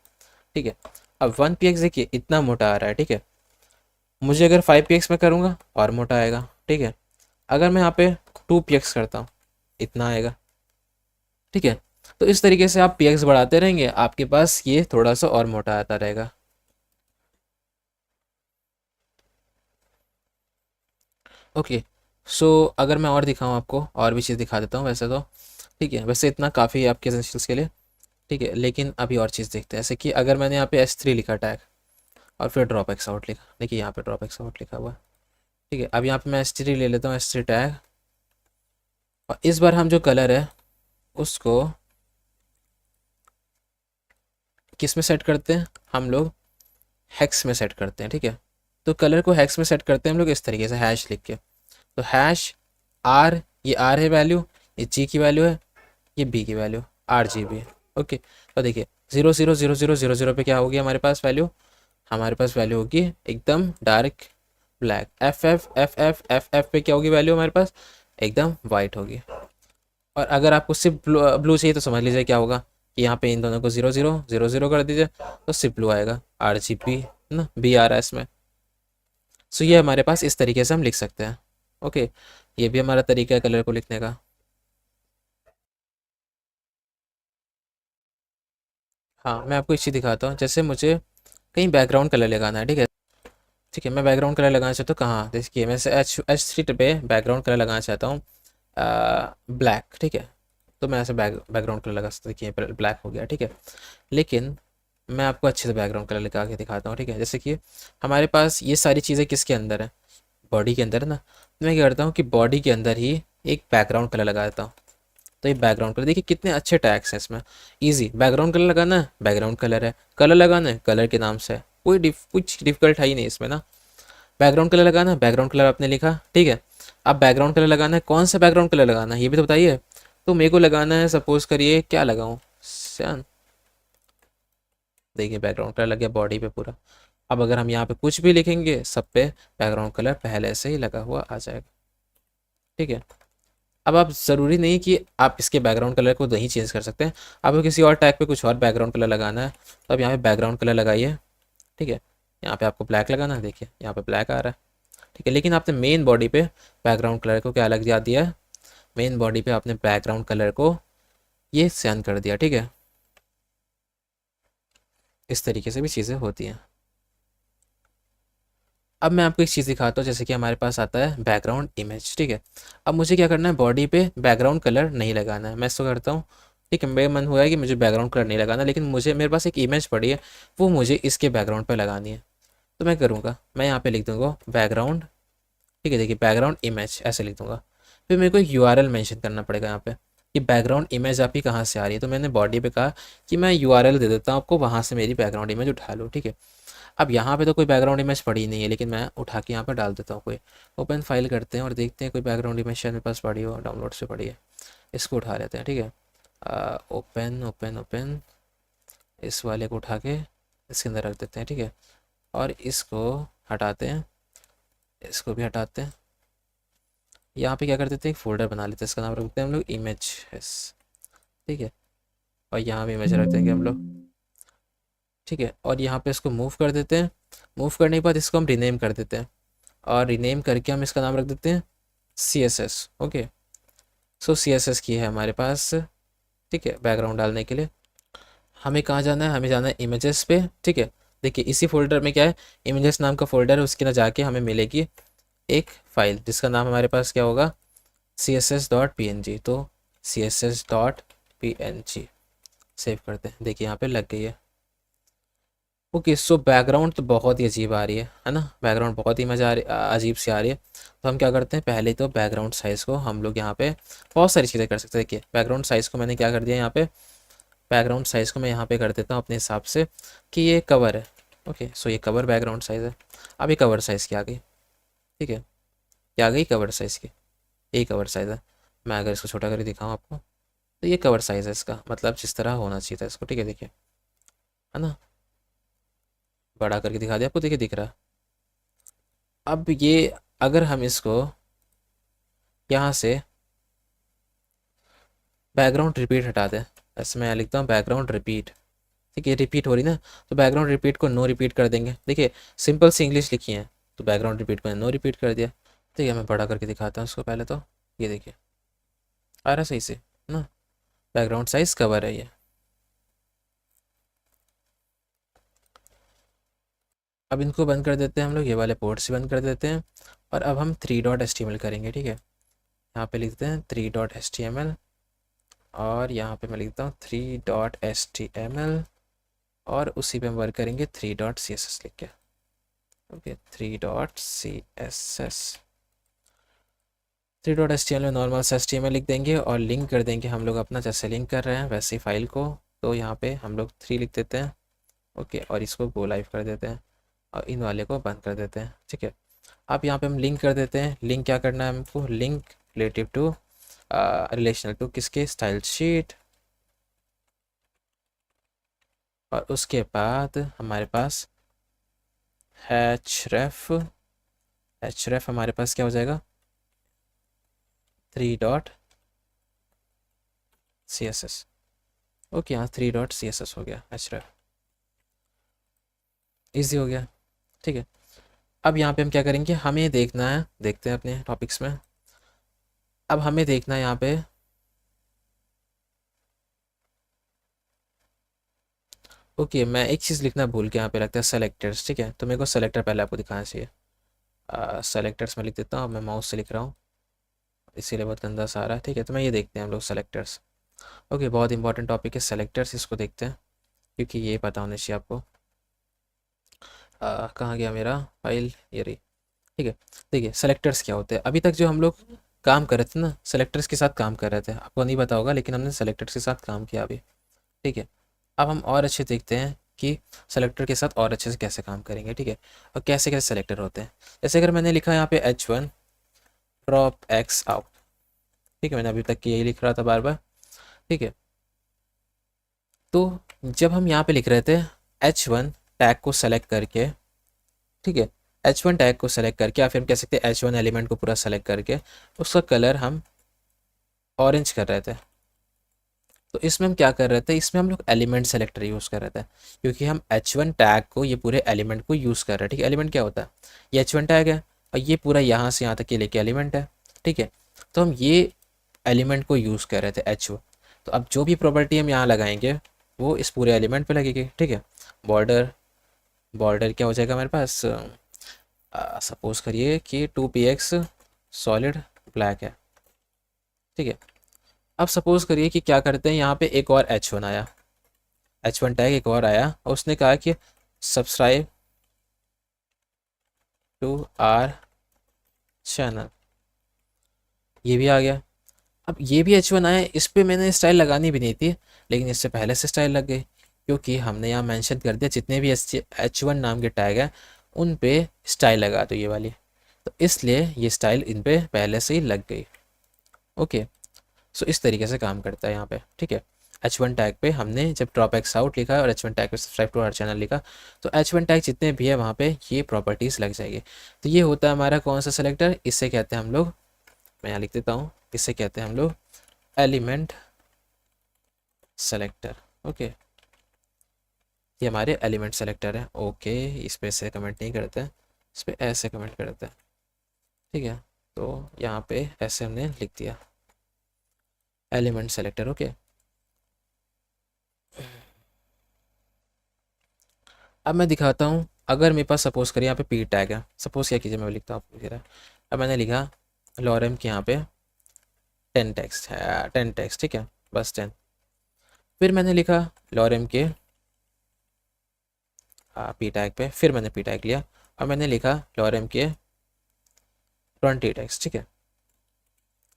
ठीक है। अब 1px देखिए इतना मोटा आ रहा है, ठीक है। मुझे अगर 5px में करूँगा और मोटा आएगा, ठीक है। अगर मैं यहाँ पे 2px करता हूँ इतना आएगा, ठीक है। तो इस तरीके से आप px बढ़ाते रहेंगे, आपके पास ये थोड़ा सा और मोटा आता रहेगा। ओके, सो अगर मैं और दिखाऊं आपको, और भी चीज़ दिखा देता हूँ वैसे तो, ठीक है। वैसे इतना काफ़ी है आपके एसेंशियल्स के लिए, ठीक है। लेकिन अभी और चीज़ देखते हैं, जैसे कि अगर मैंने यहाँ पे S3 लिखा टैग और फिर ड्रॉप एक्स आउट लिखा, देखिए यहाँ पे ड्रॉप एक्स आउट लिखा हुआ है, ठीक है। अब यहाँ पे मैं S3 ले लेता हूँ, S3 टैग, और इस बार हम जो कलर है उसको किस में सेट करते हैं, हम लोग हेक्स में सेट करते हैं, ठीक है। तो कलर को हेक्स में सेट करते हैं हम लोग इस तरीके से, हैश लिख के। तो हैश आर, ये आर है वैल्यू, ये जी की वैल्यू है, ये बी की वैल्यू RGB, ओके। तो देखिए 0 0 0 0 0 0 पे क्या होगी हमारे पास वैल्यू, हमारे पास वैल्यू होगी एकदम डार्क ब्लैक। एफ एफ पे क्या होगी वैल्यू हमारे पास, एकदम वाइट होगी। और अगर आपको सिर्फ ब्लू चाहिए तो समझ लीजिए क्या होगा कि यहाँ पे इन दोनों को 0 0 0 0 कर दीजिए तो सिर्फ ब्लू आएगा, RGB ना, बी आ रहा है इसमें। सो ये हमारे पास इस तरीके से हम लिख सकते हैं, ओके। ये भी हमारा तरीका है कलर को लिखने का। हाँ मैं आपको एक चीज़ दिखाता हूँ, जैसे मुझे कहीं बैकग्राउंड कलर लगाना है, ठीक है, ठीक है। मैं बैकग्राउंड कलर लगाना चाहता हूँ कहाँ, देखिए मैं H3 पे बैकग्राउंड कलर लगाना चाहता हूँ ब्लैक, ठीक है। तो मैं ऐसे बैकग्राउंड कलर लगा सकता हूँ, देखिए ब्लैक हो गया, ठीक है। लेकिन मैं आपको अच्छे से बैकग्राउंड कलर लगा के दिखाता हूँ, ठीक है। जैसे कि हमारे पास ये सारी चीज़ें किसके अंदर है, बॉडी के अंदर है ना। तो मैं क्या करता हूँ कि बॉडी के अंदर ही एक बैकग्राउंड कलर लगा देता हूँ। तो ये बैकग्राउंड कलर, देखिए कितने अच्छे टैग्स हैं इसमें। इजी, बैकग्राउंड कलर लगाना है, बैकग्राउंड कलर है, कलर लगाना है, कलर के नाम से है। कुछ डिफिकल्ट है ही नहीं इसमें ना। बैकग्राउंड कलर लगाना है, बैकग्राउंड कलर आपने लिखा, ठीक है। अब बैकग्राउंड कलर लगाना है, कौन सा बैकग्राउंड कलर लगाना है ये भी तो बताइए। तो मेरे को लगाना है, सपोज करिए क्या लगाऊं, सन। देखिए बैकग्राउंड कलर लग गया बॉडी पे पूरा। अब अगर हम यहाँ पे कुछ भी लिखेंगे सब पे बैकग्राउंड कलर पहले से ही लगा हुआ आ जाएगा, ठीक है। अब आप ज़रूरी नहीं कि आप इसके बैकग्राउंड कलर को नहीं चेंज कर सकते हैं। आपको किसी और टैग पे कुछ और बैकग्राउंड कलर लगाना है तो अब यहाँ पे बैकग्राउंड कलर लगाइए, ठीक है। यहाँ पे आपको ब्लैक लगाना है, देखिए यहाँ पे ब्लैक आ रहा है, ठीक है। लेकिन आपने मेन बॉडी पे बैकग्राउंड कलर को क्या अलग दिया है, मेन बॉडी पे आपने बैकग्राउंड कलर को ये सेंड कर दिया, ठीक है। इस तरीके से भी चीज़ें होती हैं। अब मैं आपको एक चीज़ दिखाता हूँ, जैसे कि हमारे पास आता है बैकग्राउंड इमेज, ठीक है। अब मुझे क्या करना है, बॉडी पे बैकग्राउंड कलर नहीं लगाना है। मैं इसको करता हूँ, ठीक है। मेरा मन हुआ है कि मुझे बैकग्राउंड कलर नहीं लगाना, लेकिन मुझे मेरे पास एक इमेज पड़ी है, वो मुझे इसके बैकग्राउंड पे लगानी है। तो मैं करूँगा, मैं यहाँ पे लिख दूँगा बैकग्राउंड, ठीक है। देखिए बैकग्राउंड इमेज ऐसे लिख दूँगा। फिर मेरे को एक URL मेंशन करना पड़ेगा यहाँ पे, कि बैकग्राउंड इमेज आपकी कहाँ से आ रही है, तो मैंने बॉडी पे कहा कि मैं यूआरएल दे देता हूँ आपको, वहाँ से मेरी बैकग्राउंड इमेज उठा लो, ठीक है। अब यहाँ पे तो कोई बैकग्राउंड इमेज पड़ी नहीं है, लेकिन मैं उठा के यहाँ पे डाल देता हूँ। कोई ओपन फाइल करते हैं और देखते हैं कोई बैकग्राउंड इमेज शायद मेरे पास पड़ी हो, डाउनलोड से पड़ी है, इसको उठा लेते हैं, ठीक है। ओपन ओपन ओपन, इस वाले को उठा के इसके अंदर रख देते हैं, ठीक है। और इसको हटाते हैं, इसको भी हटाते हैं। यहाँ पे क्या कर देते हैं, एक फोल्डर बना लेते हैं, इसका नाम रखते हैं हम लोग इमेज, ठीक है। और यहाँ भी इमेज रख देंगे हम लोग, ठीक है। और यहाँ पे इसको मूव कर देते हैं। मूव करने के बाद इसको हम रीनेम कर देते हैं, और रीनेम करके हम इसका नाम रख देते हैं CSS, ओके। सो CSS की है हमारे पास, ठीक है, बैकग्राउंड डालने के लिए। हमें कहाँ जाना है, हमें जाना है इमेजेस पे, ठीक है। देखिए इसी फोल्डर में क्या है, इमेजेस नाम का फोल्डर है, उसके अंदर जाके हमें मिलेगी एक फाइल जिसका नाम हमारे पास क्या होगा, css.png। तो css.png सेव करते हैं, देखिए यहाँ पे लग गई है, ओके। सो बैकग्राउंड तो बहुत ही अजीब आ रही है ना, बैकग्राउंड बहुत ही मज़ा आ रही, अजीब सी आ रही है। तो हम क्या करते हैं, पहले तो बैकग्राउंड साइज़ को हम लोग यहाँ पे बहुत सारी चीज़ें कर सकते हैं। देखिए बैकग्राउंड साइज़ को मैंने क्या कर दिया यहाँ पे, बैकग्राउंड साइज़ को मैं यहाँ पे कर देता हूँ अपने हिसाब से कि ये कवर है, ओके। सो ये कवर बैकग्राउंड साइज़ है। अब ये कवर साइज़ की आ गई, ठीक है, क्या आ गई कवर साइज़ की, यही कवर साइज़ है। मैं अगर इसको छोटा करके दिखाऊँ आपको, तो ये कवर साइज़ है इसका, मतलब जिस तरह होना चाहिए था इसको, ठीक है, देखिए, है ना। बड़ा करके दिखा दिया आपको, देखिए दिख रहा है। अब ये अगर हम इसको यहाँ से बैकग्राउंड रिपीट हटा दें, ऐसे मैं लिखता हूँ बैकग्राउंड रिपीट, ठीक है, रिपीट हो रही ना, तो बैकग्राउंड रिपीट को नो रिपीट कर देंगे। देखिए सिंपल सी इंग्लिश लिखी है, तो बैकग्राउंड रिपीट को नो रिपीट कर दिया। ठीक है, मैं बड़ा करके दिखाता हूँ इसको पहले, तो ये देखिए आ रहा सही से ना, बैकग्राउंड साइज कवर है ये। अब इनको बंद कर देते हैं हम लोग, ये वाले पोर्ट्स बंद कर देते हैं। और अब हम 3.html करेंगे, ठीक है। यहाँ पे लिखते हैं 3.html, और यहाँ पे मैं लिखता हूँ 3.html, और उसी पे हम वर्क करेंगे 3.css लिख के, ओके। 3.css, 3.html में नॉर्मल सा HTML लिख देंगे, और लिंक कर देंगे हम लोग अपना, जैसे लिंक कर रहे हैं वैसे ही फाइल को। तो यहाँ पे हम लोग 3 लिख देते हैं, ओके, और इसको गो लाइव कर देते हैं, और इन वाले को बंद कर देते हैं, ठीक है। अब यहाँ पे हम लिंक कर देते हैं। लिंक क्या करना है हमको, link relative to relational to किसके, स्टाइल शीट। और उसके बाद हमारे पास href हमारे पास क्या हो जाएगा, 3.css, ओके। यहाँ 3.css हो गया, href इजी हो गया, ठीक है। अब यहाँ पे हम क्या करेंगे, हमें देखना है, देखते हैं अपने टॉपिक्स में। अब हमें देखना है यहाँ पे, ओके, मैं एक चीज़ लिखना भूल के यहाँ पे रखते हैं सेलेक्टर्स, ठीक है। तो मेरे को सेलेक्टर पहले आपको दिखाना चाहिए। सेलेक्टर्स में लिख देता हूँ, मैं माउस से लिख रहा हूँ इसीलिए बहुत गंदा सा आ रहा है, ठीक है। तो मैं ये देखते हैं हम लोग सेलेक्टर्स, ओके, बहुत इंपॉर्टेंट टॉपिक है सेलेक्टर्स, इसको देखते हैं क्योंकि ये पता होना चाहिए आपको। कहाँ गया मेरा फाइल, ये रही, ठीक है। देखिए सेलेक्टर्स क्या होते हैं, अभी तक जो हम लोग काम कर रहे थे ना, सेलेक्टर्स के साथ काम कर रहे थे, आपको नहीं पता होगा लेकिन हमने सेलेक्टर्स के साथ काम किया अभी, ठीक है। अब हम और अच्छे देखते हैं कि सेलेक्टर के साथ और अच्छे से कैसे काम करेंगे, ठीक है, और कैसे कैसे सेलेक्टर होते हैं। जैसे अगर मैंने लिखा यहाँ पे H1 ड्रॉप X आउट, ठीक है, मैंने अभी तक यही लिख रहा था बार बार, ठीक है। तो जब हम यहाँ पे लिख रहे थे H1 टैग को सेलेक्ट करके, ठीक है, H1 टैग को सेलेक्ट करके, या फिर हम कह सकते हैं H1 एलिमेंट को पूरा सेलेक्ट करके उसका कलर हम ऑरेंज कर रहे थे। तो इसमें हम क्या कर रहे थे, इसमें हम लोग एलिमेंट सेलेक्टर यूज़ कर रहे थे, क्योंकि हम H1 टैग को, ये पूरे एलिमेंट को यूज़ कर रहे हैं, ठीक है। एलिमेंट क्या होता है, ये H1 टैग है, और ये पूरा यहाँ से यहाँ तक के लेके एलिमेंट है, ठीक है। तो हम ये एलिमेंट को यूज़ कर रहे थे H1। तो अब जो भी प्रॉपर्टी हम यहाँ लगाएंगे वो इस पूरे एलिमेंट पे लगेगी, ठीक है। बॉर्डर, बॉर्डर क्या हो जाएगा हमारे पास, सपोज करिए कि 2px सॉलिड ब्लैक है, ठीक है। अब सपोज करिए कि क्या करते हैं, यहाँ पे एक और H1 आया, H1 टैग एक और आया, और उसने कहा कि सब्सक्राइब टू आर चैनल, ये भी आ गया। अब ये भी H1 आया, इस पे मैंने स्टाइल लगानी भी नहीं थी, लेकिन इससे पहले से स्टाइल लग गई, क्योंकि हमने यहाँ मेंशन कर दिया जितने भी H1 नाम के टैग हैं उन पे स्टाइल लगा दो ये वाली, तो इसलिए ये स्टाइल इन पे पहले से ही लग गई। ओके, सो इस तरीके से काम करता है यहाँ पे, ठीक है। H1 टैग पे हमने जब ड्रॉप एक्स आउट लिखा और H1 टैग पे सब्सक्राइब टू आवर चैनल लिखा, तो H1 टैग जितने भी है वहाँ पे ये प्रॉपर्टीज़ लग जाएगी। तो ये होता है हमारा कौन सा सेलेक्टर, इससे कहते हैं हम लोग, मैं यहाँ लिख देता हूँ, इससे कहते हैं हम लोग एलिमेंट सेलेक्टर। ओके, ये हमारे एलिमेंट सेलेक्टर है। ओके, इस पे ऐसे कमेंट नहीं करते हैं, इस पे ऐसे कमेंट करते हैं, ठीक है। तो यहाँ पे ऐसे हमने लिख दिया एलिमेंट सेलेक्टर। ओके, अब मैं दिखाता हूँ, अगर मेरे पास सपोज करिए यहाँ पे पी टैग है, सपोज क्या कीजिए मैं लिखता हूँ आपको, अब मैंने लिखा लॉरेम के यहाँ पे 10 टेक्स्ट है, 10 टेक्स्ट, ठीक है, बस 10। फिर मैंने लिखा लॉरेम के पी टैग पे, फिर मैंने पी टैग लिया और मैंने लिखा लॉरेम के 20 टेक्स्ट, ठीक है।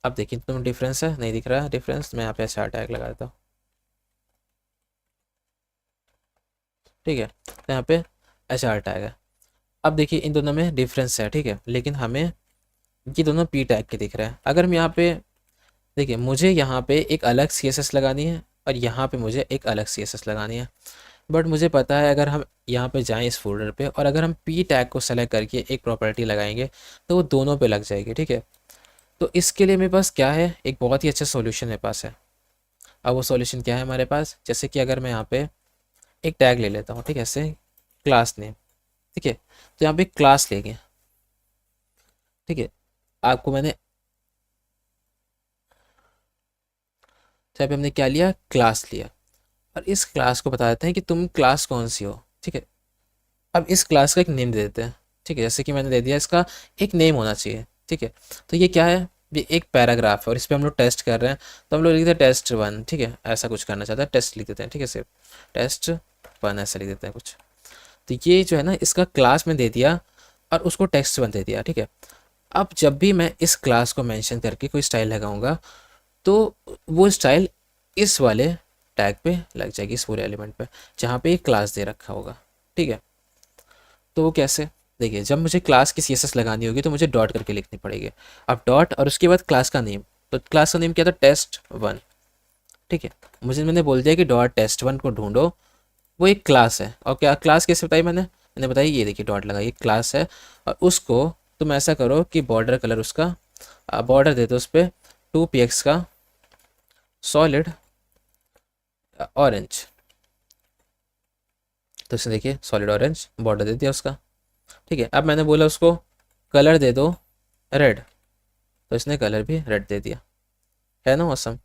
अब देखिए तुम डिफरेंस है, नहीं दिख रहा डिफरेंस, मैं यहाँ पे अच्छा टैग लगा देता हूँ, ठीक है। तो यहाँ पे HR टैग है। अब देखिए इन दोनों में डिफरेंस है, ठीक है, लेकिन हमें ये दोनों पी टैग के दिख रहे हैं। अगर मैं यहाँ पे देखिए, मुझे यहाँ पे एक अलग CSS लगानी है और यहाँ पे मुझे एक अलग CSS लगानी है, बट मुझे पता है अगर हम यहाँ पे जाएं इस फोल्डर पे और अगर हम पी टैग को सेलेक्ट करके एक प्रॉपर्टी लगाएंगे तो वो दोनों पे लग जाएगी, ठीक है। तो इसके लिए मेरे पास क्या है, एक बहुत ही अच्छा सॉल्यूशन मेरे पास है। अब वो सॉल्यूशन क्या है हमारे पास, जैसे कि अगर मैं यहाँ पे एक टैग ले लेता हूँ, ठीक है, ऐसे क्लास नेम, ठीक है, तो यहाँ पे क्लास लेंगे, ठीक है। आपको मैंने तो यहाँ पे हमने क्या लिया, क्लास लिया, और इस क्लास को बता देते हैं कि तुम क्लास कौन सी हो, ठीक है। अब इस क्लास का एक नेम दे देते हैं, ठीक है, जैसे कि मैंने दे दिया, इसका एक नेम होना चाहिए, ठीक है। तो ये क्या है, ये एक पैराग्राफ है और इस पर हम लोग टेस्ट कर रहे हैं, तो हम लोग लिखते हैं टेस्ट 1, ठीक है, ऐसा कुछ करना चाहता है, टेस्ट लिख देते हैं, ठीक है, सिर्फ टेस्ट 1 ऐसा लिख देते हैं कुछ। तो ये जो है ना, इसका क्लास में दे दिया और उसको टेस्ट 1 दे दिया, ठीक है। अब जब भी मैं इस क्लास को मेंशन करके कोई स्टाइल लगाऊंगा तो वो स्टाइल इस वाले टैग पे लग जाएगी, इस पूरे एलिमेंट पे जहाँ पे एक क्लास दे रखा होगा, ठीक है। तो वो कैसे, देखिए, जब मुझे क्लास की CSS लगानी होगी तो मुझे डॉट करके लिखनी पड़ेगी। अब डॉट और उसके बाद क्लास का नेम, तो क्लास का नेम क्या था, टेस्ट 1, ठीक है। मैंने बोल दिया कि डॉट टेस्ट 1 को ढूंढो, वो एक क्लास है। और क्या क्लास कैसे बताई मैंने बताई, ये देखिए डॉट लगाई, क्लास है। और उसको तुम ऐसा करो कि बॉर्डर कलर उसका बॉर्डर दे दो उस पर 2px का सॉलिड ऑरेंज, तो इसने देखिए सॉलिड ऑरेंज बॉर्डर दे दिया उसका, ठीक है। अब मैंने बोला उसको कलर दे दो रेड, तो इसने कलर भी रेड दे दिया, है ना ऑसम।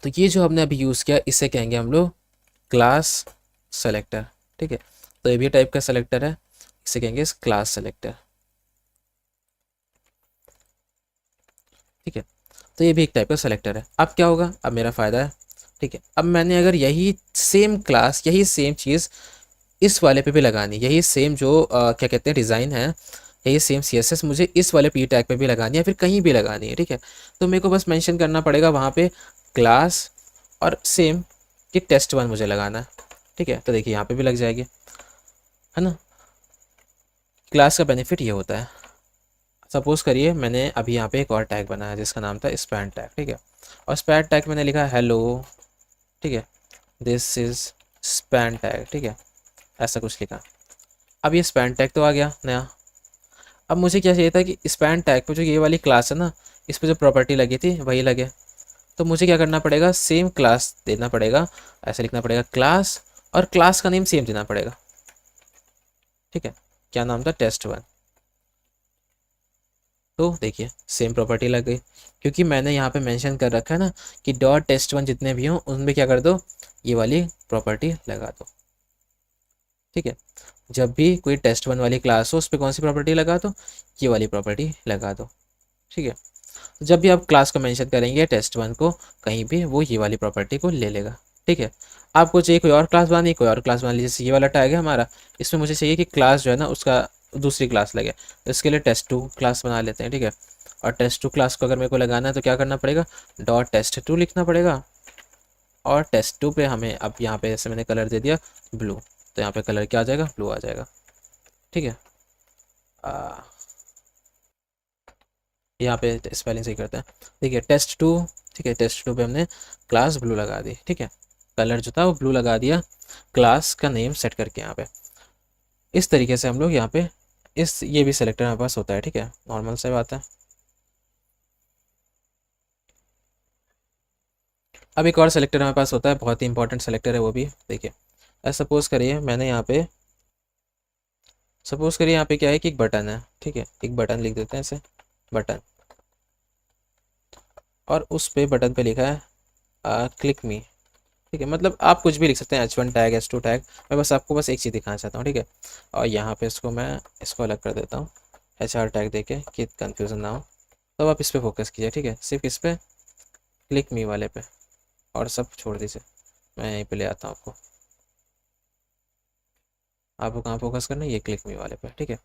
तो ये जो हमने अभी यूज़ किया इसे कहेंगे हम लोग क्लास सेलेक्टर, ठीक है। तो ये भी टाइप का सेलेक्टर है, इसे कहेंगे क्लास सेलेक्टर, ठीक है। तो ये भी एक टाइप का सेलेक्टर है। अब क्या होगा, अब मेरा फ़ायदा है, ठीक है। अब मैंने अगर यही सेम क्लास, यही सेम चीज़ इस वाले पे भी लगानी, यही सेम जो क्या कहते हैं डिज़ाइन है, यही सेम CSS मुझे इस वाले पी टैग पे भी लगानी है, फिर कहीं भी लगानी है, ठीक है। तो मेरे को बस मेंशन करना पड़ेगा वहाँ पे क्लास और सेम कि टेस्ट 1 मुझे लगाना है, ठीक है। तो देखिए यहाँ पे भी लग जाएगी, है ना। क्लास का बेनिफिट ये होता है, सपोज करिए मैंने अभी यहाँ पे एक और टैग बनाया जिसका नाम था स्पैन टैग, ठीक है। और स्पैन टैग मैंने लिखा हेलो, ठीक है, दिस इज स्पैन टैग, ठीक है, ऐसा कुछ लिखा। अब ये स्पैन टैग तो आ गया नया। अब मुझे क्या चाहिए था कि स्पैन टैग पे जो ये वाली क्लास है ना, इस पर जो प्रॉपर्टी लगी थी वही लगे। तो मुझे क्या करना पड़ेगा, सेम क्लास देना पड़ेगा, ऐसे लिखना पड़ेगा क्लास, और क्लास का नेम सेम देना पड़ेगा, ठीक है। क्या नाम था, टेस्ट 1। तो देखिए सेम प्रॉपर्टी लग गई, क्योंकि मैंने यहाँ पे मेंशन कर रखा है ना कि डॉट टेस्ट 1 जितने भी हों उनमें क्या कर दो, ये वाली प्रॉपर्टी लगा दो, ठीक है। जब भी कोई टेस्ट 1 वाली क्लास हो उस पर कौन सी प्रॉपर्टी लगा दो, ये वाली प्रॉपर्टी लगा दो, ठीक है। जब भी आप क्लास को मेंशन करेंगे टेस्ट 1 को कहीं भी, वो ये वाली प्रॉपर्टी को ले लेगा, ठीक है। आपको चाहिए कोई और क्लास बनानी, कोई और क्लास बना लीजिए, जैसे ये वाला टैग है हमारा, इसमें मुझे चाहिए कि क्लास जो है ना उसका दूसरी क्लास लगे। इसके लिए टेस्ट2 क्लास बना लेते हैं, ठीक है। और टेस्ट2 क्लास को अगर मेरे को लगाना है तो क्या करना पड़ेगा, डॉट टेस्ट2 लिखना पड़ेगा। और टेस्ट2 पे हमें अब यहाँ पे जैसे मैंने कलर दे दिया ब्लू, तो यहाँ पे कलर क्या आ जाएगा, ब्लू आ जाएगा, ठीक है। यहाँ पे स्पेलिंग सही करते हैं, ठीक है, टेस्ट2, ठीक है। टेस्ट2 पे हमने क्लास ब्लू लगा दी, ठीक है, कलर जो था वो ब्लू लगा दिया, क्लास का नेम सेट करके यहाँ पे। इस तरीके से हम लोग यहाँ पे ये भी सेलेक्टर हमारे पास होता है, ठीक है, नॉर्मल से बात है। अब एक और सेलेक्टर हमारे पास होता है, बहुत ही इंपॉर्टेंट सेलेक्टर है वो भी, देखिए। सपोज करिए मैंने यहाँ पे, सपोज करिए यहाँ पे क्या है कि एक बटन है, ठीक है, एक बटन लिख देते हैं ऐसे, बटन। और उस पे बटन पे लिखा है क्लिक मी, ठीक है। मतलब आप कुछ भी लिख सकते हैं, H1 टैग, H2 टैग, मैं बस आपको बस एक चीज़ दिखाना चाहता हूँ, ठीक है। और यहाँ पे इसको अलग कर देता हूँ, HR टैग देके कि कन्फ्यूज़न ना हो। तो आप इस पर फोकस कीजिए, ठीक है, सिर्फ इस पर क्लिक मी वाले पे, और सब छोड़ दीजिए। मैं यहीं पे ले आता हूँ आपको, आपको कहाँ फोकस करना है, ये क्लिक मी वाले पे, ठीक है।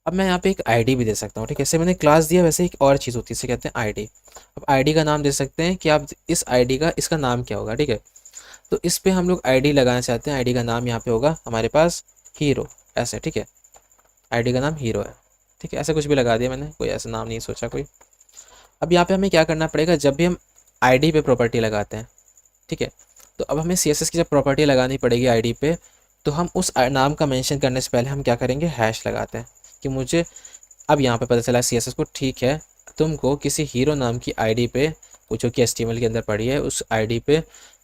अब मैं यहाँ पे एक आईडी भी दे सकता हूँ, ठीक है। जैसे मैंने क्लास दिया वैसे एक और चीज़ होती है, इसे कहते हैं आईडी। अब आईडी का नाम दे सकते हैं कि आप इस आईडी का, इसका नाम क्या होगा, ठीक है। तो इस पे हम लोग आईडी लगाना चाहते हैं, आईडी का नाम यहाँ पे होगा हमारे पास हीरो, ऐसे, ठीक है। आईडी का नाम हीरो है, ठीक है, ऐसे कुछ भी लगा दिया मैंने, कोई ऐसा नाम नहीं सोचा कोई। अब यहाँ पे हमें क्या करना पड़ेगा, जब भी हम आईडी पे प्रॉपर्टी लगाते हैं, ठीक है, तो अब हमें CSS की जब प्रॉपर्टी लगानी पड़ेगी आईडी पे, तो हम उस नाम का मेंशन करने से पहले हम क्या करेंगे, हैश लगाते हैं कि मुझे, अब यहाँ पे पता चला CSS को, ठीक है, तुमको किसी हीरो नाम की आईडी पे, जो कि HTML के अंदर पड़ी है, उस आईडी पे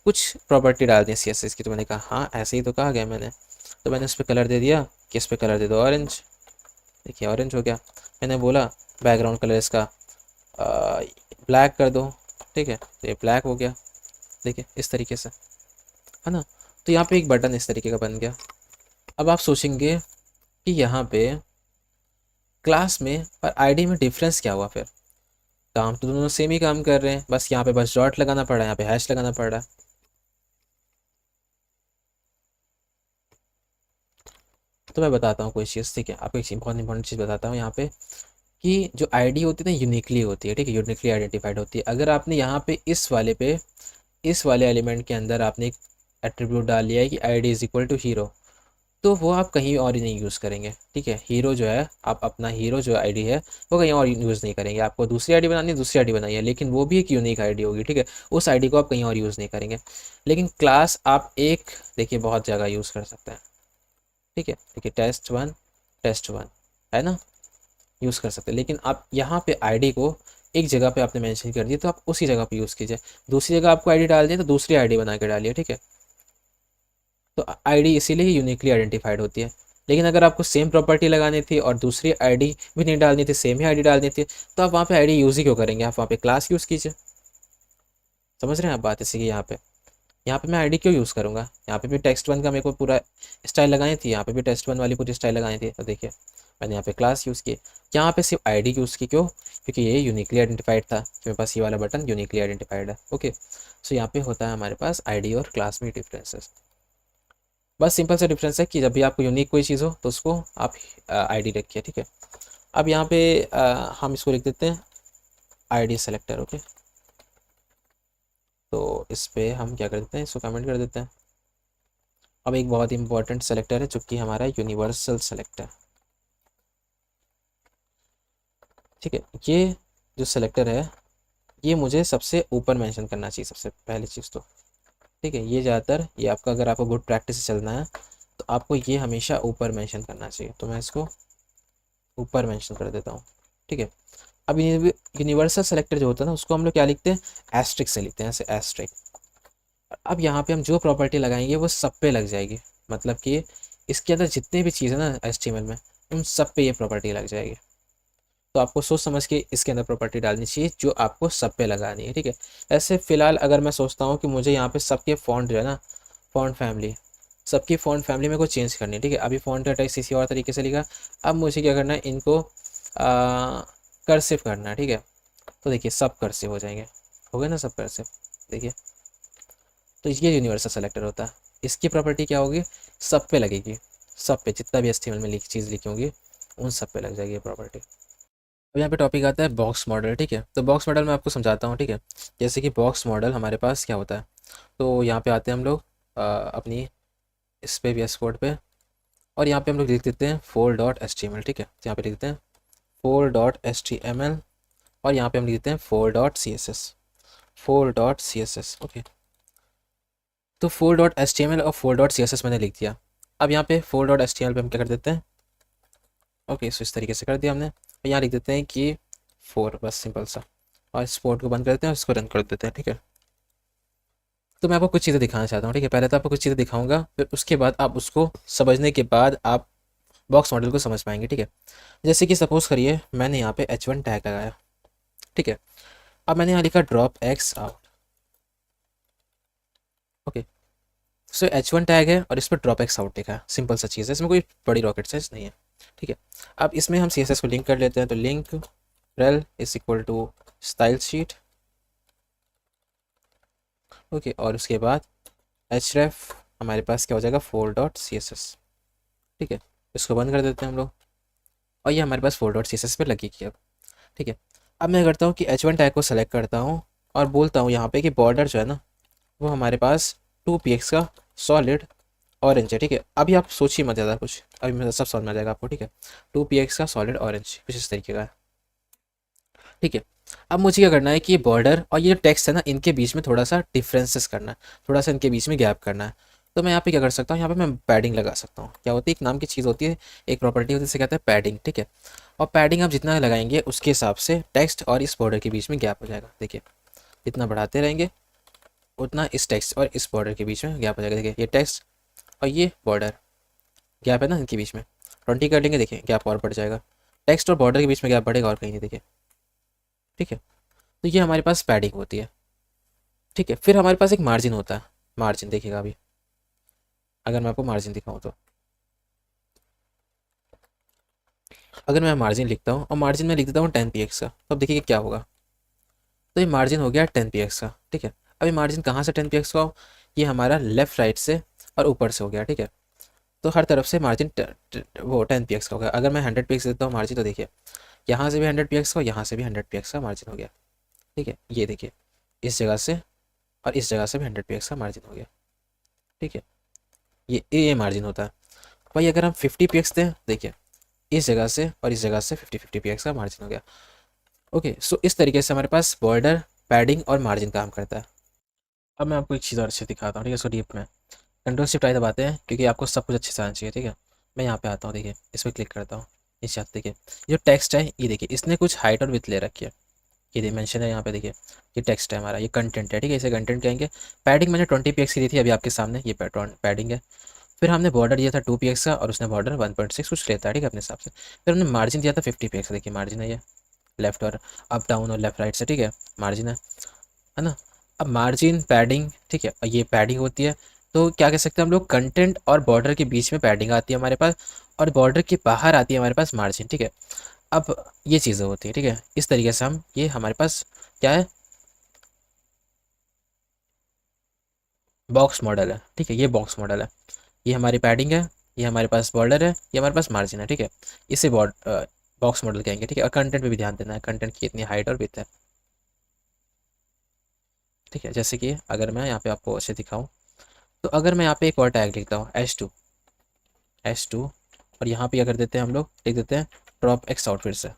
कुछ प्रॉपर्टी डाल दी CSS की। तो मैंने कहा हाँ, ऐसे ही तो कहा गया मैंने। तो मैंने उस पर कलर दे दिया कि इस पर कलर दे दो ऑरेंज, देखिए ऑरेंज हो गया। मैंने बोला बैकग्राउंड कलर इसका ब्लैक कर दो, ठीक है, तो ये ब्लैक हो गया, देखिए इस तरीके से, है ना। तो यहाँ पे एक बटन इस तरीके का बन गया। अब आप सोचेंगे कि यहाँ पे क्लास में और आईडी में डिफरेंस क्या हुआ, फिर काम तो दोनों सेम ही काम कर रहे हैं, बस यहाँ पे बस डॉट लगाना पड़ रहा है, यहाँ पे हैश लगाना पड़ रहा है। तो मैं बताता हूँ कोई चीज़, ठीक है, आपको एक बहुत इंपॉर्टेंट चीज़ बताता हूँ यहाँ पे, कि जो आईडी होती है ना, यूनिकली होती है, ठीक है, यूनिकली आइडेंटिफाइड होती है। अगर आपने यहाँ पे इस वाले एलिमेंट के अंदर आपने एक एट्रीब्यूट डाल लिया है कि ID is equal to hero, तो वो आप कहीं और ही नहीं यूज़ करेंगे, ठीक है। हीरो जो है, आप अपना हीरो जो आईडी है वो कहीं और यूज़ नहीं करेंगे। आपको दूसरी आईडी बनानी है, दूसरी आईडी बनाइए, लेकिन वो भी एक यूनिक आईडी होगी, ठीक है। उस आईडी को आप कहीं और यूज़ नहीं करेंगे। लेकिन क्लास आप एक, देखिए, बहुत जगह यूज़ कर सकते हैं, ठीक है। देखिए टेस्ट1 है ना, यूज़ कर सकते हैं। लेकिन आप यहाँ पे आईडी को एक जगह पे आपने मेंशन कर दिया, तो आप उसी जगह पे यूज़ कीजिए। दूसरी जगह आपको आईडी डाल दिए तो दूसरी आईडी बना के डालिए, ठीक है। तो आईडी इसीलिए यूनिकली आइडेंटिफाइड होती है। लेकिन अगर आपको सेम प्रॉपर्टी लगानी थी और दूसरी आईडी भी नहीं डालनी थी, सेम ही आईडी डालनी थी, तो आप वहाँ पे आईडी यूज़ ही क्यों करेंगे, आप वहाँ पे क्लास यूज़ कीजिए। समझ रहे हैं आप बात, इसी की यहाँ पे मैं आईडी क्यों यूज़ करूँगा। यहाँ पे भी टेस्ट1 का मेरे को पूरा स्टाइल लगानी थी, यहाँ पे भी टेस्ट1 वाली पूरी स्टाइल लगानी थी, तो देखिए मैंने यहाँ पे क्लास यूज़ की, यहाँ पे सिर्फ आईडी यूज़ की, क्यों, क्योंकि ये यूनिकली आइडेंटिफाइड था कि मेरे पास ये वाला बटन यूनिकली आइडेंटिफाइड है, ओके। सो यहाँ पे होता है हमारे पास आईडी और क्लास में डिफरेंसेस। बस सिंपल सा डिफरेंस है कि जब भी आपको यूनिक कोई चीज़ हो तो उसको आप आईडी रखिए, ठीक है। अब यहाँ पे हम इसको लिख देते हैं आईडी सेलेक्टर, ओके। तो इस पे हम क्या कर देते हैं, इसको कमेंट कर देते हैं। अब एक बहुत ही इंपॉर्टेंट सेलेक्टर है जो कि हमारा यूनिवर्सल सेलेक्टर, ठीक है। ये जो सेलेक्टर है ये मुझे सबसे ऊपर मेंशन करना चाहिए, सबसे पहली चीज़ तो, ठीक है। ये ज़्यादातर, ये आपका, अगर आपको गुड प्रैक्टिस से चलना है तो आपको ये हमेशा ऊपर मेंशन करना चाहिए, तो मैं इसको ऊपर मेंशन कर देता हूँ, ठीक है। अब यूनिवर्सल सेलेक्टर जो होता है ना, उसको हम लोग क्या लिखते हैं, एस्ट्रिक से लिखते हैं, ऐसे एस्ट्रिक। अब यहाँ पे हम जो प्रॉपर्टी लगाएंगे वो सब पे लग जाएगी, मतलब कि इसके अंदर जितने भी चीज़ है ना HTML में, उन सब पे ये प्रॉपर्टी लग जाएगी। तो आपको सोच समझ के इसके अंदर प्रॉपर्टी डालनी चाहिए जो आपको सब पे लगानी है, ठीक है। ऐसे फिलहाल अगर मैं सोचता हूँ कि मुझे यहाँ पे सबके फ़ॉन्ट जो है ना, फ़ॉन्ट फैमिली, सबकी फ़ॉन्ट फैमिली मेरे को चेंज करनी है, ठीक है। अभी फ़ॉन्ट का टेक्स्ट किसी और तरीके से लिखा, अब मुझे क्या करना है, इनको कर्सिव करना है, ठीक है। तो देखिए सब कर्सिव हो जाएंगे, हो गए ना सब कर्सिव, देखिए। तो ये यूनिवर्सल सेलेक्टर होता है, इसकी प्रॉपर्टी क्या होगी, सब पे लगेगी। सब पे जितना भी HTML में चीज़ लिखी होंगी उन सब पे लग जाएगी ये प्रॉपर्टी। अब यहाँ पे टॉपिक आता है बॉक्स मॉडल, ठीक है। तो बॉक्स मॉडल मैं आपको समझाता हूँ, ठीक है। जैसे कि बॉक्स मॉडल हमारे पास क्या होता है, तो यहाँ पे आते हैं हम लोग अपनी इस पे VS कोड पे, और यहाँ पे हम लोग लिख देते हैं 4.html, ठीक है। तो यहाँ पे लिख देते हैं 4.html, और यहाँ पे हम लिख देते हैं 4.css, ओके। तो 4.html और 4.css मैंने लिख दिया। अब यहाँ पे 4.html पे हम क्या कर देते हैं, ओके, सो इस तरीके से कर दिया हमने। और यहाँ लिख देते हैं कि 4, बस सिंपल सा, और इस पोर्ट को बंद कर देते हैं और इसको रन कर देते हैं, ठीक है। तो मैं आपको कुछ चीज़ें दिखाना चाहता हूँ, ठीक है। पहले तो आपको कुछ चीज़ें दिखाऊंगा, फिर उसके बाद आप उसको समझने के बाद आप बॉक्स मॉडल को समझ पाएंगे, ठीक है। जैसे कि सपोज करिए मैंने यहाँ पे H1 टैग लगाया, ठीक है। अब मैंने यहाँ लिखा ड्रॉप एक्स आउट, ओके। सो H1 टैग है और इस पर ड्रॉप एक्स आउट लिखा है, सिंपल सा चीज़ है, इसमें कोई बड़ी रॉकेट साइंस नहीं है, ठीक है। अब इसमें हम CSS को लिंक कर लेते हैं, तो link rel is equal to style sheet, okay. और उसके बाद href हमारे पास क्या हो जाएगा 4.css, ठीक है। इसको बंद कर देते हैं हम लोग, और ये हमारे पास 4.css पे लगी गई अब, ठीक है। अब मैं करता हूँ कि H1 टैग को सेलेक्ट करता हूँ और बोलता हूँ यहाँ पे कि बॉर्डर जो है ना वो हमारे पास 2px का सॉलिड ऑरेंज है, ठीक है। अभी आप सोचिए मत ज़्यादा कुछ, अभी मैं सब समझ में आ जाएगा आपको, ठीक है। 2px का सॉलिड ऑरेंज कुछ इस तरीके का है, ठीक है। अब मुझे क्या करना है कि ये बॉर्डर और ये जो टेक्स्ट है ना इनके बीच में थोड़ा सा डिफरेंसेस करना है, थोड़ा सा इनके बीच में गैप करना है। तो मैं यहाँ पे क्या कर सकता हूँ, यहाँ पे मैं पैडिंग लगा सकता हूँ। क्या होती है, एक नाम की चीज़ होती है, एक प्रॉपर्टी होती है, जिसे कहते हैं पैडिंग, ठीक है। और पैडिंग आप जितना लगाएंगे उसके हिसाब से टेक्स्ट और इस बॉर्डर के बीच में गैप हो जाएगा, देखिए। जितना बढ़ाते रहेंगे उतना इस टेक्स्ट और इस बॉर्डर के बीच में गैप हो जाएगा, देखिए। ये टेक्स्ट और ये बॉर्डर गैप है ना इनके बीच में, 20 कर लेंगे, देखिए गैप और बढ़ जाएगा। टेक्स्ट और बॉर्डर के बीच में गैप बढ़ेगा और कहीं नहीं, देखिए, ठीक है। तो ये हमारे पास पैडिंग होती है, ठीक है। फिर हमारे पास एक मार्जिन होता है, मार्जिन देखिएगा अभी, अगर मैं आपको मार्जिन दिखाऊं तो अगर मैं मार्जिन लिखता हूँ और मार्जिन में लिख देता हूँ 10px का, तो अब देखिए क्या होगा। तो ये मार्जिन हो गया 10px का, ठीक है। अभी मार्जिन कहाँ से 10px का हो, ये हमारा लेफ्ट राइट से और ऊपर से हो गया, ठीक है। तो हर तरफ से मार्जिन वो 10px का हो गया। अगर मैं 100px देता हूँ मार्जिन, तो देखिए यहाँ से भी 100px का, यहाँ से भी 100px का मार्जिन हो गया, ठीक है। ये देखिए इस जगह से और इस जगह से भी 100px का मार्जिन हो गया, ठीक है। ये मार्जिन होता है भाई। अगर हम 50px दें, देखिए इस जगह से और इस जगह से 50-50px का मार्जिन हो गया, ओके। सो इस तरीके से हमारे पास बॉर्डर, पैडिंग और मार्जिन काम करता है। अब मैं आपको एक चीज़ और अच्छे दिखाता हूँ, ठीक है। इसको डीप में कंट्रोल शिफ्ट आई दबाते हैं क्योंकि आपको सब कुछ अच्छे से आना चाहिए, ठीक है। मैं यहाँ पे आता हूँ, देखिए इस पर क्लिक करता हूँ, नीचे आते देखिए जो टेक्स्ट है, ये देखिए इसने कुछ हाइट और विड्थ ले रखी है, ये मेंशन है यहाँ पे, देखिए ये टेक्स्ट है हमारा, ये कंटेंट है, ठीक है। इसे कंटेंट कहेंगे। पैडिंग मैंने 20px की दी थी अभी आपके सामने, ये पैडिंग है। फिर हमने बॉर्डर दिया था 2px का और उसने बॉर्डर 1.6 कुछ लेता है, ठीक है, अपने हिसाब से। फिर हमने मार्जिन दिया था 50px का, देखिए मार्जिन है ये, लेफ्ट और अप डाउन और लेफ्ट राइट से, ठीक है, मार्जिन है ना। अब मार्जिन, पैडिंग, ठीक है, और ये पैडिंग होती है। तो क्या कह सकते हैं हम लोग, कंटेंट और बॉर्डर के बीच में पैडिंग आती है हमारे पास, और बॉर्डर के बाहर आती है हमारे पास मार्जिन, ठीक है। अब ये चीज़ें होती है, ठीक है। इस तरीके से हम, ये हमारे पास क्या है, बॉक्स मॉडल है, ठीक है। ये बॉक्स मॉडल है, ये हमारी पैडिंग है, ये हमारे पास बॉर्डर है, ये हमारे पास मार्जिन है, ठीक है। इसे बॉक्स मॉडल कहेंगे, ठीक है। और कंटेंट पे भी ध्यान देना है, कंटेंट की कितनी हाइट और विड्थ है, ठीक है। जैसे कि अगर मैं यहाँ पे आपको अच्छे दिखाऊं, तो अगर मैं यहाँ पे एक और टैग लिखता हूँ H2 और यहाँ पे क्या कर देते हैं हम लोग, लिख देते हैं ड्रॉप एक्स आउट, फिर से।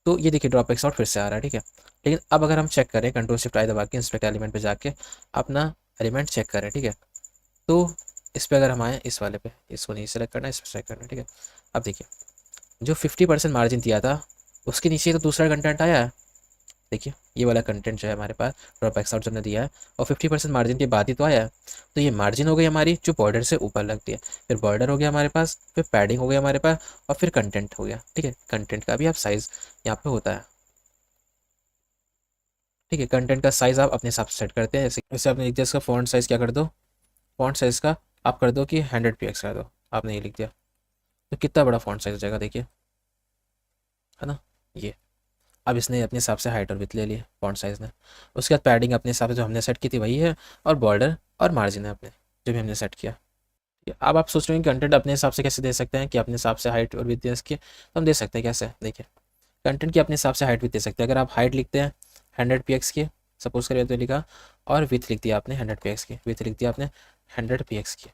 तो ये देखिए ड्रॉप एक्स आउट फिर से आ रहा है, ठीक है। लेकिन अब अगर हम चेक करें, कंट्रोल शिफ्ट आई दबा के इंस्पेक्ट एलिमेंट पे जाके अपना एलिमेंट चेक करें, ठीक है। तो इस पे अगर हम आए, इस वाले पे, इसको नहीं सेलेक्ट करना है, इस पर सेलेक्ट करना है, ठीक है। अब देखिए जो 50% मार्जिन दिया था उसके नीचे तो दूसरा कंटेंट आया है, देखिए ये वाला कंटेंट जो है हमारे पास ड्रॉप एक्स आउट हमने दिया है, और 50% मार्जिन के बाद ही तो आया है। तो ये मार्जिन हो गई हमारी जो बॉर्डर से ऊपर लगती है, फिर बॉर्डर हो गया हमारे पास, फिर पैडिंग हो गया हमारे पास, और फिर कंटेंट हो गया, ठीक है। कंटेंट का भी आप साइज़ यहाँ पे होता है, ठीक है। कंटेंट का साइज़ आप अपने हिसाब से सेट करते हैं, जैसे जैसे आपने लिख दिया इसका फॉन्ट साइज़ क्या कर दो, फॉन्ट साइज़ का आप कर दो कि 100px कर दो, आपने ये लिख दिया तो कितना बड़ा फॉन्ट साइज़ हो जाएगा, देखिए, है ना। ये अब इसने अपने हिसाब से हाइट और विड्थ ले ली फॉन्ट साइज़ ने। उसके बाद पैडिंग अपने हिसाब से जो हमने सेट की थी वही है, और बॉर्डर और मार्जिन है अपने जो भी हमने सेट किया। अब आप सोच रहे हैं कंटेंट अपने हिसाब से कैसे दे सकते हैं कि अपने हिसाब से हाइट और विड्थ दे इसकी, तो हम दे सकते हैं कैसे, देखिए कंटेंट की अपने हिसाब से हाइट विड्थ दे सकते हैं। अगर आप हाइट लिखते हैं 100 px की, सपोज करिए तो लिखा, और विड्थ लिख दिया आपने 100 px की, विड्थ लिख दिया आपने 100 px की,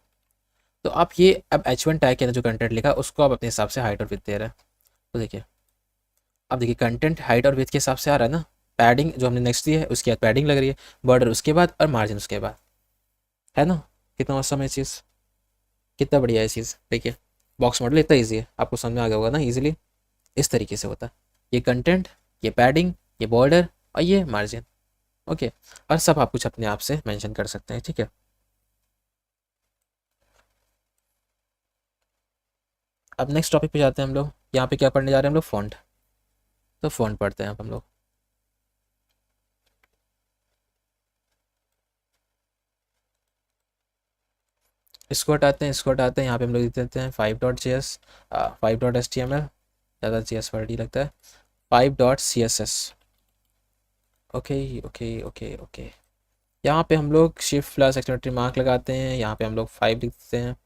तो आप ये अब H1 टैग के अंदर जो कंटेंट लिखा उसको आप अपने हिसाब से हाइट और विड्थ दे रहे हैं। तो देखिए अब देखिए कंटेंट हाइट और विड्थ के हिसाब से आ रहा है ना, पैडिंग जो हमने नेक्स्ट दी है उसके बाद पैडिंग लग रही है, बॉर्डर उसके बाद और मार्जिन उसके बाद, है ना। कितना औसम है चीज़, कितना बढ़िया है चीज़। देखिए बॉक्स मॉडल इतना ईजी है, आपको समझ में आ गया होगा ना ईजिली। इस तरीके से होता है ये कंटेंट, ये पैडिंग, ये बॉर्डर और ये मार्जिन। ओके, और सब आप कुछ अपने आप से मेंशन कर सकते हैं, ठीक है। अब नेक्स्ट टॉपिक पे जाते हैं हम लोग। यहाँ पे क्या पढ़ने जा रहे हैं हम लोग, फॉन्ट। तो फॉन्ट पढ़ते हैं अब हम लोग। इसको हटाते हैं, इसको हटाते हैं, यहाँ पे हम लोग लिख देते हैं 5.js, 5.html, ज़्यादा js वर्ड ही लगता है, 5.css। Okay okay okay okay, यहाँ पे हम लोग शिफ्ट प्लस एक्सक्लेमेटरी मार्क लगाते हैं, यहाँ पे हम लोग 5 लिख देते हैं,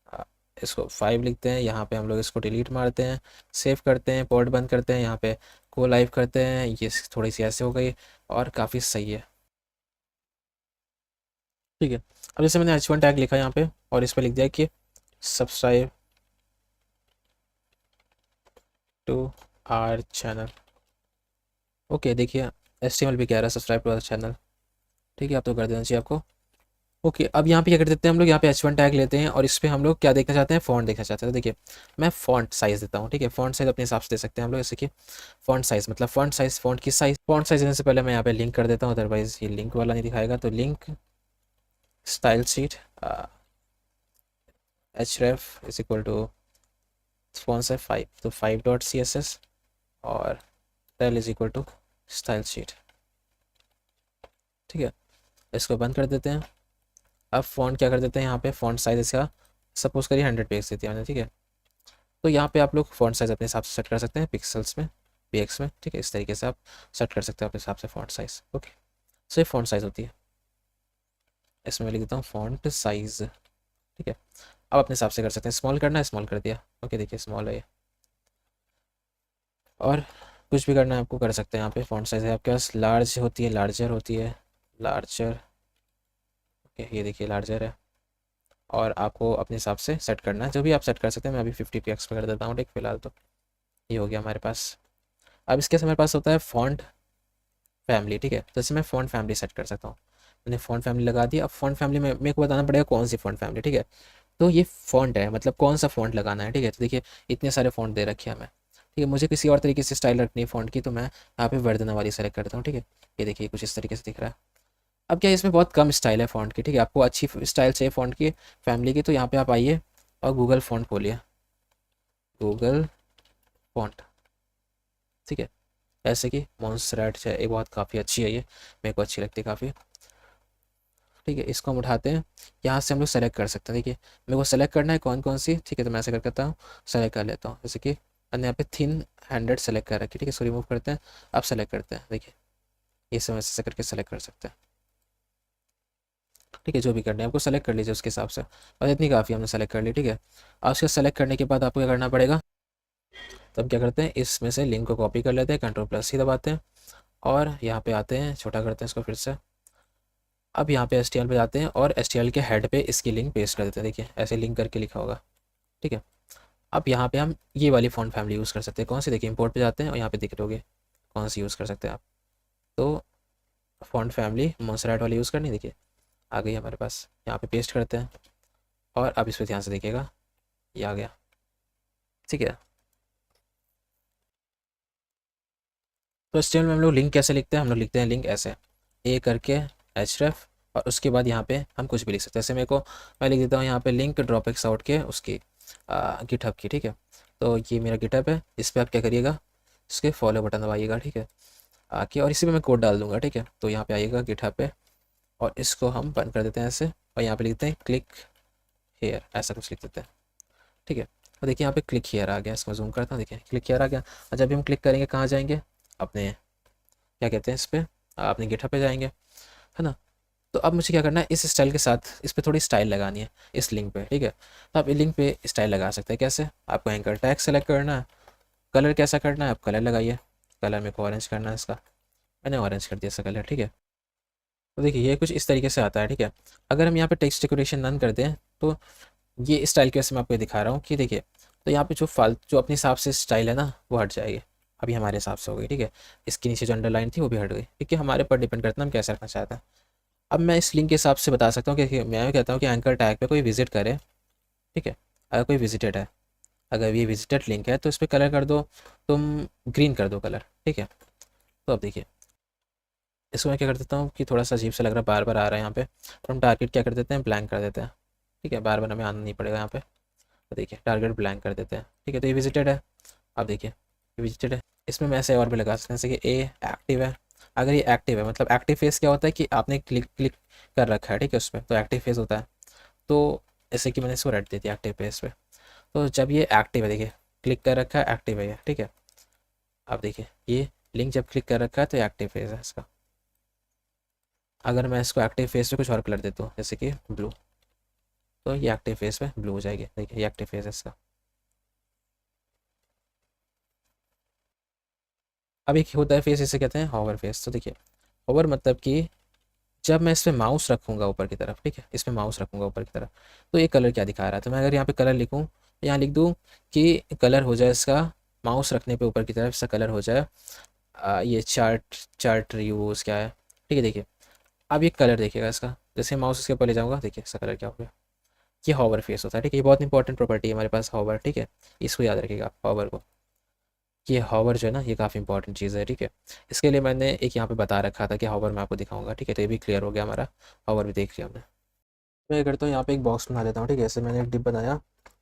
आ, इसको 5 लिखते हैं, यहाँ पे हम लोग इसको डिलीट मारते हैं, सेव करते हैं, पोर्ट बंद करते हैं, यहाँ पे को लाइव करते हैं, ये थोड़ी सी ऐसे हो गई और काफ़ी सही है, ठीक है। अब जैसे मैंने H1 टैग लिखा यहाँ पे और इस पर लिख दिया कि subscribe to our channel. Okay देखिए HTML भी कह रहा है सब्सक्राइब टू आवर चैनल, ठीक है, आप तो कर देना चाहिए आपको। ओके अब यहाँ पे क्या कर देते हैं हम लोग, यहाँ पे H1 टैग लेते हैं और इस पर हम लोग क्या देखना चाहते हैं, फ़ॉन्ट देखना चाहते हैं। तो देखिए मैं फ़ॉन्ट साइज़ देता हूँ, ठीक है, फ़ॉन्ट साइज़ अपने हिसाब से दे सकते हैं हम लोग, जैसे कि फ़ॉन्ट साइज़ मतलब फ़ॉन्ट साइज़, फ़ॉन्ट की साइज़, फ़ॉन्ट साइज़ देने से पहले मैं यहाँ पे लिंक कर देता हूँ, अदरवाइज़ ये लिंक वाला नहीं दिखाएगा। तो link style sheet href is equal to font size 5, तो 5.css और rel is equal to style sheet, ठीक है। इसको बंद कर देते हैं। अब फ़ॉन्ट क्या कर देते हैं, यहाँ पे फ़ॉन्ट साइज़ इसका सपोज करिए 100 px देती है मैंने, ठीक है। तो यहाँ पे आप लोग फ़ॉन्ट साइज़ अपने हिसाब से सेट कर सकते हैं पिक्सल्स में, px में, ठीक है। इस तरीके से आप सेट कर सकते हैं अपने हिसाब से फ़ॉन्ट साइज़। ओके सो ये फ़ॉन्ट साइज़ होती है, इसमें मैं लिख देता हूँ फ़ॉन्ट साइज़, ठीक है। अब अपने हिसाब से कर सकते हैं, स्मॉल करना है स्मॉल कर दिया, ओके देखिए स्मॉल है ये, और कुछ भी करना है आपको कर सकते हैं। यहाँ पे फ़ॉन्ट साइज़ है आपके पास, लार्ज होती है, लार्जर होती है, लार्जर, ओके ये देखिए लार्जर है, और आपको अपने हिसाब से सेट करना है, जो भी आप सेट कर सकते हैं। मैं अभी 50 px पे कर देता हूँ, ठीक फिलहाल तो ये हो गया हमारे पास। अब इसके हमारे पास होता है फ़ॉन्ट फैमिली, ठीक है। तो जैसे मैं फ़ॉन्ट फैमिली सेट कर सकता हूँ, मैंने फ़ॉन्ट फैमिली लगा दी। अब फ़ॉन्ट फैमिली में मेरे को बताना पड़ेगा कौन सी फ़ॉन्ट फैमिली, ठीक है। तो ये फ़ॉन्ट है मतलब कौन सा फ़ॉन्ट लगाना है, ठीक है। तो देखिए इतने सारे फ़ॉन्ट दे रखे हैं हमें, ठीक है। मुझे किसी और तरीके से स्टाइल रखनी है फ़ॉन्ट की, तो मैं यहाँ पे वर्धना वाली सेलेक्ट करता हूँ, ठीक है। ये देखिए कुछ इस तरीके से दिख रहा है। अब क्या है, इसमें बहुत कम स्टाइल है फ़ॉन्ट की, ठीक है। आपको अच्छी स्टाइल चाहिए फ़ॉन्ट की फैमिली की, तो यहाँ पे आप आइए और गूगल फ़ॉन्ट खोलिए, गूगल फ़ॉन्ट, ठीक है। ऐसे कि मॉन्सरेट है, ये बहुत काफ़ी अच्छी है, ये मेरे को अच्छी लगती है काफ़ी, ठीक है। इसको हम उठाते हैं, यहाँ से हम लोग सेलेक्ट कर सकते हैं। देखिए मेरे को सेलेक्ट करना है कौन कौन सी, ठीक है। तो मैं ऐसे करता हूँ, सेलेक्ट कर लेता हूँ, जैसे कि मैंने यहाँ पे थिन हैंडेड सेलेक्ट कर रखी, ठीक है। इसको रिमूव करते हैं, अब सेलेक्ट करते हैं, देखिए ये सब ऐसे करके सेलेक्ट कर सकते हैं, ठीक है। जो भी करना है आपको सेलेक्ट कर लीजिए उसके हिसाब से, और इतनी काफ़ी हमने सेलेक्ट कर ली, ठीक है। अब उसके सेलेक्ट करने के बाद आपको क्या करना पड़ेगा, तब क्या करते हैं, इसमें से लिंक को कॉपी कर लेते हैं, Ctrl+C दबाते हैं और यहाँ पे आते हैं, छोटा करते हैं इसको फिर से। अब यहाँ पे HTML पे जाते हैं और HTML के हेड पे इसकी लिंक पेस्ट कर देते हैं, देखिए ऐसे लिंक करके लिखा होगा, ठीक है। अब यहाँ पे हम ये वाली फ़ॉन्ट फैमिली यूज़ कर सकते हैं, कौन सी, देखिए इंपोर्ट पे जाते हैं और यहाँ पे दिख रहे होगे कौन सी यूज़ कर सकते हैं आप। तो फ़ॉन्ट फैमिली मोन्सेराट वाली यूज़ करनी, देखिए आ गई हमारे पास, यहाँ पे पेस्ट करते हैं और अब इस पर ध्यान से देखिएगा, ये आ गया, ठीक है। तो HTML में हम लोग लिंक कैसे लिखते हैं, हम लोग लिखते हैं लिंक ऐसे ए करके href, और उसके बाद यहाँ पे हम कुछ भी लिख सकते हैं। जैसे मेरे को मैं लिख देता हूँ यहाँ पे लिंक ड्रॉप एक्स आउट के उसकी गिटहब की, ठीक है। तो ये मेरा गिटहब है, इस पर आप क्या करिएगा, इसके फॉलो बटन दबाइएगा, ठीक है, आके, और इसी में मैं कोड डाल दूंगा, ठीक है। तो यहाँ पे आइएगा गिटहब पे और इसको हम बंद कर देते हैं ऐसे, और यहाँ पे लिखते हैं क्लिक हेयर, ऐसा कुछ लिख देते हैं, ठीक है। और देखिए यहाँ पे क्लिक हेयर आ गया, इसको जूम करता हूँ, देखिए क्लिक हेयर आ गया। और जब भी हम क्लिक करेंगे कहाँ जाएंगे, अपने क्या कहते हैं इस पर, अपने गिटहब पे जाएंगे, है ना। तो अब मुझे क्या करना है, इस स्टाइल के साथ इस पर थोड़ी स्टाइल लगानी है इस लिंक पे, ठीक है। तो आप इस लिंक पे स्टाइल लगा सकते हैं कैसे, आपको एंकर टैग सेलेक्ट करना है, कलर कैसा करना है, आप कलर लगाइए, कलर मेरे को ऑरेंज करना है इसका, मैंने ऑरेंज कर दिया इसका कलर, ठीक है। तो देखिए ये कुछ इस तरीके से आता है, ठीक है। अगर हम यहाँ पे टेक्स्ट डेकोरेशन नन कर दें तो ये स्टाइल की वजह से मैं आपको ये दिखा रहा हूँ कि देखिए, तो यहाँ पे जो अपने हिसाब से स्टाइल है ना वो हट जाएगी, अभी हमारे हिसाब से हो गई, ठीक है। इसके नीचे जो अंडरलाइन थी वो भी हट गई, क्योंकि हमारे पर डिपेंड करता है हम कैसा रखना चाहते हैं। अब मैं इस लिंक के हिसाब से बता सकता हूँ कि मैं कहता हूँ कि एंकर टैग पे कोई विजिट करे, ठीक है। अगर कोई विजिटेड है, अगर ये विजिटेड लिंक है तो इस पर कलर कर दो, तुम ग्रीन कर दो कलर, ठीक है। तो अब देखिए इसको मैं क्या कर देता हूँ कि थोड़ा सा अजीब सा लग रहा है, बार बार आ रहा है यहाँ पे, तो हम टारगेट क्या कर देते हैं, ब्लैंक कर देते हैं, ठीक है। बार बार हमें आना नहीं पड़ेगा यहाँ पे, तो देखिए टारगेट ब्लैंक कर देते हैं, ठीक है। तो ये विजिटेड है, अब देखिए ये विजिटेड है। इसमें मैं ऐसे और भी लगा सकते हैं, जैसे कि ए एक्टिव है। अगर ये एक्टिव है मतलब एक्टिव फेस क्या होता है कि आपने क्लिक क्लिक कर रखा है, ठीक है, उस पर तो एक्टिव फेस होता है। तो जैसे कि मैंने इसको रेड दे दिया एक्टिव फेस पे, तो जब ये एक्टिव है, देखिए क्लिक कर रखा है, एक्टिव है ये, ठीक है। अब देखिए ये लिंक जब क्लिक कर रखा है तो एक्टिव फेस है इसका। अगर मैं इसको एक्टिव फेस पे कुछ और कलर देता हूँ जैसे कि ब्लू, तो ये एक्टिव फेस पे ब्लू हो जाएगी, देखिए ये एक्टिव फेस है इसका। अब एक होता है फेस, इसे कहते हैं हॉवर फेस। तो देखिए हॉवर मतलब कि जब मैं इस पर माउस रखूँगा ऊपर की तरफ, ठीक है, इस पर माउस रखूँगा ऊपर की तरफ, तो ये कलर क्या दिखा रहा है। तो मैं अगर यहाँ पे कलर लिखूँ, यहाँ लिख दूँ कि कलर हो जाए इसका, माउस रखने पे ऊपर की तरफ इसका कलर हो जाए ये चार्ट चार्ट रिव्यूज़ क्या है, ठीक है। देखिए अब ये कलर देखिएगा इसका, जैसे माउस इसके ऊपर ले जाऊँगा, देखिए इसका कलर क्या हो गया, ये हॉवर फेस होता है, ठीक है। ये बहुत इंपॉर्टेंट प्रॉपर्टी है हमारे पास हॉवर, ठीक है। इसको याद रखिएगा हॉवर को, ये हॉवर जो है ना ये काफ़ी इंपॉर्टेंट चीज़ है, ठीक है। इसके लिए मैंने एक यहाँ पे बता रखा था कि हॉवर मैं आपको दिखाऊंगा, ठीक है। तो ये भी क्लियर हो गया हमारा, हॉवर भी देख लिया हमने। मैं क्या करता हूँ यहाँ पे एक बॉक्स बना लेता हूँ, ठीक है। ऐसे मैंने एक डिप बनाया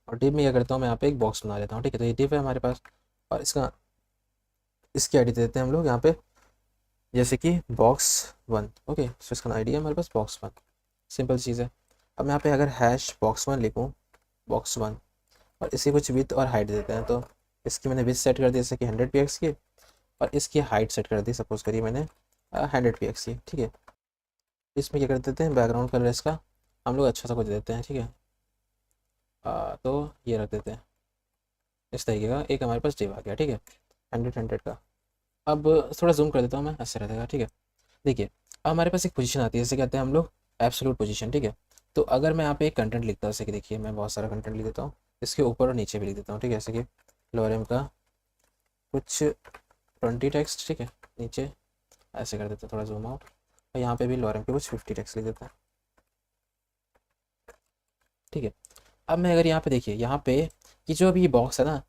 और डिप में क्या करता हूँ मैं यहाँ पे एक बॉक्स बना लेता हूँ, ठीक है। तो ये डिप है हमारे पास और इसकी आईडी देते हैं हम लोग यहाँ पे, जैसे कि box1, ओके। सो इसका आईडी है हमारे पास box1, सिंपल चीज़ है। अब मैं यहाँ पे अगर #box1 लिखूँ, box1, और इसी कुछ विथ और हाइट देते हैं, तो इसकी मैंने विथ सेट कर दी जैसे कि 100 px की, और इसकी हाइट सेट कर दी सपोज करिए मैंने 100 px की, ठीक है। इसमें क्या कर देते हैं, बैकग्राउंड कलर इसका हम लोग अच्छा सा कुछ देते हैं, ठीक है। तो ये रख देते हैं इस तरीके का, एक हमारे पास डिव आ गया, ठीक है, 100 का। अब थोड़ा जूम कर देता हूँ मैं, ऐसे रहेगा, ठीक है। देखिए अब हमारे पास एक पोजीशन आती है, जैसे कहते हैं हम लोग एब्सोल्यूट पोजीशन, ठीक है। तो अगर मैं यहाँ पे एक कंटेंट लिखता हूँ, जैसे कि देखिए मैं बहुत सारा कंटेंट लिख देता हूँ, इसके ऊपर और नीचे भी लिख देता हूँ, ठीक है। जैसे कि लोरेम का कुछ 20 टेक्स्ट, ठीक है, नीचे ऐसे कर देते हैं, थोड़ा जूम आउट, और यहाँ पे भी लोरेम के कुछ 50 टेक्स्ट लिख देता है, ठीक है। अब मैं अगर यहाँ पे देखिए, यहाँ पे ये जो अभी ये बॉक्स है ना,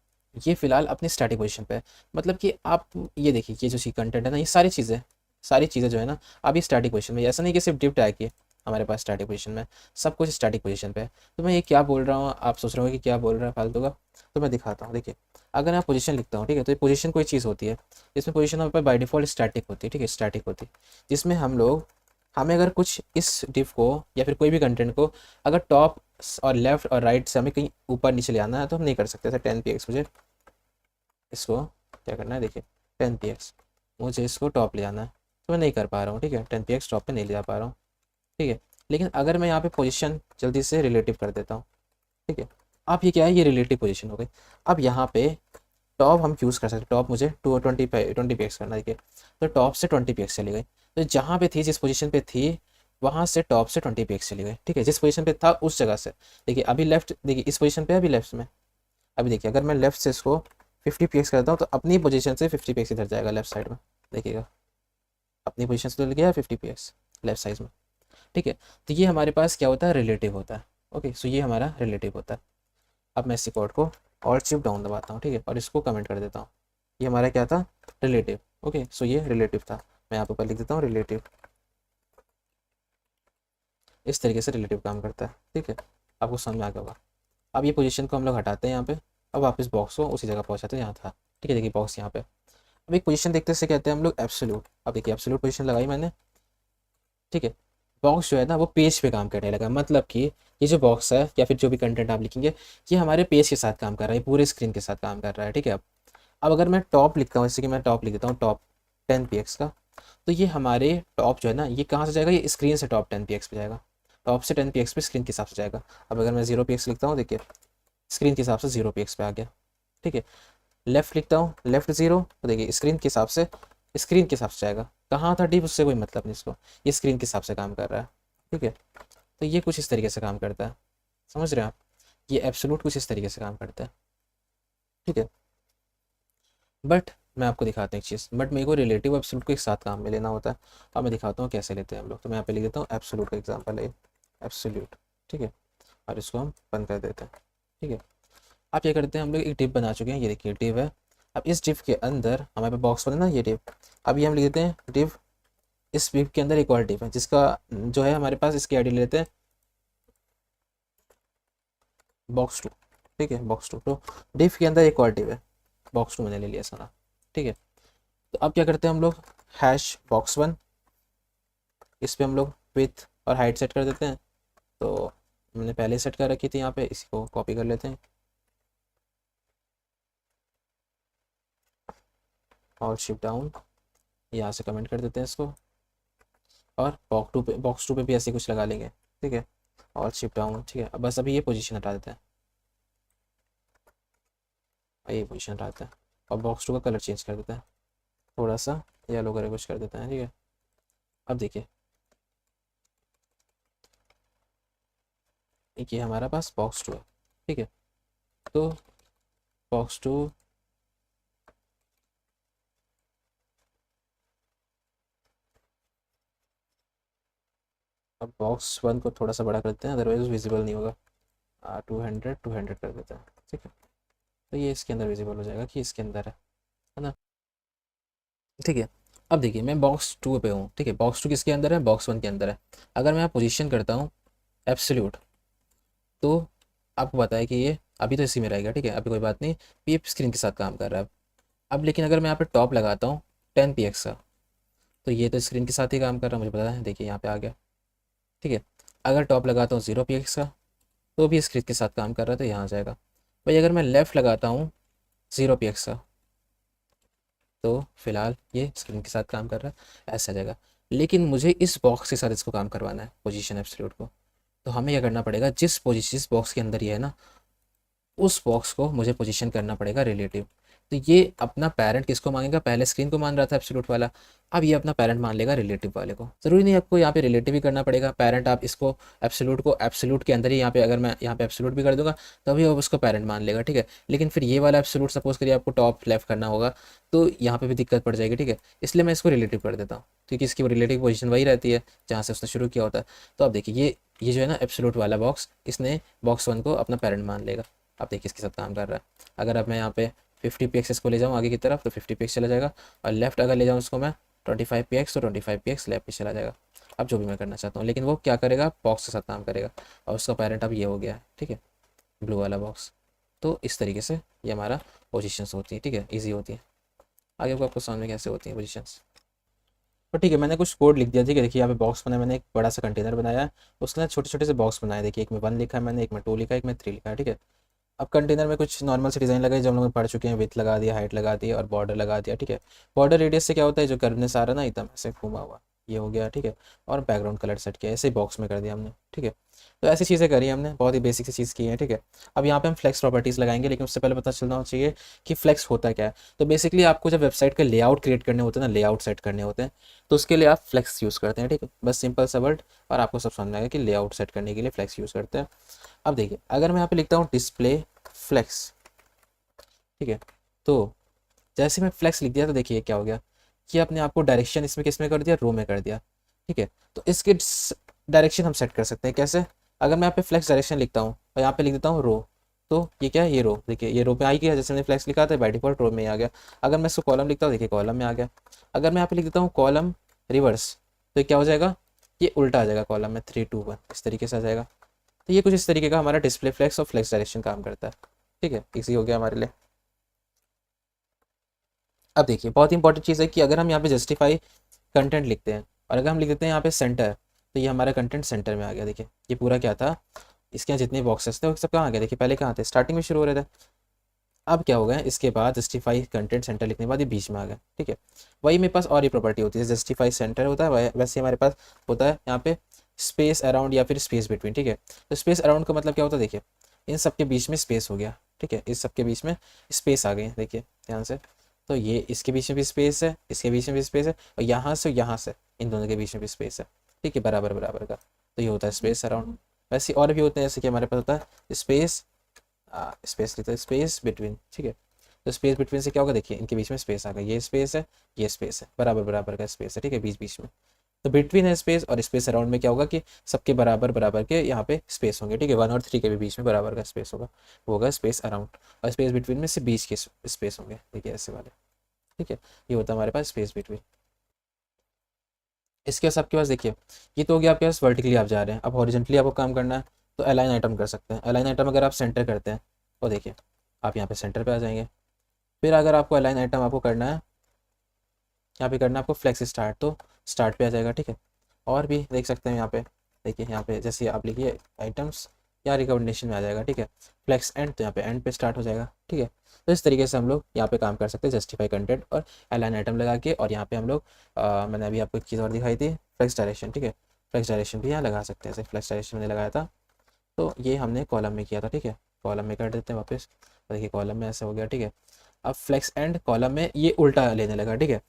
ये फिलहाल अपनी स्टैटिक पोजीशन पे है। मतलब कि आप ये देखिए ये जो सी कंटेंट है ना, ये सारी चीज़ें जो है ना अभी स्टैटिक पोजीशन में, ऐसा नहीं कि सिर्फ डिप टैग की हमारे पास स्टैटिक पोजीशन में, सब कुछ स्टैटिक पोजीशन पे है। तो मैं ये क्या बोल रहा हूँ, आप सोच रहे हो कि क्या बोल रहा है फालतू का, तो मैं दिखाता हूँ। देखिए अगर मैं पोजीशन लिखता हूँ, ठीक है, तो ये पोजीशन कोई चीज़ होती है, इसमें पोजीशन हमारे पास बाय डिफ़ॉल्ट स्टैटिक होती है, ठीक है, स्टैटिक होती है, जिसमें हमें अगर कुछ इस डिफ को या फिर कोई भी कंटेंट को अगर टॉप और लेफ्ट और राइट से हमें कहीं ऊपर नीचे ले आना है तो हम नहीं कर सकते। जैसे 10 px मुझे इसको क्या करना है, देखिए 10 px मुझे इसको टॉप ले आना है, तो मैं नहीं कर पा रहा हूँ, ठीक है। 10 px टॉप पे नहीं ले जा पा रहा हूँ, ठीक है। लेकिन अगर मैं यहाँ पे पोजीशन जल्दी से रिलेटिव कर देता हूँ, ठीक है। अब ये क्या है, ये रिलेटिव पोजीशन हो गई। अब यहाँ पे टॉप हम यूज़ कर सकते हैं, टॉप मुझे 20 px करना, देखिए तो टॉप से 20 px चली गई, तो जहाँ पे थी जिस पोजीशन पे थी वहाँ से टॉप से 20 px चली गई, ठीक है, जिस पोजीशन पे था उस जगह से। देखिए अभी लेफ्ट, देखिए इस पोजीशन पे अभी लेफ्ट में, अभी देखिए अगर मैं लेफ्ट से इसको 50 px करता हूँ तो अपनी पोजीशन से 50 px इधर जाएगा लेफ्ट साइड में, देखिएगा अपनी पोजीशन से तो गया 50 px लेफ्ट साइड में, ठीक है। तो ये हमारे पास क्या होता है, रिलेटिव होता है, ओके। सो ये हमारा रिलेटिव होता है। अब मैं इसी कोड को और शिफ्ट डाउन दबाता हूँ, ठीक है, और इसको कमेंट कर देता हूँ। ये हमारा क्या था, रिलेटिव, ओके। सो ये रिलेटिव था, मैं यहाँ पर ऊपर लिख देता हूँ रिलेटिव। इस तरीके से रिलेटिव काम करता है, ठीक है, आपको समझ में आ गया होगा। अब ये पोजीशन को हम लोग हटाते हैं यहाँ पे, अब वापस बॉक्स को उसी जगह पहुँचाते हैं यहाँ था, ठीक है। देखिए बॉक्स यहाँ पे, अब एक पोजीशन देखते से कहते हैं हम लोग एब्सोल्यूट। अब देखिए एब्सोल्यूट पोजीशन लगाई मैंने, ठीक है। बॉक्स जो है ना वो पेज पे काम करने लगा, मतलब कि ये जो बॉक्स है या फिर जो भी कंटेंट आप लिखेंगे ये हमारे पेज के साथ काम कर रहा है, पूरे स्क्रीन के साथ काम कर रहा है, ठीक है। अब अगर मैं टॉप लिखता हूँ, जैसे कि मैं टॉप लिख देता हूँ, टॉप 10 px का। तो ये हमारे टॉप जो है ना, ये कहाँ से जाएगा, ये स्क्रीन से टॉप 10 px पे जाएगा, टॉप से 10 px पे स्क्रीन के हिसाब से जाएगा। अब अगर मैं 0 px लिखता हूँ, देखिए स्क्रीन के हिसाब से 0 px पे आ गया, ठीक है। लेफ्ट लिखता हूँ, लेफ्ट 0, तो देखिए स्क्रीन के हिसाब से, स्क्रीन के हिसाब से जाएगा। कहाँ था डीप, उससे कोई मतलब नहीं इसको, ये स्क्रीन के हिसाब से काम कर रहा है, ठीक है। तो ये कुछ इस तरीके से काम करता है, समझ रहे हैं आप, ये एब्सोल्यूट कुछ इस तरीके से काम करता है, ठीक है। बट मैं आपको दिखाता हूँ एक चीज़, बट मेरे को रिलेटिव एब्सोल्यूट को एक साथ काम में लेना होता है। अब मैं दिखाता हूँ कैसे लेते हैं हम लोग। तो मैं यहाँ पे लिख देता हूँ एब्सोल्यूट का एग्जाम्पल है, एब्सोल्यूट, ठीक है। और इसको हम बंद कर देते हैं, ठीक है। अब क्या करते हैं, हम लोग एक डिप बना चुके हैं, ये देखिए डिप है। अब इस डिप के अंदर हमारे पास बॉक्स बना ना, ये डिप, अब ये हम लिख देते हैं डिप, इस डिप के अंदर एक और डिप है जिसका जो है हमारे पास, इसकी आईडी ले लेते हैं box 2, ठीक है, box 2। तो डिप के अंदर एक और डिप है, box 2 मैंने ले लिया सारा, ठीक है। तो अब क्या करते हैं हम लोग, हैश box 1, इस पे हम लोग विथ और हाइट सेट कर देते हैं। तो मैंने पहले सेट कर रखी थी यहाँ पे, इसी को कॉपी कर लेते हैं, और शिफ्ट डाउन, यहाँ से कमेंट कर देते हैं इसको, और बॉक्स टू पे भी ऐसे कुछ लगा लेंगे, ठीक है, और शिफ्ट डाउन, ठीक है। अब बस अभी ये पोजीशन हटा देते हैं, ये पोजीशन हटा देते हैं, और बॉक्स 2 का कलर चेंज कर देते हैं, थोड़ा सा येलो करके कुछ कर देते हैं, ठीक है। अब देखिए एक ये हमारा पास box 2 है, ठीक है। तो box 2, अब box 1 को थोड़ा सा बड़ा करते हैं, अदरवाइज विजिबल नहीं होगा। 200 कर देते हैं, ठीक है। तो ये इसके अंदर विजिबल हो जाएगा कि इसके अंदर है ना, ठीक है। अब देखिए मैं box 2 पे हूँ, ठीक है, box 2 किसके अंदर है, box 1 के अंदर है। अगर मैं पोजीशन करता हूँ एब्सोल्यूट, तो आपको पता है कि ये अभी तो इसी में रहेगा, ठीक है, अभी कोई बात नहीं, ये स्क्रीन के साथ काम कर रहा है। अब लेकिन अगर मैं यहाँ पे टॉप लगाता हूँ 10 px का, तो ये तो स्क्रीन के साथ ही काम कर रहा है, मुझे पता है, देखिए यहाँ पे आ गया, ठीक है। अगर टॉप लगाता हूँ 0 px का, तो भी स्क्रीन के साथ काम कर रहा है, तो यहाँ आ जाएगा। भाई अगर मैं लेफ़्ट लगाता हूँ 0 px का, तो फिलहाल ये स्क्रीन के साथ काम कर रहा है, ऐसा आ जाएगा। लेकिन मुझे इस बॉक्स के साथ इसको काम करवाना है, पोजीशन एब्सोल्यूट को। तो हमें क्या करना पड़ेगा, जिस पोजीशन इस बॉक्स के अंदर ही है ना, उस बॉक्स को मुझे पोजीशन करना पड़ेगा रिलेटिव। तो ये अपना पेरेंट किसको मांगेगा, पहले स्क्रीन को मान रहा था एब्सोल्यूट वाला, अब ये अपना पेरेंट मान लेगा रिलेटिव वाले को। ज़रूरी नहीं आपको यहाँ पे रिलेटिव ही करना पड़ेगा, पेरेंट आप इसको एब्सोल्यूट को एब्सोल्यूट के अंदर ही, यहाँ पे अगर मैं यहाँ पे एब्सोल्यूट भी कर दूंगा तभी वो उसको पेरेंट मान लेगा, ठीक है। लेकिन फिर ये वाला एब्सोल्यूट सपोज करिए आपको टॉप लेफ्ट करना होगा, तो यहाँ पे भी दिक्कत पड़ जाएगी, ठीक है। इसलिए मैं इसको रिलेटिव कर देता हूँ, क्योंकि इसकी रिलेटिव पोजीशन वही रहती है जहाँ से उसने शुरू किया होता है। तो अब देखिए ये जो है ना एब्सोल्यूट वाला बॉक्स, इसने box 1 को अपना पेरेंट मान लेगा। अब देखिए इसके साथ काम कर रहा है। अगर अब मैं यहाँ पे 50 px को ले जाऊँ आगे की तरफ, तो 50 px चला जाएगा, और लेफ्ट अगर ले जाऊँ उसको मैं 25 px, तो 25 px लेफ्ट पे चला जाएगा। अब जो भी मैं करना चाहता हूँ, लेकिन वो क्या करेगा, बॉक्स के साथ काम करेगा, और उसका पेरेंट अब ये हो गया है, ठीक है, ब्लू वाला बॉक्स। तो इस तरीके से ये हमारा पोजिशंस होती है, ठीक है, ईजी होती है। आगे आपको सामने कैसे होती हैं पोजिशंस, तो ठीक है, मैंने कुछ कोड लिख दिया, ठीक है। देखिए यहाँ पे बॉक्स बनाया, मैंने एक बड़ा सा कंटेनर बनाया है, उसके अंदर छोटे छोटे से बॉक्स बनाए, देखिए एक में 1 लिखा है मैंने, एक में 2 लिखा है, एक में 3 लिखा है, ठीक है। अब कंटेनर में कुछ नॉर्मल से डिज़ाइन लगाए जो हम लोग पढ़ चुके हैं, विथ लगा दिया, हाइट लगा दी, और बॉर्डर लगा दिया, ठीक है। बॉर्डर रेडियस से क्या होता है, जो कर्वनेस आ रहा है ना एकदम ऐसे घुमा हुआ, ये हो गया, ठीक है। और बैकग्राउंड कलर सेट किया, ऐसे ही बॉक्स में कर दिया हमने, ठीक है। तो ऐसी चीज़ें करी हमने, बहुत ही बेसिक सी चीज़ की है, ठीक है। अब यहाँ पे हम फ्लेक्स प्रॉपर्टीज़ लगाएंगे, लेकिन उससे पहले पता चलना चाहिए कि फ्लेक्स होता क्या है। तो बेसिकली आपको जब वेबसाइट का लेआउट क्रिएट करने होते हैं ना, लेआउट सेट करने होते हैं, तो उसके लिए आप फ्लेक्स यूज़ करते हैं, ठीक है। बस सिंपल सा वर्ड, और आपको सब समझ में आएगा कि लेआउट सेट करने के लिए फ्लेक्स यूज़ करते हैं। अब देखिए अगर मैं यहाँ पे लिखता हूँ डिस्प्ले फ्लेक्स, ठीक है, तो जैसे मैं फ्लेक्स लिख दिया, तो देखिए क्या हो गया कि अपने आप को डायरेक्शन इसमें किस में कर दिया, रो में कर दिया, ठीक है। तो इसके डायरेक्शन हम सेट कर सकते हैं कैसे, अगर मैं यहाँ पे फ्लेक्स डायरेक्शन लिखता हूँ और यहाँ पे लिख देता हूँ रो, तो ये क्या है, ये रो, देखिए ये रो पे आ ही गया, जैसे मैंने फ्लेक्स लिखा था बाय डिफॉल्ट रो में आ गया। अगर मैं इसको कॉलम लिखता हूँ, देखिए कॉलम में आ गया। अगर मैं यहाँ पे लिख देता हूँ कॉलम रिवर्स, तो ये क्या हो जाएगा, ये उल्टा आ जाएगा, कॉलम में 3 2 1 इस तरीके से आ जाएगा। तो ये कुछ इस तरीके का हमारा डिस्प्ले फ्लेक्स और फ्लेक्स डायरेक्शन काम करता है, ठीक है, इजी हो गया हमारे लिए। अब देखिए बहुत इंपॉर्टेंट चीज़ है कि अगर हम यहाँ पे जस्टिफाई कंटेंट लिखते हैं, और अगर हम लिख देते हैं यहाँ पे सेंटर, तो ये हमारा कंटेंट सेंटर में आ गया। देखिए ये पूरा क्या था, इसके यहाँ जितने बॉक्सेस थे वो सब कहाँ आ गए, देखिए पहले कहाँ थे, स्टार्टिंग में शुरू हो रहे थे, अब क्या हो गया, इसके बाद जस्टिफाई कंटेंट सेंटर लिखने के बाद ये बीच में आ गया, ठीक है। वही मेरे पास और ये प्रॉपर्टी होती है, जस्टिफाई सेंटर होता है वैसे हमारे पास होता है यहाँ पे स्पेस अराउंड या फिर स्पेस बिटवीन, ठीक है। तो स्पेस अराउंड का मतलब क्या होता है, देखिए इन सब के बीच में स्पेस हो गया, ठीक है, इस सब के बीच में स्पेस आ गई, देखिए ध्यान से। तो ये इसके बीच में भी स्पेस है, इसके बीच में भी स्पेस है, और यहाँ से इन दोनों के बीच में भी स्पेस है, ठीक है, बराबर बराबर का। तो ये होता है स्पेस अराउंड। वैसे और भी होते हैं, जैसे कि हमारे पास होता है स्पेस, स्पेस लिखते हैं स्पेस बिटवीन, ठीक है। तो स्पेस बिटवीन से क्या होगा, देखिए इनके बीच में स्पेस आ गया, ये स्पेस है, ये स्पेस है, बराबर बराबर का स्पेस है, ठीक है, बीच बीच में। तो बिटवीन है स्पेस, और स्पेस अराउंड में क्या होगा कि सबके बराबर बराबर के यहाँ पे स्पेस होंगे, ठीक है, 1 और 3 के भी बीच में बराबर का स्पेस होगा, वो होगा स्पेस अराउंड। और स्पेस बिटवीन में से बीच के स्पेस होंगे, देखिए ऐसे वाले, ठीक है। ये होता है हमारे पास स्पेस बिटवीन। इसके पास आपके पास देखिए, ये तो हो गया आपके पास वर्टिकली आप जा रहे हैं। अब हॉरिजेंटली आपको काम करना है, तो अलाइन आइटम कर सकते हैं। अलाइन आइटम अगर आप सेंटर करते हैं तो देखिए आप यहाँ पे सेंटर पे आ जाएंगे। फिर अगर आपको अलाइन आइटम आपको करना है, यहाँ पे करना है आपको फ्लेक्स स्टार्ट, तो स्टार्ट पे आ जाएगा, ठीक है। और भी देख सकते हैं यहाँ पे, देखिए यहाँ पे जैसे आप लिखिए आइटम्स, या रिकमेंडेशन में आ जाएगा, ठीक है। फ्लेक्स एंड, तो यहाँ पे एंड पे स्टार्ट हो जाएगा, ठीक है। तो इस तरीके से हम लोग यहाँ पे काम कर सकते हैं, जस्टिफाई कंटेंट और अलाइन आइटम लगा के। और यहाँ पे हम लोग मैंने अभी आपको एक चीज़ और दिखाई थी, फ्लेक्स डायरेक्शन, ठीक है। फ्लेक्स डायरेक्शन भी यहाँ लगा सकते हैं, जैसे फ्लेक्स डायरेक्शन मैंने लगाया था, तो ये हमने कॉलम में किया था, ठीक है। कॉलम में कर देते हैं वापस, तो देखिए कॉलम में ऐसा हो गया, ठीक है। अब फ्लेक्स एंड कॉलम में ये उल्टा लेने लगा, ठीक है,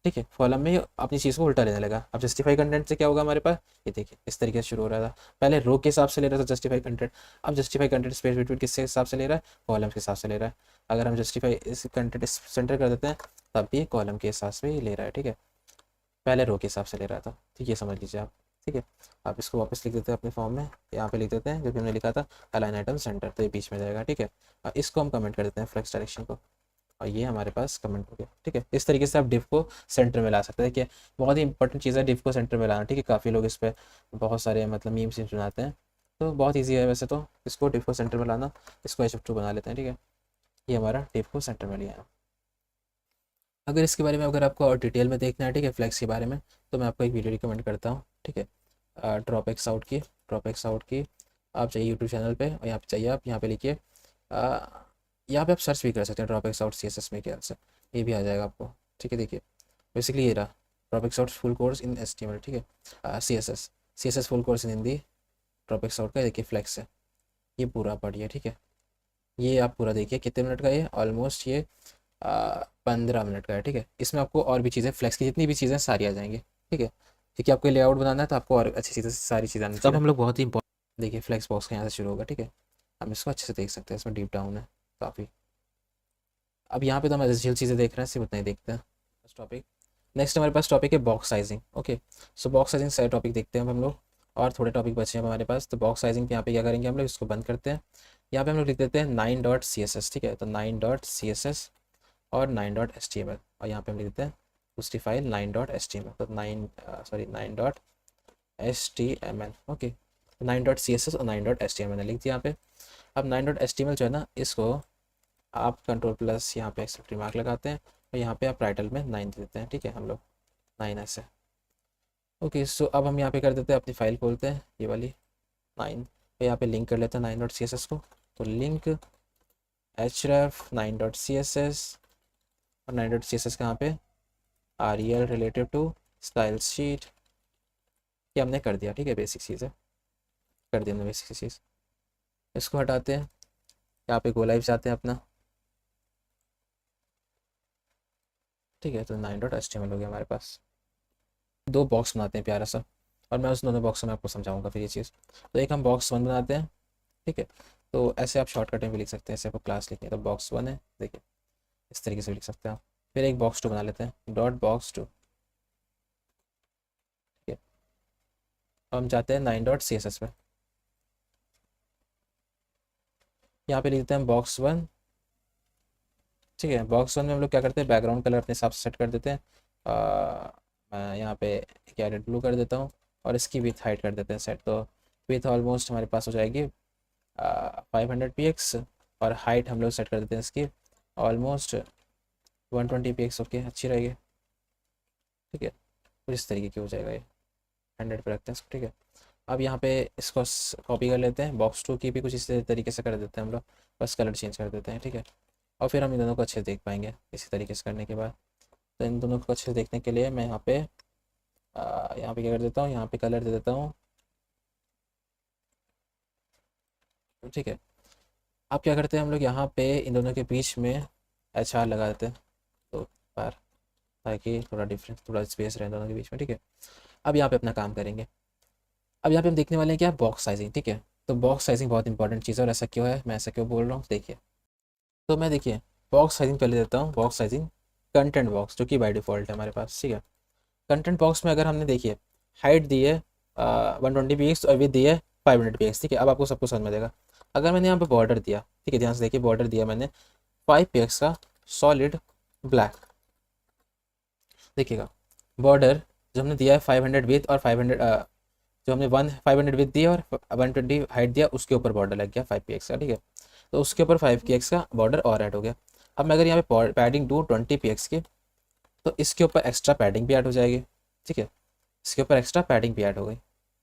ठीक है। कॉलम में अपनी चीज़ को उल्टा लेने लगा। अब जस्टिफाई कंटेंट से क्या होगा हमारे पास, ये देखिए इस तरीके से शुरू हो रहा था, पहले रो के हिसाब से ले रहा था जस्टिफाई कंटेंट। अब जस्टिफाई कंटेंट स्पेस बिटवीन किसके हिसाब से ले रहा है, कॉलम के हिसाब से ले रहा है। अगर हम जस्टिफाई इस कंटेंट सेंटर कर देते हैं, तब भी कॉलम के हिसाब से ही ले रहा है, ठीक है, पहले रो के हिसाब से ले रहा था, ठीक है, समझ लीजिए आप, ठीक है। आप इसको वापस लिख देते हैं अपने फॉर्म में, यहाँ पे लिख देते हैं जो भी हमने लिखा था, अलाइन आइटम सेंटर, तो ये बीच में जाएगा, ठीक है। और इसको हम कमेंट कर देते हैं फ्लेक्स डायरेक्शन को, और ये हमारे पास कमेंट हो गया, ठीक है। इस तरीके से आप डिव को सेंटर में ला सकते हैं, देखिए बहुत ही इंपॉर्टेंट चीज़ है डिव को सेंटर में लाना, ठीक है। काफ़ी लोग इस पर बहुत सारे मतलब मीम्स बनाते हैं, तो बहुत ईजी है वैसे तो इसको डिव को सेंटर में लाना। इसको H2 बना लेते हैं, ठीक है। ये हमारा डिव को सेंटर में लिया है। अगर इसके बारे में अगर आपको और डिटेल में देखना है, ठीक है, फ्लैक्स के बारे में, तो मैं आपको एक वीडियो रिकमेंड करता हूँ, ठीक है, ड्रॉप एक्स आउट की, ड्रॉप एक्स आउट की। आप चाहिए यूट्यूब चैनल पे, और यहाँ पे चाहिए आप यहाँ पे लिखिए, यहाँ पे आप सर्च भी कर सकते हैं ड्रॉप एक्स आउट CSS में, क्या से ये भी आ जाएगा आपको, ठीक है। देखिए बेसिकली ये रहा drop x out full course in HTML, ठीक है, CSS full course in Hindi, drop x out का देखिए फ्लैक्स है, ये पूरा पढ़िए, ठीक है। ये आप पूरा देखिए, कितने मिनट का ये, ऑलमोस्ट ये 15 मिनट का है, ठीक है। इसमें आपको और भी चीज़ें फ्लेक्स की जितनी भी चीज़ें सारी आ जाएंगी, ठीक है, क्योंकि आपको लेआउट बनाना है तो आपको और अच्छी चीज़ें सारी चीज़ें आनी चाहिए। तब हम लोग बहुत ही इंपॉर्टेंट, देखिए फ्लेक्स बॉक्स का यहाँ से शुरू होगा, ठीक है। हम इसको अच्छे से देख सकते हैं, इसमें डीप डाउन है काफ़ी। अब यहाँ पे तो हम एसेंशियल चीज़ें देख रहे हैं, सिर्फ उतना ही देखते हैं टॉपिक। नेक्स्ट हमारे पास टॉपिक है बॉक्स साइजिंग, ओके। सो बॉक्स साइजिंग सारे टॉपिक देखते हैं अब हम लोग, और थोड़े टॉपिक बचे हैं हमारे पास। तो बॉक्स साइजिंग पे यहाँ पे क्या करेंगे हम लोग, इसको बंद करते हैं। यहाँ पे हम लोग लिख देते हैं 9.css, ठीक है। तो 9.css और 9.html, और यहाँ पे हम लिख देते हैं दूसरी फाइल 9.html, तो 9.html, ओके। 9.css और 9.html मैंने लिख दिया यहाँ पे। अब 9.html जो है ना, इसको आप कंट्रोल प्लस यहाँ पे एक्सेप्ट रिमार्क लगाते हैं, और यहाँ पे आप टाइटल में 9 दे देते हैं, ठीक है, हम लोग 9 ऐसे, ओके। सो अब हम यहाँ पे कर देते हैं, अपनी फाइल खोलते हैं ये वाली 9, तो यहाँ पे लिंक कर लेते हैं 9.css को, तो लिंक href 9.css, और 9.css कहाँ पे, rel related to style sheet, ये हमने कर दिया, ठीक है, बेसिक चीज़ है, कर दी हमने बेसिक चीज़। इसको हटाते हैं, यहाँ पे गो लाइव जाते हैं अपना, ठीक है। तो 9.html हो गया हमारे पास। दो बॉक्स बनाते हैं प्यारा सा, और मैं उस दोनों बॉक्स में आपको समझाऊंगा फिर ये चीज़। तो एक हम बॉक्स 1 बनाते हैं, ठीक है। तो ऐसे आप शॉर्टकट में भी लिख सकते हैं, ऐसे आपको क्लास लिखनी है तो बॉक्स 1 है, देखिए इस तरीके से लिख सकते हैं आप। फिर एक बॉक्स 2 बना लेते हैं, डॉट बॉक्स 2, ठीक है। हम जाते हैं 9.css पे, यहाँ पे लिखते हैं बॉक्स 1, ठीक है। बॉक्स 1 में हम लोग क्या करते हैं, बैकग्राउंड कलर अपने हिसाब से सेट कर देते हैं। मैं यहाँ पे कैरेट ब्लू कर देता हूँ, और इसकी विथ हाइट कर देते हैं सेट, तो विथ ऑलमोस्ट हमारे पास हो जाएगी 500 px, और हाइट हम लोग सेट कर देते हैं इसकी ऑलमोस्ट 120 px, ओके, अच्छी रहेगी, ठीक है। कुछ इस तरीके की हो जाएगा ये, 100 पे रखते हैं इसको, ठीक है। अब यहाँ पे इसको कॉपी कर लेते हैं, बॉक्स 2 की भी कुछ इस तरीके से कर देते हैं हम लोग, बस कलर चेंज कर देते हैं, ठीक है। और फिर हम इन दोनों को अच्छे से देख पाएंगे इसी तरीके से करने के बाद। तो इन दोनों को अच्छे से देखने के लिए मैं यहाँ पे क्या कर देता हूँ, यहाँ पे कलर दे देता हूँ। ठीक है, अब क्या करते हैं हम लोग यहाँ पे इन दोनों के बीच में HR लगा देते हैं, तो बार, ताकि थोड़ा डिफरेंस, थोड़ा स्पेस रहे दोनों के बीच में। ठीक है, अब यहाँ पे अपना काम करेंगे। अब यहाँ पे हम देखने वाले हैं क्या, बॉक्स साइजिंग। ठीक है, तो बॉक्स साइजिंग बहुत इंपॉर्टेंट चीज़ है, और ऐसा क्यों है, मैं ऐसा क्यों बोल रहा हूँ देखिए। तो मैं देखिए बॉक्स साइजिंग पहले देता हूँ, बॉक्स साइजिंग कंटेंट बॉक्स, जो कि बाय डिफ़ॉल्ट है हमारे पास। ठीक है, कंटेंट बॉक्स में अगर हमने देखिए हाइट दी है 120 px और विथ दी है 500 px। ठीक है, अब आपको सब कुछ समझ में देगा। अगर मैंने यहाँ पे बॉर्डर दिया, ठीक है, ध्यान से देखिए, बॉर्डर दिया मैंने 5 px का सॉलिड ब्लैक। देखिएगा बॉर्डर जो हमने दिया है 500 विथ और 500, जो हमने 500 विथ दिया और 120 हाइट दिया, उसके ऊपर बॉर्डर लग गया 5 px का। ठीक है, तो उसके ऊपर 5 px का बॉर्डर और ऐड हो गया। अब मैं अगर यहाँ पे पैडिंग दूँ 20 px की, तो इसके ऊपर एक्स्ट्रा पैडिंग भी ऐड हो जाएगी। ठीक है, इसके ऊपर एक्स्ट्रा पैडिंग भी ऐड हो गई।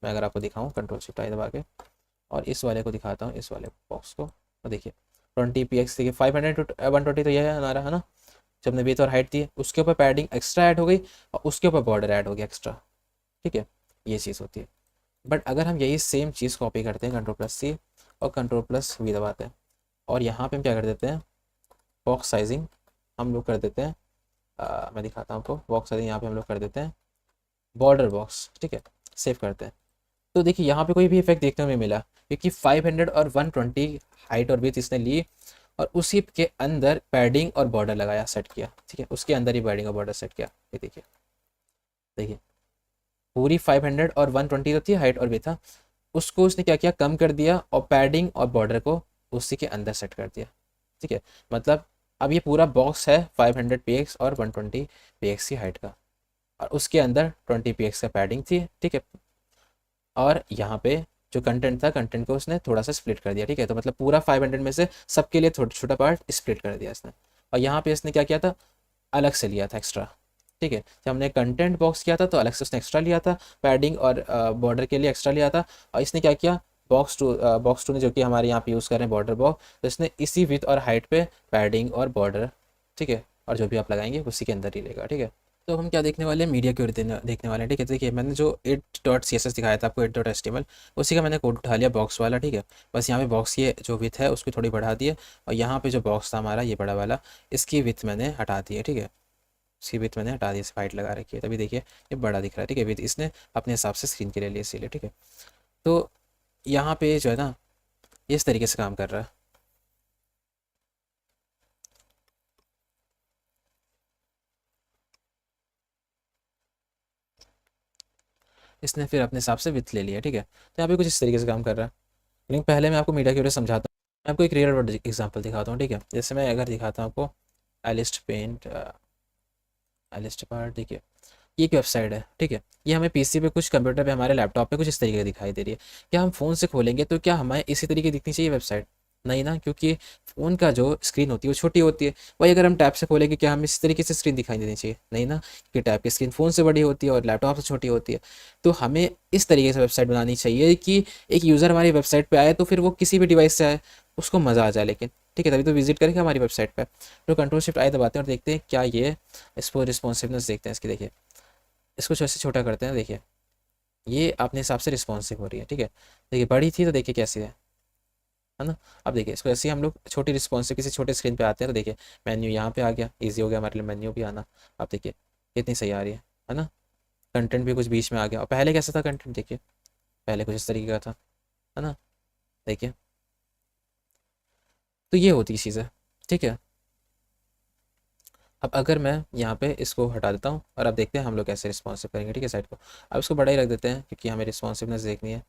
मैं अगर आपको दिखाऊँ Ctrl+Shift+I दबा के, और इस वाले को दिखाता हूँ, इस वाले बॉक्स को, तो देखिए 20 px, देखिए 500 to 120, तो यह है हमारा, है ना। जब हमने विड्थ और हाइट दी, उसके ऊपर पैडिंग एक्स्ट्रा ऐड हो गई और उसके ऊपर बॉर्डर ऐड हो गया एक्स्ट्रा। ठीक है, ये चीज़ होती है। बट अगर हम यही सेम चीज़ कॉपी करते हैं, Ctrl+C और Ctrl+V दबाते हैं, और यहाँ पे हम क्या कर देते हैं, बॉक्स साइजिंग हम लोग कर देते हैं, मैं दिखाता हूँ आपको, बॉक्स साइजिंग यहाँ पे हम लोग कर देते हैं बॉर्डर बॉक्स। ठीक है, सेव करते हैं। तो देखिए यहाँ पे कोई भी इफेक्ट देखने को नहीं मिला, क्योंकि 500 और 120 हाइट और विड्थ इसने ली, और उसी के अंदर पैडिंग और बॉर्डर लगाया, सेट किया। ठीक है, उसके अंदर ही पैडिंग और बॉर्डर सेट किया। ये देखिए, देखिए पूरी 500 और 120 जो थी हाइट और विड्थ था, उसको उसने क्या किया, कम कर दिया, और पैडिंग और बॉर्डर को उसी के अंदर सेट कर दिया। ठीक है, मतलब अब ये पूरा बॉक्स है 500 px और 120 px की हाइट का, और उसके अंदर 20 px का पैडिंग थी। ठीक है, और यहाँ पे जो कंटेंट था, कंटेंट को उसने थोड़ा सा स्प्लिट कर दिया। ठीक है, तो मतलब पूरा 500 में से सबके लिए छोटा छोटा पार्ट स्प्लिट कर दिया इसने, और यहाँ पे इसने क्या किया था, अलग से लिया था एक्स्ट्रा। ठीक है, जब हमने कंटेंट बॉक्स किया था तो अलग से उसने एक्स्ट्रा लिया था, पैडिंग और बॉर्डर के लिए एक्स्ट्रा लिया था। और इसने क्या किया, बॉक्स टू ने, जो कि हमारे यहाँ पे यूज़ कर रहे हैं बॉर्डर बॉक्स, तो इसने इसी विथ और हाइट पे पैडिंग और बॉर्डर, ठीक है, और जो भी आप लगाएंगे उसी के अंदर ही लेगा। ठीक है, तो हम क्या देखने वाले हैं, मीडिया क्यूरी देखने वाले हैं। ठीक है, तो देखिए मैंने जो 8.css दिखाया था आपको, 8.html, उसी का मैंने कोड उठा लिया बॉक्स वाला। ठीक है, बस यहाँ पे बॉक्स की जो विथ है उसको थोड़ी बढ़ा दी है, और यहाँ पे जो बॉक्स था हमारा ये बड़ा वाला, इसकी विथ मैंने हटा दी है। ठीक है, इसकी विथ मैंने हटा दी, इस वाइट लगा रखी है, तभी देखिए ये बड़ा दिख रहा है। ठीक है, विथ इसने अपने हिसाब से स्क्रीन के लिए इसीलिए। ठीक है, तो यहाँ पे जो है ना, इस तरीके से काम कर रहा है। इसने फिर अपने हिसाब से विथ ले लिया। ठीक है, तो यहाँ पे कुछ इस तरीके से काम कर रहा है। लेकिन पहले मैं आपको मीडिया क्यूरी समझाता हूँ, मैं आपको एक रियल वर्ल्ड एग्जांपल दिखाता हूँ। ठीक है, जैसे मैं अगर दिखाता हूँ आपको एलिस्ट पेंट, एलिस्ट पार्ट, देखिए ये एक वेबसाइट है। ठीक है, ये हमें पीसी पे, कुछ कंप्यूटर पे, हमारे लैपटॉप पे कुछ इस तरीके की दिखाई दे रही है। क्या हम फ़ोन से खोलेंगे तो क्या हमें इसी तरीके दिखनी चाहिए वेबसाइट? नहीं ना, क्योंकि फ़ोन का जो स्क्रीन होती है वो छोटी होती है। वही अगर हम टैब से खोलेंगे, क्या हमें इस तरीके से स्क्रीन दिखाई देनी चाहिए? नहीं ना, क्योंकि टैब की स्क्रीन फ़ोन से बड़ी होती है और लैपटॉप से छोटी होती है। तो हमें इस तरीके से वेबसाइट बनानी चाहिए कि एक यूज़र हमारी वेबसाइट पे आए तो फिर वो किसी भी डिवाइस से आए, उसको मज़ा आ जाए। लेकिन ठीक है, तभी तो विजिट करेंगे हमारी वेबसाइट पे। तो Ctrl+Shift+I दबाते हैं और देखते हैं क्या ये, इसको रिस्पॉन्सिवनेस देखते हैं इसकी। देखिए इसको ऐसे छोटा करते हैं, देखिए ये अपने हिसाब से रिस्पॉन्सिव हो रही है। ठीक है, देखिए बड़ी थी तो देखिए कैसी है ना। अब देखिए इसको ऐसे ही हम लोग छोटी रिस्पॉन्सिव किसी छोटे स्क्रीन पे आते हैं, तो देखिए मेन्यू यहाँ पे आ गया, इजी हो गया हमारे लिए मेन्यू भी आना। अब देखिए कितनी सही आ रही है ना। कंटेंट भी कुछ बीच में आ गया, और पहले कैसा था कंटेंट, देखिए पहले कुछ इस तरीके का था, है ना। देखिए, तो ये होती चीज़ है। ठीक है, अब अगर मैं यहाँ पे इसको हटा देता हूँ, और अब देखते हैं हम लोग कैसे रिस्पॉन्सिव करेंगे। ठीक है, साइड को अब इसको बड़ा ही रख देते हैं, क्योंकि हमें रिस्पॉन्सिवनेस देखनी है,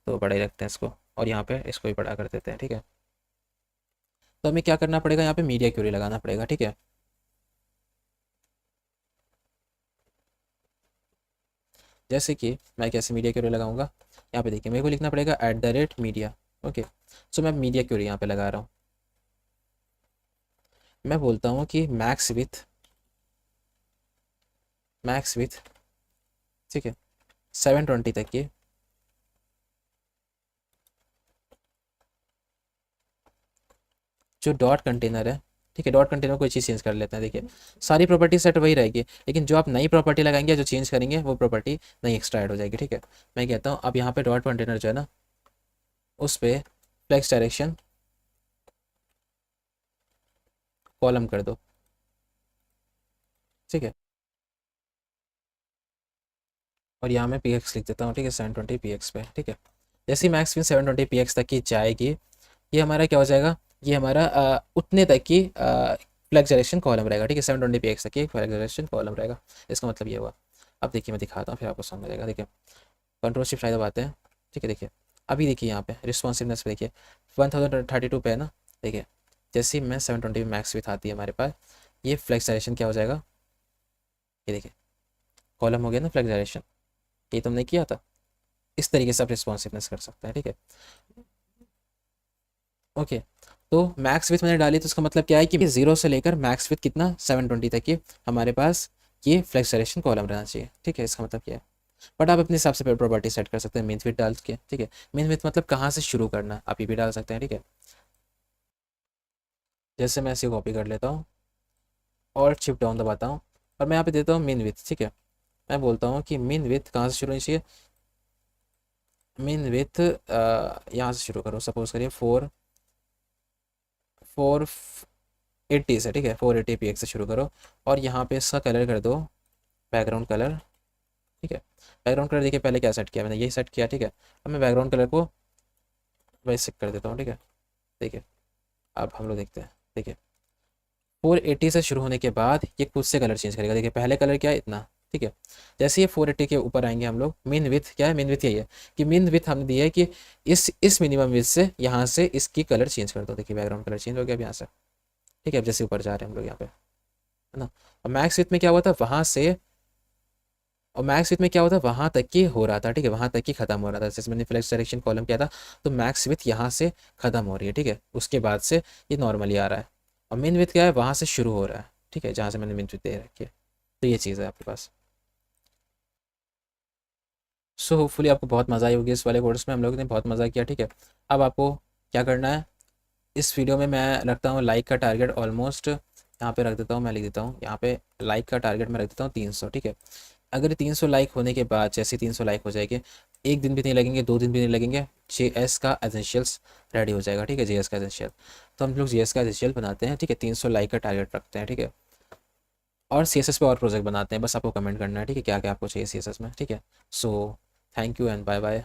तो बड़ा ही रखते हैं इसको, और यहाँ पे इसको भी बड़ा कर देते हैं। ठीक है, तो हमें क्या करना पड़ेगा, यहाँ पे मीडिया क्यूरी लगाना पड़ेगा। ठीक है, जैसे कि मैं कैसे मीडिया क्यूरी लगाऊंगा, यहाँ पे देखिए मेरे को लिखना पड़ेगा @मीडिया। ओके, सो मैं मीडिया क्यूरी यहाँ पे लगा रहा हूँ। मैं बोलता हूँ कि मैक्स विथ, ठीक है, 720 तक की, जो डॉट कंटेनर है ठीक है, डॉट कंटेनर कोई चीज़ चेंज कर लेते हैं। देखिए सारी प्रॉपर्टी सेट वही रहेगी, लेकिन जो आप नई प्रॉपर्टी लगाएंगे, जो चेंज करेंगे, वो प्रॉपर्टी नई एक्स्ट्रा ऐड हो जाएगी। ठीक है, मैं कहता हूँ अब यहाँ पे डॉट कंटेनर जो है ना, उस पर फ्लेक्स डायरेक्शन कॉलम कर दो। ठीक है, और यहाँ मैं पी एक्स लिख देता हूँ। ठीक है, 720 पी एक्स पे। ठीक है, जैसे ही मैक्स पिन 720 पी एक्स तक की जाएगी, ये हमारा क्या हो जाएगा, ये हमारा उतने तक की फ्लैग जनरेशन कॉलम रहेगा। ठीक है, 720 पी एक्स तक की फ्लैग जनरेशन कॉलम रहेगा। इसका मतलब ये हुआ। अब देखिए मैं दिखाता हूँ, फिर आपको समझ जाएगा। देखिए कंट्रोल शिफ्ट आई दबाते हैं। ठीक है, देखिए अभी देखिए यहाँ पे रिस्पॉन्सिवनेस पे देखिए 1032 पे है ना। देखिए जैसे ही मैं 720 मैक्स विथ आती है हमारे पास, ये फ्लैग जनरेशन क्या हो जाएगा, ये देखिए कॉलम हो गया ना फ्लैग जनरेशन। ये तुमने किया था, इस तरीके से आप रिस्पॉन्सिवनेस कर सकते हैं। ठीक है, ओके। तो मैक्स विथ मैंने डाली, तो इसका मतलब क्या है कि जीरो से लेकर मैक्स विथ कितना 720 तक की हमारे पास ये फ्लेक्सरेशन कॉलम रहना चाहिए। ठीक है, इसका मतलब क्या है, बट आप अपने हिसाब से प्रॉपर्टी सेट कर सकते हैं मीन विथ डाल के। ठीक है, मीन विथ मतलब कहाँ से शुरू करना, आप ये भी डाल सकते हैं। ठीक है, जैसे मैं इसे कॉपी कर लेता हूँ और शिफ्ट डाउन दबाता हूँ, और मैं यहाँ पे देता हूँ मीन विथ। ठीक है, मैं बोलता हूँ कि मीन विथ कहाँ से शुरू होनी चाहिए, मीन विथ यहाँ से शुरू करो। सपोज करिए 480 से। ठीक है, 480 पी से शुरू करो, और यहाँ पे इसका कलर कर दो बैकग्राउंड कलर। ठीक है, बैकग्राउंड कलर देखिए पहले क्या सेट किया मैंने, यही सेट किया। ठीक है, अब मैं बैकग्राउंड कलर को वैसे कर देता हूँ। ठीक है, देखिए अब हम लोग देखते हैं। देखिए 480 से शुरू होने के बाद ये खुद से कलर चेंज करेगा। देखिए पहले कलर क्या है, इतना। ठीक है, जैसे ये 480 के ऊपर आएंगे हम लोग, मीन विथ क्या है, मीन विथ यही है कि मीन विथ हमने दिया है कि इस मिनिमम विथ से यहाँ से इसकी कलर चेंज कर दो। देखिए बैकग्राउंड कलर चेंज हो गया अब यहाँ से। ठीक है, अब जैसे ऊपर जा रहे हैं हम लोग यहाँ पे, है ना। और मैक्स विथ में क्या हुआ था, वहाँ से, और मैक्स विथ में क्या होता है, वहाँ तक की हो रहा था। ठीक है, वहाँ तक की खत्म हो रहा था। जैसे मैंने फ्लेक्स डायरेक्शन कॉलम किया था, तो मैक्स विथ यहाँ से खत्म हो रही है। ठीक है, उसके बाद से ये नॉर्मली आ रहा है, और मिन विथ क्या है, वहाँ से शुरू हो रहा है। ठीक है, जहाँ से मैंने मिन विथ दे रखी है। तो ये चीज़ है आपके पास। सो होपफुली आपको बहुत मज़ा आई होगी इस वाले कोर्स में, हम लोगों ने बहुत मज़ा किया। ठीक है, अब आपको क्या करना है, इस वीडियो में मैं रखता हूँ लाइक का टारगेट ऑलमोस्ट, यहाँ पे रख देता हूँ, मैं लिख देता हूँ यहाँ पे लाइक का टारगेट मैं रख देता हूँ 300। ठीक है, अगर 300 लाइक होने के बाद, जैसे 300 लाइक हो जाएंगे, एक दिन भी नहीं लगेंगे, 2 दिन भी नहीं लगेंगे, JS का एसेंशियल्स रेडी हो जाएगा। ठीक है, JS का एसेंशियल, तो हम लोग JS का एसेंशियल बनाते हैं। ठीक है, 300 लाइक का टारगेट रखते हैं। ठीक है, और CSS पे और प्रोजेक्ट बनाते हैं, बस आपको कमेंट करना है। ठीक है, क्या क्या आपको चाहिए CSS में। ठीक है, so thank you and bye bye.